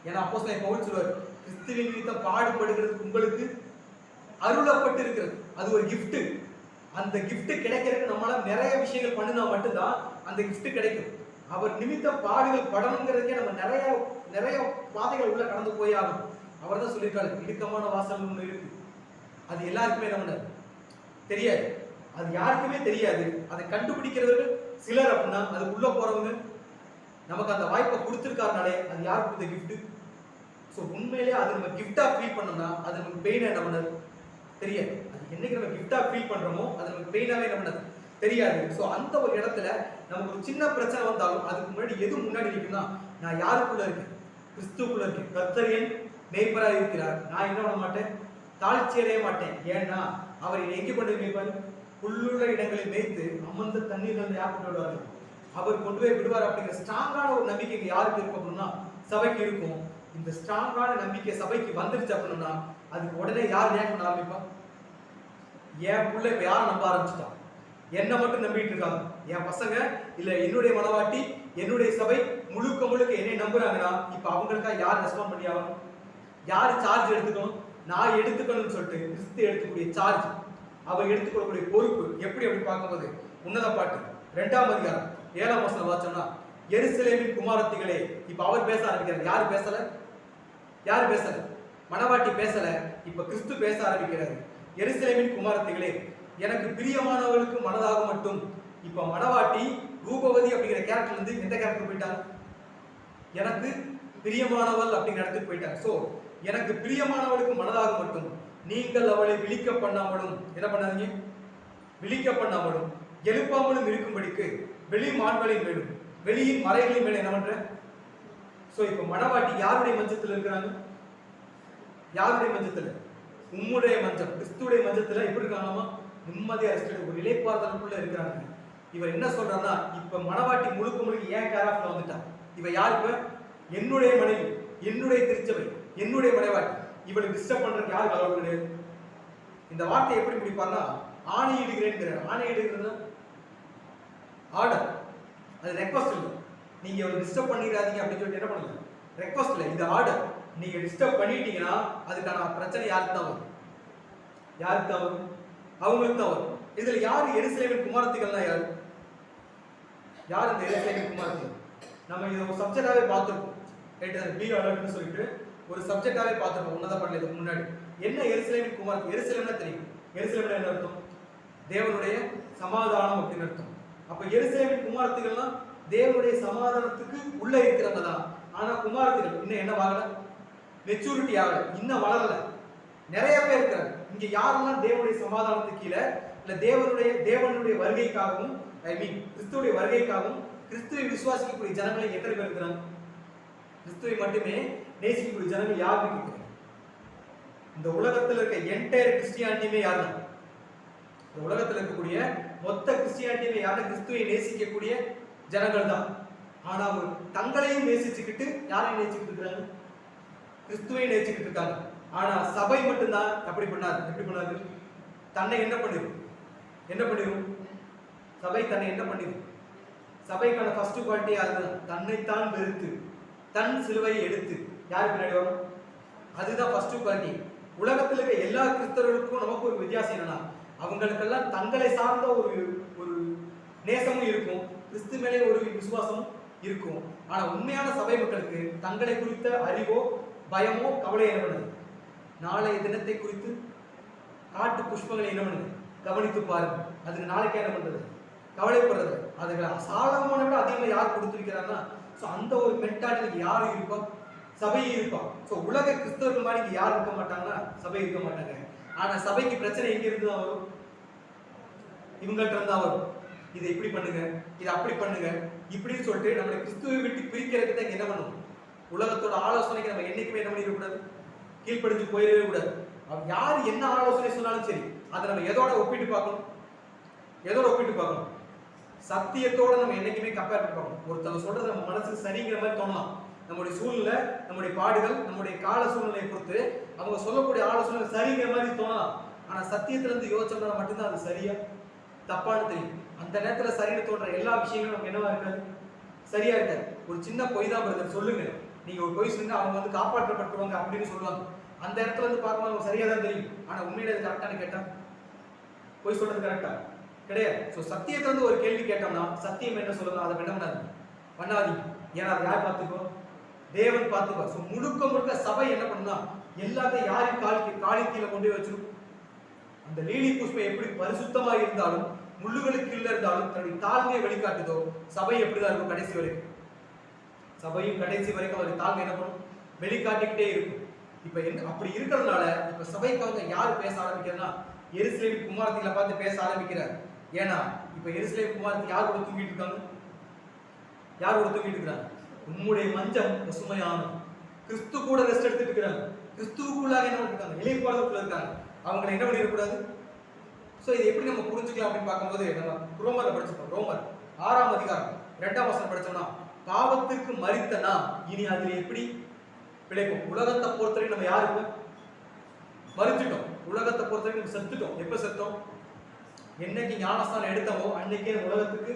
ஏன்னா அப்போஸ்தலன் பவுல் சொல்வார், கிறிஸ்துவின் நிமித்தம் பாடுபடுகிறதுக்கு உங்களுக்கு அருளப்பட்டு இருக்கிறது. அது ஒரு gift. அந்த gift கிடைக்கிறதுக்கு நம்மளால நிறைய விஷயங்கள் பண்ணினா மட்டும்தான் அந்த gift கிடைக்கும். அவர் நிமித்த பாடுகள் படணுங்கிறதுக்கே நம்ம நிறைய நிறைய பாதைகள் உள்ள கடந்து போய் ஆகும். அவர் தான் சொல்லியிருக்காரு, இடுக்கமான வாசல் ஒன்று இருக்கு. அது எல்லாருக்குமே நம்ம தெரியாது, அது யாருக்குமே தெரியாது. அதை கண்டுபிடிக்கிறவர்கள் சிலர் அப்படின்னா அதுக்குள்ள போறவங்க நமக்கு அந்த வாய்ப்பை கொடுத்துருக்காருனாலே அது யார் கொடுத்த கிஃப்ட். ஸோ உண்மையிலே அது நம்ம கிஃப்டா ஃபீல் பண்ணோம்னா அது நமக்கு பெயினா என்ன பண்ணது தெரியாது. அது என்னைக்கு நம்ம கிஃப்டா ஃபீல் பண்றோமோ அது நமக்கு பெயினாவே என்ன பண்ணது தெரியாது. ஸோ அந்த ஒரு இடத்துல நமக்கு ஒரு சின்ன பிரச்சனை வந்தாலும் அதுக்கு முன்னாடி எது முன்னாடி இருக்குன்னா, நான் யாருக்குள்ள இருக்கேன்? கிறிஸ்துக்குள்ள இருக்கேன். கர்த்தர் என் மேய்ப்பராக இருக்கிறார், நான் என்ன பண்ண மாட்டேன், தாழ்ச்சி அடைய மாட்டேன். ஏன்னா அவர் எங்கே கொண்டு போய் மேய்ப்பார்? புல்லுள்ள இடங்களில் மேய்த்து அமர்ந்த தண்ணீர்கள் யார் கொண்டு வருவார்கள்? அவர் கொண்டு போய் விடுவார். அப்படிங்கிற ஸ்ட்ராங்கான ஒரு நம்பிக்கை யாருக்கு இருக்கும் அப்படின்னா சபைக்கு இருக்கும். இந்த ஸ்ட்ராங்கான நம்பிக்கை சபைக்கு வந்துருச்சு அப்படின்னா அதுக்கு உடனே யார் ரியாக்ட் பண்ண ஆரம்பிப்பா? என் பிள்ளை இப்ப யாரை நம்ப ஆரம்பிச்சுட்டான், என்ன மட்டும் நம்பிட்டு இருக்காங்க, என் பசங்க இல்ல என்னுடைய மனவாட்டி என்னுடைய சபை முழுக்க முழுக்க என்னை நம்புறாங்கன்னா இப்ப அவங்களுக்கா யார் ரெஸ்பாண்ட் பண்ணி ஆகணும்? யார் சார்ஜ் எடுத்துக்கணும்? நான் எடுத்துக்கணும்னு சொல்லிட்டு கிறிஸ்து எடுத்துக்கூடிய சார்ஜ், அவர் எடுத்துக்கொள்ளக்கூடிய பொறுப்பு. எப்படி அப்படி பார்க்கும்போது உன்னத பாட்டு 2ஆம் அதிகாரம் 7ஆம் வசனம் வாச்சோம்னா, எருசலேமின் குமாரத்திகளே, இப்ப அவர் பேச ஆரம்பிக்கிறார். யாரு பேசல? யாரு பேசல? மனவாட்டி பேசல, இப்ப கிறிஸ்து பேச ஆரம்பிக்கிறாரு. எருசலேமின் குமாரத்திகளே, எனக்கு பிரியமானவர்களுக்கு மனதாக மட்டும். இப்ப மனவாட்டி ரூபவதி அப்படிங்கிற கேரக்டர்ல இருந்து எந்த கேரக்டர் போயிட்டாங்க? எனக்கு பிரியமானவள் அப்படிங்கிற இடத்துக்கு போயிட்டாங்க. சோ எனக்கு பிரியமானவளுக்கு மனதாக மட்டும் நீங்கள் அவளை விழிக்க பண்ணாமலும், என்ன பண்ணாதீங்க, விழிக்க பண்ணாமலும் எழுப்பாமலும் இருக்கும்படிக்கு வெளி மான்களின் மேலும் வெளியின் மலைகளின் மேல என்ன பண்ற? சோ இப்ப மனவாட்டி யாருடைய மஞ்சத்துல இருக்கிறாங்க? யாருடைய மஞ்சத்துல? உம்முடைய மஞ்சள், கிறிஸ்துடைய மஞ்சத்துல எப்படி இருக்காங்களாமா? நிம்மதியா ஒரு இளைப்பாறுதலுக்குள்ள இருக்கிறாங்க. இவர் என்ன சொல்றாருன்னா, இப்ப மனவாட்டி முழுக்க முழுக்க ஏன் கேராப்ல வந்துட்டான். இவ யார்? இப்ப என்னுடைய மனைவி, என்னுடைய திருச்சபை, என்னுடைய மனைவாட்டி. இவளை டிஸ்டர்ப் பண்றதுக்கு யாரு அளவு கிடையாது. இந்த வார்த்தையை எப்படி முடிப்பார்னா, ஆணையிடுகிறேன். ஆணையிடுகிறது ஆர்டர், அது ரெக்வஸ்ட் இல்லை. நீங்க இவளை டிஸ்டர்ப் பண்ணிடாதீங்க அப்படின்னு சொல்லிட்டு என்ன பண்ணுங்க, ரெக்வஸ்ட் இல்லை, இது ஆர்டர். நீங்க டிஸ்டர்ப் பண்ணிட்டீங்கன்னா அதுக்கான பிரச்சனை யாருக்கு தான் வரும்? யாருக்கு தான் வரும்? அவங்களுக்கு தான் வரும். இதுல யாரு எருசலேமின் குமாரத்திகள்னா யாரு? யார் இந்த எருசலேமின் குமாரத்திகள்? நம்ம இதை ஒரு சப்ஜெக்டாவே பார்த்துருக்கோம். பி அலர்ட்னு சொல்லிட்டு ஒரு சப்ஜெக்டாவே பார்த்துருக்கோம் உன்னத பாடல இதுக்கு முன்னாடி. என்ன எருசலேமின் குமாரத்திகள்? எருசலேம்னா தெரியும். எருசலேம்னா என்ன அர்த்தம்? தேவனுடைய சமாதானம் அப்படின்னு அர்த்தம். அப்ப எருசலேமின் குமாரத்திகள்னா தேவனுடைய சமாதானத்துக்கு உள்ள இருக்கிறவங்க தான். ஆனா குமாரத்திகள் இன்னும் என்ன வாங்கல, மெச்சூரிட்டி ஆகல, இன்னும் வளரல. நிறைய பேர் இருக்கிறாங்க. இங்க யாரெல்லாம் தேவனுடைய சமாதானத்துக்கு கீழே இல்ல தேவனுடைய வருகைக்காகவும், கிறிஸ்துவுடைய வருகைக்காகவும் கிறிஸ்துவை விசுவாசிக்கக்கூடிய ஜனங்களை எத்தனை பேர் இருக்கிறாங்க? கிறிஸ்துவை மட்டுமே நேசிக்கக்கூடிய ஜனங்கள் யாருக்கு இருக்கிறாங்க? இந்த உலகத்தில் இருக்க என்டையர் கிறிஸ்டியானிட்டியுமே யார் தான்? இந்த உலகத்தில் இருக்கக்கூடிய மொத்த கிறிஸ்டியானிட்டியுமே யாரு? கிறிஸ்துவை நேசிக்கக்கூடிய ஜனங்கள் தான். ஆனா அவர் தங்களையும் நேசிச்சுக்கிட்டு யாரையும் நேசிக்கிட்டு இருக்கிறாங்க? கிறிஸ்துவை நேசிக்கிட்டு இருக்காங்க. ஆனா சபை மட்டும்தான் எப்படி பண்ணாது? தன்னை என்ன பண்ணிடும்? சபை தன்னை என்ன பண்ணிடும்? சபைக்கான ஃபர்ஸ்ட் குவாலிட்டி அதுதான், தன்னைத்தான் வெறுத்து தன் சிலுவையை எடுத்து யாருக்கு பின்னாடி வரும்? அதுதான் ஃபர்ஸ்ட் குவாலிட்டி. உலகத்தில் இருக்க எல்லா கிறிஸ்தவர்களுக்கும் நமக்கு ஒரு வித்தியாசம் என்னன்னா, அவங்களுக்கெல்லாம் தங்களை சார்ந்த ஒரு நேசமும் இருக்கும், கிறிஸ்து மேலே ஒரு விசுவாசமும் இருக்கும். ஆனா உண்மையான சபை மக்களுக்கு தங்களை குறித்த அறிவோ பயமோ கவலை என்ன பண்ணுது? நாளைய தினத்தை குறித்து காட்டு புஷ்பங்களை என்ன பண்ணுது? கவனித்து பாருங்க. அதுக்கு நாளைக்கு என்ன பண்றது? கவலைப்படுறது. அதுகளை சாலமோனை விட அதிகமாக யார் கொடுத்துருக்கிறாங்கன்னா, அந்த ஒரு மென்டாலிட்டி யாரு இருப்பா? சபை இருப்பா. உலக கிறிஸ்தவர்கள் மாதிரி இங்க யார் இருக்க மாட்டாங்கன்னா சபை இருக்க மாட்டாங்க. ஆனா சபைக்கு பிரச்சனை எங்க இருந்து தான் வரும்? இவங்கள்ட்ட இருந்தா வரும். இதை இப்படி பண்ணுங்க, இதை அப்படி பண்ணுங்க, இப்படின்னு சொல்லிட்டு நம்மளை கிறிஸ்துவை விட்டு பிரிக்கிறதுக்கு தான் என்ன பண்ணுவோம்? உலகத்தோட ஆலோசனைக்கு நம்ம என்னைக்குமே என்ன பண்ணிடக்கூடாது? கீழ்ப்படிஞ்சு போயிடவே கூடாது. யார் என்ன ஆலோசனை சொன்னாலும் சரி, அதை நம்ம எதோட ஒப்பிட்டு பார்க்கணும்? சத்தியத்தோட நம்ம என்னைக்குமே கம்பேர் பண்ணி பார்க்கணும். ஒருத்தவங்க சொல்றது நம்ம மனசுக்கு சரிங்கிற மாதிரி தோணலாம். நம்முடைய சூழ்நிலை, நம்முடைய பாடுகள், நம்முடைய கால சூழ்நிலையை பொறுத்து அவங்க சொல்லக்கூடிய ஆலோசனை சரிங்கிற மாதிரி தோணலாம். ஆனா சத்தியத்துல இருந்து யோசிச்சோம்னா மட்டும்தான் அது சரியா தப்பான்னு தெரியும். அந்த நேரத்துல சரின்னு தோன்ற எல்லா விஷயங்களும் நமக்கு என்னவா இருக்காது? சரியா இருக்காது. ஒரு சின்ன பொய் தான் பிரதர் சொல்லுங்க, நீங்க ஒரு பொய் சொன்னா அவங்க வந்து காப்பாற்றப்பட்டுருவாங்க அப்படின்னு சொல்லுவாங்க. அந்த இடத்துல இருந்து பார்க்கும்போது சரியா தான் தெரியும். ஆனா உண்மையில அது கரெக்டானு கேட்டா போய் சொல்றது கரெக்டா கிடையாது. ஸோ சத்தியத்தை வந்து ஒரு கேள்வி கேட்டோம்னா சத்தியம் என்ன சொல்லுங்க, அதை என்ன பண்ணாதீங்க. ஏன்னா அதை யார் பார்த்துக்கோ? தேவன் பார்த்துக்கோ. ஸோ முழுக்க முழுக்க சபை என்ன பண்ணுனா எல்லாத்தையும் யாரின் காலி கீழே கொண்டு வச்சிடும். அந்த லீலி புஷ்பம் எப்படி பரிசுத்தமா இருந்தாலும் முள்ளுகளுக்கு கீழே இருந்தாலும் தன்னுடைய தாழ்மையை வெளிக்காட்டுதோ சபை எப்படிதான் இருக்கும் கடைசி வரைக்கும். சபையும் கடைசி வரைக்கும் அவருடைய தாழ்மை என்ன பண்ணும்? வெளிக்காட்டிக்கிட்டே இருக்கும். இப்ப என்ன அப்படி இருக்கிறதுனால இப்ப சபைக்காக யார் பேச ஆரம்பிக்கிறதுனா எருசலேம் குமாரத்திகளை பார்த்து பேச ஆரம்பிக்கிறார். ஏன்னா இப்ப எருசலேம் குமாரத்தி யார் கூட தூங்கிட்டு இருக்காங்க? யார் கூட தூங்கிட்டு இருக்கிறாங்க? உம்முடைய மஞ்சம் பசுமையான கிறிஸ்து கூட ரெஸ்ட் எடுத்துட்டு இருக்கிறாங்க. கிறிஸ்துவுக்குள்ளாக என்ன பண்ணிருக்காங்க? இளைப்பாறுதலுக்குள்ள இருக்காங்க. அவங்களை என்ன பண்ணிடக்கூடாது. ஸோ இது எப்படி நம்ம புரிஞ்சுக்கலாம் அப்படின்னு பார்க்கும்போது நம்ம ரோமர்ல படிச்சிருக்கோம். ரோமர் 6ஆம் அதிகாரம் 2ஆம் வசனம் படிச்சோம்னா பாவத்திற்கு மரித்த நாம் இனி அதில் எப்படி பிழைக்கும்? உலகத்தை பொறுத்தவரைக்கும் நம்ம யாருக்கு மறிச்சிட்டோம். உலகத்தை பொறுத்தவரைக்கும் நம்ம செத்துட்டோம். எப்ப செத்தோம்? என்னைக்கு ஞானஸ்தானம் எடுத்தவோ அன்னைக்கே உலகத்துக்கு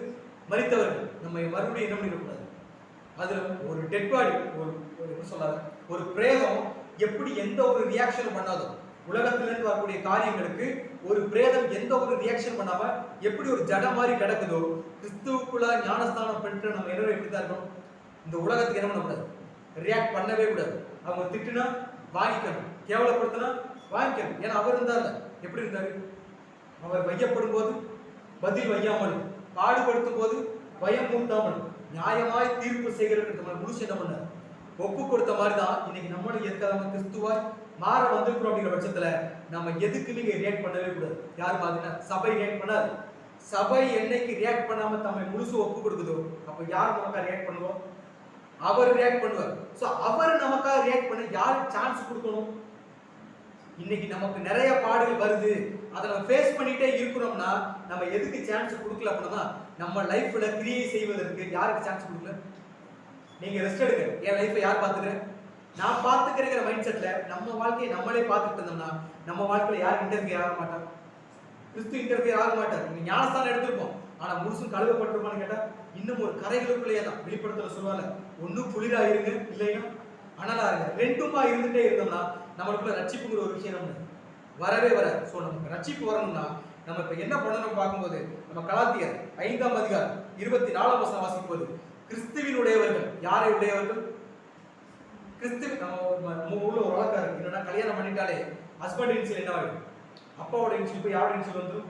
மறித்தவர்கள். நம்ம மறுபடியும் என்ன பண்ணிடக்கூடாது. அதுல ஒரு டெட் பாடி ஒரு என்ன சொல்லாத ஒரு பிரேதம் எப்படி எந்த ஒரு ரியாக்ஷன் பண்ணாதோ உலகத்திலிருந்து வரக்கூடிய காரியங்களுக்கு ஒரு பிரேதம் எந்த ஒரு ரியாக்ஷன் பண்ணாம எப்படி ஒரு ஜட மாதிரி கிடக்குதோ கிறிஸ்துவுக்குள்ள ஞானஸ்தானம் பெற்ற நம்ம எல்லாரும் எப்படிதான் இருக்கணும்? இந்த உலகத்துக்கு என்ன பண்ணக்கூடாது? ரியாக்ட் பண்ணவே கூடாது. அவங்க திட்டுனா வாங்கிக்கணும், கேவலப்படுத்தினா வாங்கிக்கணும். ஏன்னா அவர் இருந்தார்ல. எப்படி இருந்தாரு? அவர் வையப்படும் போது பதில் வையாமல், பாடுபடுத்தும் போது பயம் மூட்டாமல், நியாயமாய் தீர்ப்பு செய்கிறதுக்கு முழுசு என்ன பண்ணார்? ஒப்பு கொடுத்த மாதிரி தான் இன்னைக்கு நம்மளும் எதுக்காக கிறிஸ்துவாய் மாற வந்திருக்கிறோம். அப்படிங்கிற பட்சத்துல நம்ம எதுக்கு நீங்க ரியாக்ட் பண்ணவே கூடாது. யார் மாதிரினா சபை ரியாக்ட் பண்ணாது. சபை என்னைக்கு ரியாக்ட் பண்ணாம தம்மை முழுசு ஒப்பு கொடுக்குதோ அப்ப யார் நமக்காக ரியாக்ட் பண்ணுவோம்? அவர் ரியாக்ட் பண்ணுவார். சோ அவர் நமக்காக ரியாக்ட் பண்ண யாருக்கு சான்ஸ் கொடுக்கணும்? இன்னைக்கு நமக்கு நிறைய பாடுகள் வருது, அதை நம்ம ஃபேஸ் பண்ணிட்டே இருக்கிறோம்னா நம்ம எதுக்கு சான்ஸ் கொடுக்கல அப்படின்னா நம்ம லைஃப்ல கிரியை செய்வதற்கு யாருக்கு சான்ஸ் கொடுக்கல? நீங்க ரெஸ்ட் எடுங்க. என் லைஃப்பை யார் பார்த்துக்கிறேன்? நான் பார்த்துக்கிறேங்கிற மைண்ட் செட்ல நம்ம வாழ்க்கையை நம்மளே பார்த்துட்டு இருந்தோம்னா நம்ம வாழ்க்கையில யாரும் இன்டர்ஃபியர் ஆக மாட்டார். கிறிஸ்து இன்டர்ஃபியர் ஆக மாட்டார். நீங்க ஞானஸ்தானம் எடுத்திருப்போம், ஆனா முழுசும் கழுவப்பட்டிருப்பான்னு கேட்டா இன்னும் ஒரு கரைகளுக்குள்ளேயே தான். வெளிப்படுத்தல சொல்லுவாங்க, ஒன்னும் குளிரா இருங்க இல்லைன்னா அனலா இருங்க. ரெண்டுமா இருந்துட்டே இருந்தோம்னா நம்மளுக்குள்ள ரட்சிப்புங்கிற ஒரு விஷயம் நம்ம வரவே வராது. ஸோ நமக்கு ரட்சிப்பு வரணும்னா நம்ம இப்ப என்ன பண்ணணும் பார்க்கும்போது நம்ம கலாத்தியர் 5ஆம் அதிகாரம் 24ஆம் வசனம் வாசிக்கும் போது கிறிஸ்துவின் உடையவர்கள் யாரை உடையவர்கள்? கிறிஸ்து நம்ம உள்ள ஒரு வழக்கா இருக்கு. என்னன்னா கல்யாணம் பண்ணிட்டாலே ஹஸ்பண்ட் இன்சியல் என்ன ஆகும்? அப்பாவோட இன்சியல் போய் யாரோட இன்சியல் வந்துடும்?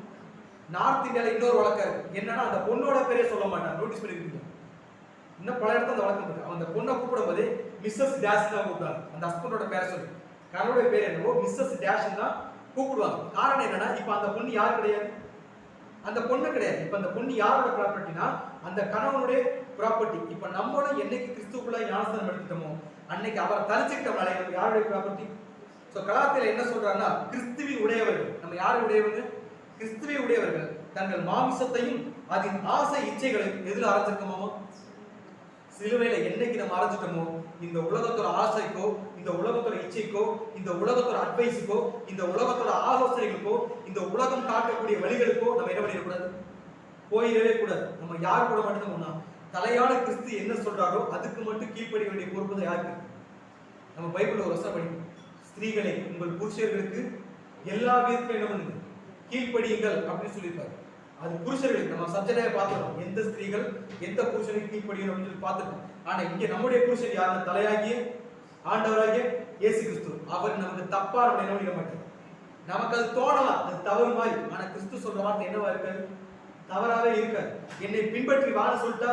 நார்த் இந்தியால இன்னொரு வழக்கா இருக்கு. என்னன்னா அந்த பொண்ணோட பேரே சொல்ல மாட்டாங்க. நோட்டீஸ் பண்ணிருக்கீங்க? இன்னும் பல இடத்துல அந்த வழக்கம் இருக்கு. அந்த பொண்ணை கூப்பிடும் போது மிஸ்ஸஸ் டேஷ் தான் கூப்பிடுவாங்க. அந்த ஹஸ்பண்டோட பேரை சொல்லி கணவனுடைய பேர் என்னவோ மிஸ்ஸஸ் டேஷ் தான் கூப்பிடுவாங்க. காரணம் என்னன்னா இப்ப அந்த பொண்ணு யார் கிடையாது? அந்த பொண்ணு கிடையாது. இப்ப அந்த பொண்ணு யாரோட ப்ராப்பர்ட்டினா அந்த கணவனுடைய ப்ராப்பர்ட்டி. இப்ப நம்மளும் என்னைக்கு கிறிஸ்துவுக்குள்ள ஞானஸ்தானம் எடுத்துட்டோமோ அன்னைக்கு அவரை தரிச்சுக்கிட்டோம்னாலே நம்ம யாருடைய ப்ராப்பர்ட்டி? ஸோ கலாத்தில என்ன சொல்றாங்கன்னா கிறிஸ்துவின் உடையவர்கள். நம்ம யாரு உடையவங்க? கிறிஸ்துவை உடையவர்கள் தங்கள் மாமிசத்தையும் அதன் ஆசை இச்சைகளையும் எதில் அரைஞ்சிருக்கோமோ சிலுவையில என்னைக்கு நம்ம அரைஞ்சிட்டோமோ இந்த உலகத்தோட ஆசைக்கோ இந்த உலகத்தோட இச்சைக்கோ இந்த உலகத்தோட அட்வைஸுக்கோ இந்த உலகத்தோட ஆலோசனைகளுக்கோ இந்த உலகம் காட்டக்கூடிய வழிகளுக்கோ நம்ம என்ன பண்ணிடக்கூடாது? போயிடவே கூடாது. நம்ம யார் கூட மட்டும் தலையான கிறிஸ்து என்ன சொல்றாரோ அதுக்கு மட்டும் கீழ்ப்படிய வேண்டிய பொறுப்பு தான் யாருக்கு? நம்ம பைபிள்ல ஒரு வசனம் படிக்கணும், ஸ்திரீகளை உங்கள் புருஷர்களுக்கு எல்லா விதத்திலும் என்ன பண்ணுங்க கீழ்ப்படியுங்கள் அப்படின்னு சொல்லியிருப்பாரு. அது புருஷர்களுக்கு நம்ம சப்ஜெக்டாக பார்த்துருக்கோம். எந்த ஸ்திரீகள் எந்த புருஷனுக்கு கீழ்ப்படியணும் அப்படின்னு சொல்லி பார்த்துருக்கோம். ஆனா இங்க நம்முடைய புருஷன் யாருன்னு தலையாகிய ஆண்டவராகிய இயேசு கிறிஸ்து. அவர் நமக்கு தப்பா நம்ம என்ன பண்ணிட மாட்டார். நமக்கு அது தோணலாம், அது தவறு மாதிரி. ஆனா கிறிஸ்து சொல்ற வார்த்தை என்னவா இருக்காது? தவறாவே இருக்காது. என்னை பின்பற்றி வாழ சொல்லிட்டா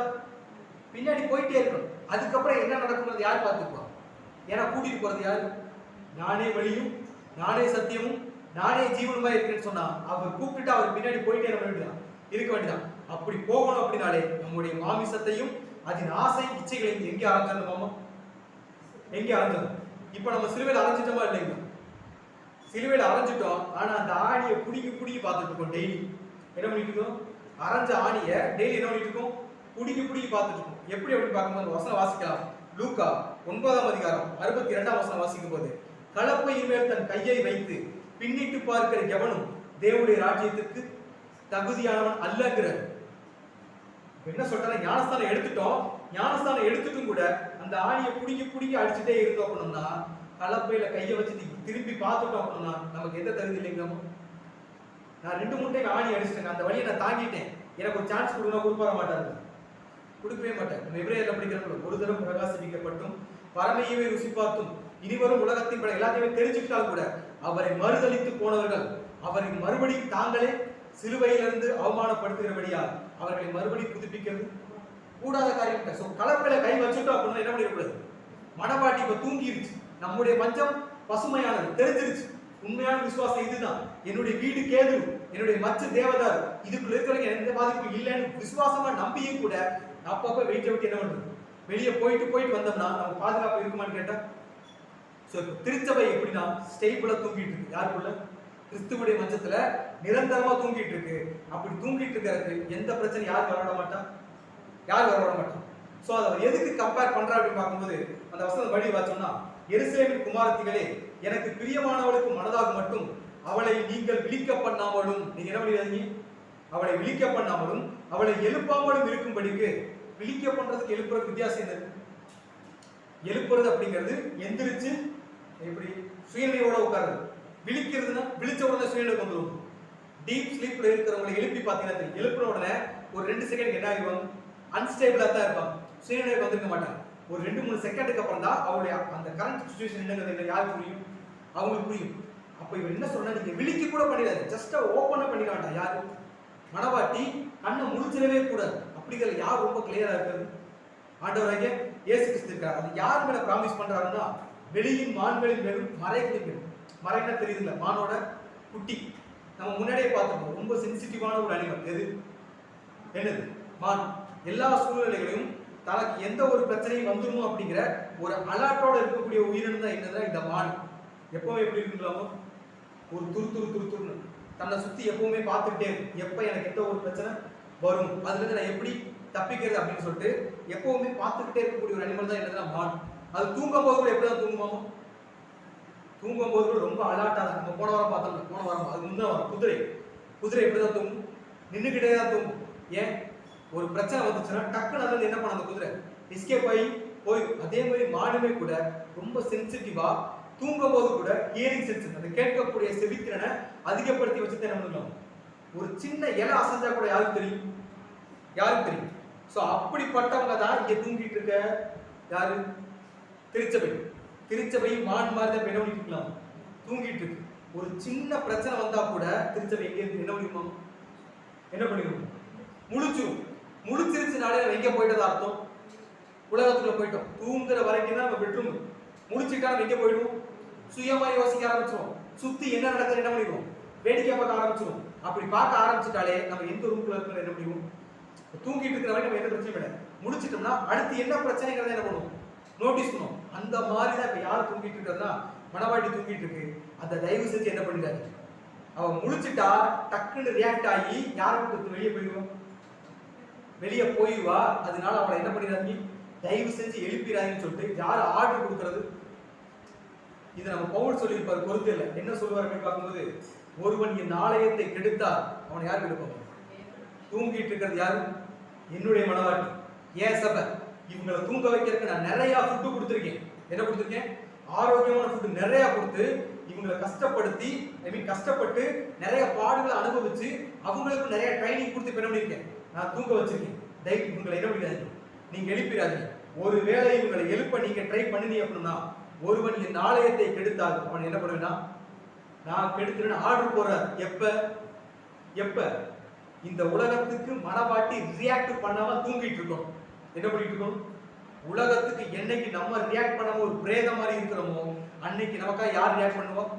பின்னாடி போயிட்டே இருக்கணும். அதுக்கப்புறம் என்ன நடக்கும்ன்றது யார் பார்த்துக்குவா? ஏன்னா கூட்டிட்டு போறது யாரு? நானே வழியும் நானே சத்தியமும் நானே ஜீவனுமா இருக்கேன்னு சொன்னா அவர் கூப்பிட்டு அவர் பின்னாடி போயிட்டே இருக்க வேண்டியதான். அப்படி போகணும் அப்படின்னாலே நம்முடைய மாமிசத்தையும் அதன் ஆசை இச்சைகளையும் எங்கே ஆரம்பிச்சிருந்தோமா? எங்கே அரைஞ்சோம்? இப்ப நம்ம சிலுவையில் அரைஞ்சிட்டோமா இல்லைங்களா? சிலுவையில் அரைஞ்சிட்டோம். ஆனா அந்த ஆணியை புடிங்கி பார்த்துட்டு இருக்கோம். டெய்லி என்ன பண்ணிட்டு இருக்கோம்? அரைஞ்ச ஆணியை டெய்லி என்ன பண்ணிட்டு இருக்கோம்? புடிங்கி பார்த்துட்டு இருக்கோம். எப்படி அப்படின்னு பார்க்கும்போது வசனம் வாசிக்கலாம். லூக்கா 9ஆம் அதிகாரம் 62ஆம் வசனம் வாசிக்கும் போது கலப்பையின் மேல் தன் கையை வைத்து பின்னிட்டு பார்க்கிற எவனும் தேவனுடைய ராஜ்யத்துக்கு தகுதியானவன் அல்லங்கிறார். என்ன சொல்றாங்க? ஞானஸ்தானம் எடுத்துட்டோம். ஞானஸ்தானம் எடுத்துட்டும் கூட அந்த ஆணியை புடிங்கி அடிச்சுட்டே இருந்தோம் அப்படின்னா கலப்பையில கையை வச்சுட்டு திருப்பி பார்த்துட்டோம் அப்படின்னா நமக்கு எந்த தகுதி இல்லைங்களோ. நான் 2 3 டைம் ஆணி அடிச்சிட்டேன், அந்த வழியை நான் தாங்கிட்டேன், எனக்கு ஒரு சான்ஸ் கொடுக்கணும், கொடுக்க மாட்டாங்க, கொடுக்கவே மாட்டேன். நம்ம எபிரேயர்ல படிக்கிறோம், ஒரு தரம் பிரகாசிக்கப்பட்டும் பரமையவே ருசி பார்த்தும் இனிவரும் உலகத்தின் பட எல்லாத்தையுமே தெரிஞ்சுக்கிட்டால் கூட அவரை மறுதளித்து போனவர்கள் அவரை மறுபடி தாங்களே சிலுவையிலிருந்து அவமானப்படுத்துகிறபடியா அவர்களை மறுபடி புதுப்பிக்கிறது கூடாத காரியம். சோ கலப்பையில கை வச்சுட்டோம் அப்படின்னா என்ன பண்ணிடக்கூடாது. மனவாட்டி இப்ப தூங்கிருச்சு, நம்முடைய பஞ்சம் பசுமையானது தெரிஞ்சிருச்சு. உண்மையான விசுவாசம் இதுதான். என்னுடைய வீடு கேது, என்னுடைய மச்ச தேவதார், இதுக்குள்ள இருக்கிறவங்க எந்த பாதிப்பும் இல்லைன்னு விசுவாசமா நம்பியும் கூட அப்பப்ப வெயிட்ட விட்டு என்ன பண்றது, வெளியே போயிட்டு வந்தோம்னா நம்ம பாதுகாப்பு இருக்குமான்னு கேட்டா. சோ திருச்சபை எப்படின்னா ஸ்டேபிளா தூங்கிட்டு இருக்கு. யாருக்குள்ள? கிறிஸ்துவுடைய மஞ்சத்துல நிரந்தரமா தூங்கிட்டு இருக்கு. அப்படி தூங்கிட்டு இருக்கிறதுக்கு எந்த பிரச்சனை யாருக்கு வரவிட மாட்டான், யாரும் வரவிட மாட்டான். சோ அதை எதுக்கு கம்பேர் பண்றா அப்படின்னு பார்க்கும்போது அந்த வசனம் வழி வாச்சோம்னா, எருசலேமின் குமாரத்திகளே, எனக்கு பிரியமானவளுக்கு மனதாக மட்டும் அவளை நீங்கள் விழிக்க பண்ணாமலும், நீங்க என்ன பண்ணிடாதீங்க, அவளை விழிக்க பண்ணாமலும் அவளை எழுப்பாமலும் இருக்கும்படிக்கு. விழிக்க பண்றதுக்கு எழுப்புறதுக்கு வித்தியாசம் என்ன? எழுப்புறது அப்படிங்கிறது எந்திரிச்சு எப்படி சுயநிலையோட உட்காருது. விழிக்கிறதுனா விழிச்ச உடனே சுயநிலைக்கு வந்துடும். டீப் ஸ்லீப்ல இருக்கிறவங்களை எழுப்பி பார்த்தீங்கன்னா எழுப்புற உடனே ஒரு 2 செகண்ட் என்ன ஆகிடுவாங்க, அன்ஸ்டேபிளா தான் இருப்பாங்க, சுயநிலைக்கு வந்திருக்க மாட்டாங்க. ஒரு 2-3 செகண்டுக்கு அப்புறம் தான் அவருடைய அந்த கரண்ட் சிச்சுவேஷன் என்னங்கிறது யாருக்கு புரியும், அவங்களுக்கு புரியும். அப்ப இவர் என்ன சொன்னா, நீங்க விழிக்க கூட பண்ணிடாது, ஜஸ்ட் ஓப்பனா பண்ணிட வேண்டாம். யாரு? மனவாட்டி கண்ணை முழிச்சிடவே கூடாது. அப்படிங்கிற யார் ரொம்ப கிளியரா இருக்கிறது? ஆண்டவராகிய இயேசு கிறிஸ்து இருக்கார். அது யார் மேல ப்ராமிஸ் பண்றாருன்னா, வெளியின் மான்களின் மேலும் மறைகளின் மேலும். மறைனா தெரியுதுல்ல, மானோட குட்டி. நம்ம முன்னாடியே பார்த்துருக்கோம், ரொம்ப சென்சிட்டிவான ஒரு அனிமல். எது? என்னது? மான். எல்லா சூழ்நிலைகளையும் தனக்கு எந்த ஒரு பிரச்சனையும் வந்துருமோ அப்படிங்கிற ஒரு அலர்ட்டோட இருக்கக்கூடிய உயிரினம் தான் என்னதான் இந்த மான். எப்பவுமே எப்படி இருக்குங்களாமோ ஒரு துருன்னு தன்னை சுத்தி எப்பவுமே பார்த்துக்கிட்டே இருக்கும். எப்ப எனக்கு எந்த ஒரு பிரச்சனை வரும், அதுல இருந்து நான் எப்படி தப்பிக்கிறது அப்படின்னு சொல்லிட்டு எப்பவுமே பார்த்துக்கிட்டே இருக்கக்கூடிய ஒரு அனிமல் தான் என்னதுன்னா மான். அது தூங்கும் போது கூட எப்படிதான் தூங்குமாமோ, தூங்கும் போது கூட ரொம்ப அலர்ட்டா தான். நம்ம போன வாரம் பார்த்தோம், போன வாரம் அது முந்தின வாரம் குதிரை எப்படிதான் தூங்கும், நின்றுகிட்டே தான் தூங்கும். ஏன்? ஒரு பிரச்சனை வந்துச்சுன்னா டக்குன்னு அதுல என்ன பண்ண அந்த குதிரை எஸ்கேப் ஆகி போயிடும். அதே மாதிரி மானுமே கூட ரொம்ப சென்சிட்டிவா தூங்கும் போது கூட ஹியரிங் சென்ஸ், அந்த கேட்கக்கூடிய செவித்திறனை அதிகப்படுத்தி வச்சு என்ன பண்ணலாம். ஒரு சின்ன இலை அசைஞ்சா கூட யாருக்கு தெரியும், யாருக்கு தெரியும். சோ அப்படிப்பட்டவங்க தான் இங்க தூங்கிட்டு இருக்க. யாரு? திருச்சபை மான் மாதிரி தான் என்ன பண்ணிட்டு இருக்கலாம், தூங்கிட்டு இருக்கு. ஒரு சின்ன பிரச்சனை வந்தா கூட திருச்சபை எங்க இருந்து என்ன பண்ணிருமா, என்ன பண்ணிருவோம், முழிச்சிருச்சுனாலே நம்ம எங்க போயிட்டது அர்த்தம், உலகத்துக்குள்ள போயிட்டோம். தூங்குற வரைக்கும் தான் நம்ம பெட்ரூம். முடிச்சுட்டா நம்ம எங்க போயிடுவோம், சுயமா யோசிக்க ஆரம்பிச்சிருவோம். சுத்தி என்ன நடக்குது என்ன பண்ணிடுவோம், வேடிக்கை பார்க்க ஆரம்பிச்சிருவோம். அப்படி பார்க்க ஆரம்பிச்சுட்டாலே நம்ம எந்த ரூம்ல இருக்கிற என்ன பண்ணிடுவோம், தூங்கிட்டு இருக்கிற வரைக்கும் நம்ம எந்த பிரச்சனையும் இல்லை. முடிச்சிட்டோம்னா அடுத்து என்ன பிரச்சனைங்கிறத என்ன பண்ணுவோம், நோட்டீஸ் பண்ணுவோம். அந்த மாதிரி தான் இப்ப யார் தூங்கிட்டு இருக்கிறதுனா, மனவாட்டி தூங்கிட்டு இருக்கு. அதை தயவு செஞ்சு என்ன பண்ணிடாது, அவன் முழிச்சிட்டா டக்குன்னு ரியாக்ட் ஆகி யாரை விட்டு வெளியே போயிடுவா. அதனால அவளை என்ன பண்ணிடாதீங்க, தயவு செஞ்சு எழுப்பிடாதுன்னு சொல்லிட்டு யார் ஆர்டர் கொடுக்கறது. இது நம்ம பவுல் சொல்லியிருப்பாரு, பொறுத்து இல்லை. என்ன சொல்லுவார் அப்படின்னு பார்க்கும்போது, ஒருவன் என் ஆலயத்தை கெடுத்தால் அவனை யார் கெடுப்பாங்க, தூங்கிட்டு இருக்கிறது யாரு, என்னுடைய மனவாட்டி, ஏன் சபை. இவங்களை தூங்க வைக்கிறதுக்கு நான் நிறைய ஃபுட்டு கொடுத்துருக்கேன். என்ன கொடுத்துருக்கேன், ஆரோக்கியமான ஃபுட்டு நிறைய கொடுத்து இவங்களை கஷ்டப்பட்டு நிறைய பாடுகளை அனுபவிச்சு அவங்களுக்கு நிறைய ட்ரைனிங் கொடுத்து என்ன பண்ணிருக்கேன், நான் தூங்க வச்சிருக்கேன். தயவு இவங்களை என்ன பண்ணிடாதீங்க, நீங்க எழுப்பிடாதீங்க. ஒருவேளை இவங்களை எழுப்ப நீங்க ட்ரை பண்ணினீங்க அப்படின்னா, ஒருவன் என் ஆலயத்தை கெடுத்தால் அவன் என்ன பண்ணுவேன்னா, நான் கெடுத்துறேன்னு ஆர்டர் போடுறார். எப்ப இந்த உலகத்துக்கு மனவாட்டி ரியாக்ட் பண்ணாம தூங்கிட்டு இருக்கோம். என்ன பண்ணிட்டு இருக்கோம், உலகத்துக்கு என்னைக்கு நம்ம ரியாக்ட் பண்ணாம ஒரு பிரேத மாதிரி இருக்கிறோமோ அன்னைக்கு நமக்காக யார் ரியாக்ட் பண்ணுவோம்.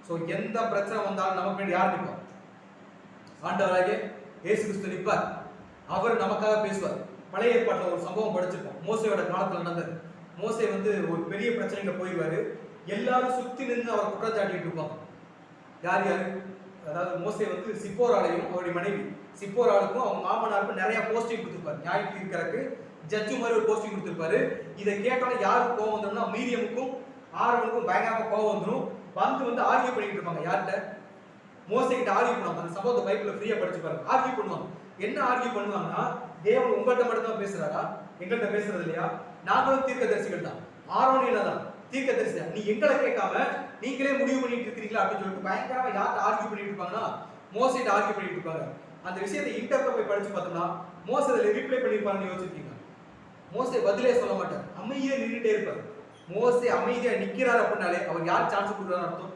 சோ எந்த பிரச்சனை வந்தாலும் நமக்கு யார் நிற்பார், ஆண்டவராகிய இயேசு கிறிஸ்து நிற்பார். அவர் நமக்காக பேசுவார். பழைய ஏற்பாட்டில் ஒரு சம்பவம் படிச்சிருக்கோம், மோசையோட காலத்துல நடந்தது. மோசை ஒரு பெரிய பிரச்சனையில போயிடுவாரு. எல்லாரும் சுத்தி நின்று அவர் குற்றச்சாட்டிட்டு இருப்பாங்க. யாரு, அதாவது மோசை சிப்போராலையும் அவருடைய மனைவி சிப்போராளுக்கும் அவங்க மாமனாருக்கும் நிறைய போஸ்டிங் கொடுத்திருப்பாரு. நியாயம் தீர்க்கறதுக்கு ஜட்ஜு மாதிரி ஒரு போஸ்டிங் கொடுத்திருப்பாரு. இதை கேட்டோன்னே யாருக்கு கோவம் வந்துடும்னா, மீரியமுக்கும் ஆரோனுக்கும் பயங்கரமா கோவம் வந்துடும். ஆர்கியூ பண்ணிட்டு இருப்பாங்க. யார்கிட்ட, மோசை கிட்ட ஆர்கியூ பண்ணுவாங்க. அந்த சம்பவத்தை பைபிள்ல ஃப்ரீயா படிச்சு பாருங்க. ஆர்கியூ பண்ணுவாங்க. என்ன ஆர்கியூ பண்ணுவாங்கன்னா, தேவன் உங்கள்கிட்ட மட்டும் தான் பேசுறாரா, எங்கள்கிட்ட பேசுறது இல்லையா, நாங்களும் தீர்க்கதரிசிகள் தான், ஆரோன் என்னதான் தீர்க்கதரிசி நீ எங்களை கேட்காம நீங்களே முடிவு பண்ணிட்டு இருக்கீங்களா அப்படின்னு சொல்லிட்டு பயங்கரமா யார்கிட்ட ஆர்கியூ பண்ணிட்டு இருப்பாங்கன்னா மோசைட்ட ஆர்கியூ பண்ணிட்டு இருப்பாங்க. அந்த விஷயத்தை இன்டர்வியூ போய் படிச்சு பார்த்தோம்னா மோசே அதில் ரிப்ளை பண்ணிருப்பாருன்னு யோசிச்சிருக்கீங்க. மோசே பதிலே சொல்ல மாட்டார், அமைதியா நின்றுட்டே இருப்பார். மோசே அமைதியா நிக்கிறார் அப்படின்னாலே அவர் யார் சான்ஸ் கொடுக்குறாரு அர்த்தம்?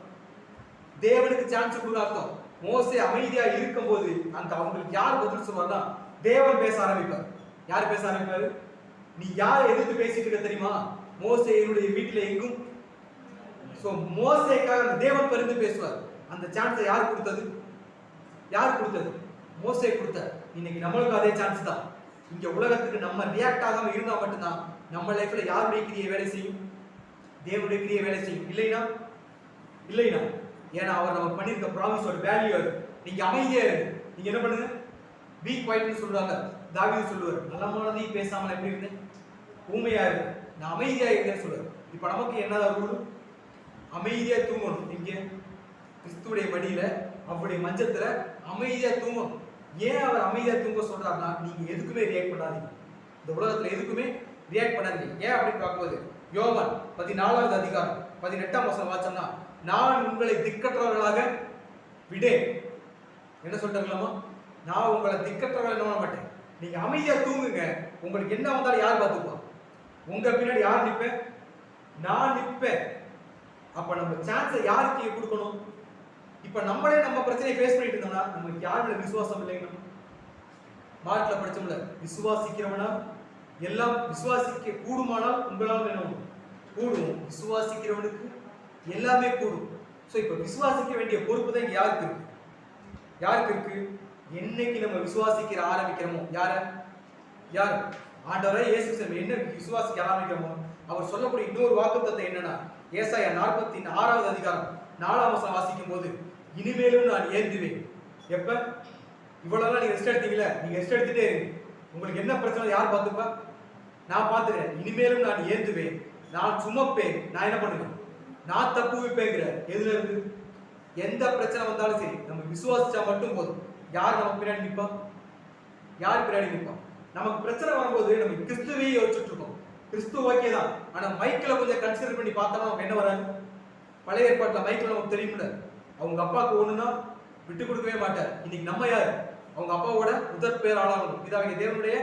தேவனுக்கு சான்ஸ் கொடுக்குற அர்த்தம். மோசே அமைதியா இருக்கும் போது அங்க அவங்களுக்கு யார் பதில் சொல்வார்னா தேவன் பேச ஆரம்பிப்பார். யார் பேச ஆரம்பிப்பாரு? நீ யாரை எதிர்த்து பேசிட்டு இருக்க தெரியுமா? மோசே என்னுடைய வீட்டில் எங்கும். சோ மோசேக்காக தேவன் பரிந்து பேசுவார். அந்த சான்ஸை யார் கொடுத்தது? யார் கொடுத்தது? மோசே கொடுத்தார். இன்னைக்கு நம்மளுக்கு அதே சான்ஸ் தான். இங்க உலகத்துக்கு நம்ம ரியாக்ட் ஆகாம இருந்தா மட்டும்தான் நம்ம லைஃப்ல யாருடைய கிரியை வேலை செய்யும்? தேவனுடைய கிரியை வேலை செய்யும். இல்லைனா ஏன்னா அவர் நம்ம பண்ணிருக்க ப்ராமிஸோட வேல்யூ அது. நீங்க அமைதியா இருக்கு. நீங்க என்ன பண்ணுங்க? பீ குவைட்னு சொல்றாங்க. தாவீது சொல்லுவார், நல்லமானதையும் பேசாமல் எப்படி இருந்தேன்? ஊமையா இருக்கு. நான் அமைதியா இருக்கேன்னு சொல்லுவார். இப்ப நமக்கு என்னதான் ரூல்? அமைதியா தூங்கணும். இங்க கிறிஸ்துவுடைய மடியில அவருடைய மஞ்சத்துல அமைதியா தூங்கணும். ஏன் அவர் அமைதியா தூங்க சொல்றாருன்னா நீங்க எதுக்குமே ரியாக்ட் பண்ணாதீங்க. இந்த உலகத்துல எதுக்குமே ரியாக்ட் பண்ணாதீங்க. ஏன் அப்படின்னு பார்க்கும்போது யோவான் 14வது அதிகாரம் 18ஆம் வசனம் வாச்சோம்னா நான் உங்களை திக்கற்றவர்களாக விடேன். என்ன சொல்றாங்களாமா? நான் உங்களை திக்கற்றவர்கள் என்ன பண்ண மாட்டேன். நீங்க அமைதியா தூங்குங்க. உங்களுக்கு என்ன வந்தாலும் யார் பார்த்துப்பா? உங்க பின்னாடி யார் நிற்பேன்? நான் நிற்பேன். அப்ப நம்ம சான்ஸை யாருக்கு கொடுக்கணும்? இப்ப நம்மளே நம்ம பிரச்சனையை ஃபேஸ் பண்ணிட்டு இருந்தோம்னா நமக்கு யாருடைய விசுவாசம் இல்லைங்க? மார்க்ல படிச்சோம்ல, விசுவாசிக்கிறவனா எல்லாம் விசுவாசிக்க கூடுமானால் உங்களால் என்ன கூடும், விசுவாசிக்கிறவனுக்கு எல்லாமே கூடும். சோ இப்ப விசுவாசிக்க வேண்டிய பொறுப்பு தான் யாருக்கு இருக்கு? யாருக்கு இருக்கு? என்னைக்கு நம்ம விசுவாசிக்கிற ஆரம்பிக்கிறோமோ யார் ஆண்டவரே இயேசு கிறிஸ்து என்ன விசுவாசிக்க ஆரம்பிக்கிறோமோ அவர் சொல்லக்கூடிய இன்னொரு வாக்குத்தத்தம் என்னன்னா ஏசாயா 46வது அதிகாரம் 4ஆம் வசனம் வாசிக்கும் போது இனிமேலும் நான் ஏந்துவேன். எப்ப? இவ்வளவுதான் நீங்க ரெஸ்ட் எடுத்தீங்களா? நீங்க ரெஸ்ட் எடுத்துட்டே இருங்க. உங்களுக்கு என்ன பிரச்சனை யார் பார்த்துப்பா? நான் பார்த்துக்கிறேன். இனிமேலும் நான் ஏந்துவேன், நான் சுமப்பேன், நான் என்ன பண்ணுவேன்? நான் தப்பு வைப்பேங்கிற. எதுல இருந்து? எந்த பிரச்சனை வந்தாலும் சரி நம்ம விசுவாசிச்சா மட்டும் போதும். யார் நமக்கு பின்னாடி நிற்பா? யார் பின்னாடி நிற்பா? நமக்கு பிரச்சனை வரும்போது நம்ம கிறிஸ்துவையே யோசிச்சுட்டு இருக்கோம். கிறிஸ்து ஓகே தான், ஆனா மைக்கில் கொஞ்சம் கன்சிடர் பண்ணி பார்த்தோம்னா நமக்கு என்ன வராது? பழைய ஏற்பாட்டில் மைக்கில் நமக்கு தெரியும்ல, அவங்க அப்பாவுக்கு ஒண்ணுன்னா விட்டு கொடுக்கவே மாட்டார். இன்னைக்கு நம்ம யார்? அவங்க அப்பாவோட முதற் பேராளர்கள், பிதாவாகிய தேவனுடைய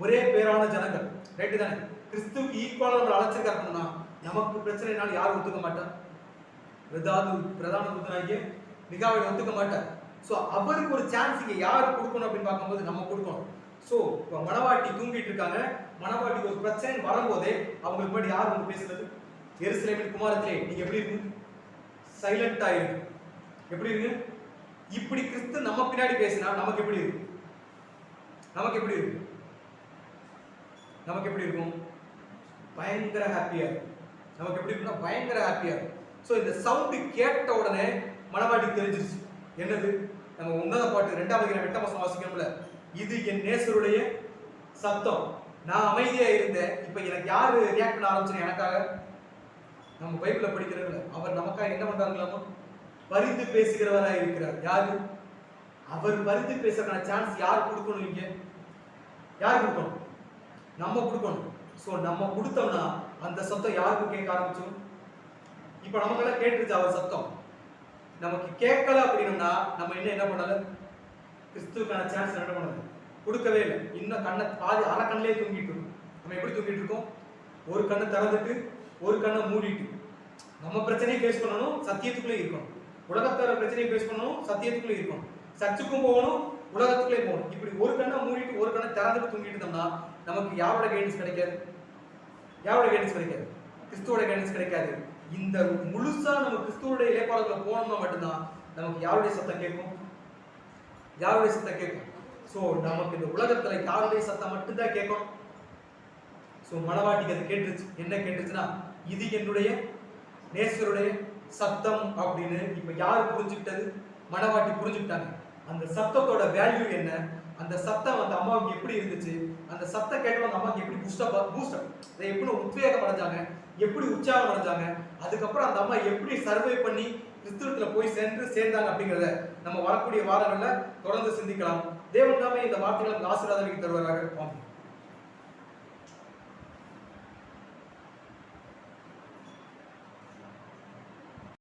ஒரே பேரான ஜனங்கள். ரைட்டு தானே? கிறிஸ்துவுக்கு ஈக்குவலா நம்ம அழைச்சிருக்காருன்னா நமக்கு பிரச்சனைனாலும் யாரும் ஒத்துக்க மாட்டார்? பிரதான தூதனாகிய மிகாவேல் ஒத்துக்க மாட்டார். ஸோ அவருக்கு ஒரு சான்ஸ் இங்க யாரு கொடுக்கணும் அப்படின்னு பார்க்கும்போது நம்ம கொடுக்கணும். ஸோ இப்போ மணவாட்டி தூங்கிட்டு இருக்காங்க. மணவாட்டிக்கு ஒரு பிரச்சனை வரும்போதே அவங்களுக்கு முன்னாடி யார் வந்து பேசுறது? எருசலேமின் குமாரத்திலே நீங்க எப்படி இருக்கு? சைலண்டா இருக்கு. எப்படி இருக்கு? இப்படி கிறிஸ்து நம்ம பின்னாடி பேசினா நமக்கு எப்படி இருக்கு? நமக்கு எப்படி இருக்கு? நமக்கு எப்படி இருக்கும்? பயங்கர ஹாப்பியா இருக்கும். நமக்கு எப்படி இருக்குன்னா பயங்கர ஹாப்பியா இருக்கும். ஸோ இந்த சவுண்டு கேட்ட உடனே மணவாட்டிக்கு தெரிஞ்சிருச்சு. என்னது? நம்ம உன்னத பாட்டு 2ஆம் அதிகாரம் 8ஆம் வசனம் வாசிக்கணும்ல, இது என் நேசருடைய சத்தம். நான் அமைதியா இருந்தேன், இப்ப எனக்கு யாரு ரியாக்ட் பண்ண ஆரம்பிச்சு எனக்காக? நம்ம பைபிள்ல படிக்கிறோம்ல, அவர் நமக்காக என்ன பண்றாங்களாமா? பரிந்து பேசுகிறவராக இருக்கிறார். யாரு? அவர் பரிந்து பேசுறதுக்கான சான்ஸ் யார் கொடுக்கணும்? இங்க யார் கொடுக்கணும்? நம்ம கொடுக்கணும். சோ நம்ம கொடுத்தோம்னா அந்த சத்தம் யாருக்கு கேட்க ஆரம்பிச்சோம்? இப்ப நமக்கெல்லாம் கேட்டுருச்சு அவர் சத்தம். நமக்கு கேட்கல அப்படின்னா நம்ம என்ன பண்ணல? கிறிஸ்துவுக்கான சான்ஸ் என்ன பண்ணல? கொடுக்கவே இல்லை. இன்னும் கண்ணை பாதி அரை கண்ணிலே தூங்கிட்டு இருக்கோம். நம்ம எப்படி தூங்கிட்டு இருக்கோம்? ஒரு கண்ணை திறந்துட்டு ஒரு கண்ணை மூடிட்டு. நம்ம பிரச்சனையை ஃபேஸ் பண்ணணும், சத்தியத்துக்குள்ளே இருக்கணும். உலகத்தோட பிரச்சனையை ஃபேஸ் பண்ணணும், சத்தியத்துக்குள்ளே இருக்கணும். சர்ச்சுக்கும் போகணும், உலகத்துக்குள்ளே போகணும். இப்படி ஒரு கண்ணை மூடிட்டு ஒரு கண்ணை திறந்துட்டு தூங்கிட்டு இருந்தோம்னா நமக்கு யாரோட கைடன்ஸ் கிடைக்காது? யாரோட கைடன்ஸ் கிடைக்காது? கிறிஸ்துவோட கைடன்ஸ் கிடைக்காது. இந்த முழுசா நம்ம கிறிஸ்துவோட இலைப்பாறுதல போனோம்னா மட்டும்தான் நமக்கு யாருடைய சத்தம் கேட்கும்? யாருடைய சத்தம் கேட்கும்? சோ நமக்கு இந்த உலகத்துல யாருடைய சத்தம் மட்டும்தான் கேட்கும். சோ மணவாட்டிக்கு அது கேட்டுருச்சு. என்ன கேட்டுச்சுன்னா இது என்னுடைய நேசருடைய சத்தம் அப்படின்னு. இப்ப யாரு புரிஞ்சுக்கிட்டது? மணவாட்டி புரிஞ்சுக்கிட்டாங்க. அந்த சத்தத்தோட வேல்யூ என்ன, அந்த சத்தம் அந்த அம்மாவுக்கு எப்படி இருந்துச்சு, அந்த சத்தம் கேட்டவங்க அந்த அம்மாவுக்கு எப்படி பூஸ்டப் எப்படி உத்வேகம் அடைஞ்சாங்க, எப்படி உற்சாகம் அடைஞ்சாங்க, அதுக்கப்புறம் அந்த அம்மா எப்படி சர்வை பண்ணி கிறிஸ்துவத்துல போய் சேர்ந்தாங்க அப்படிங்கிறத நம்ம வரக்கூடிய வாரங்கள்ல தொடர்ந்து சிந்திக்கலாம். தேவன் தாமே இந்த வார்த்தைகளை ஆசீர்வாதம் தருவாராக.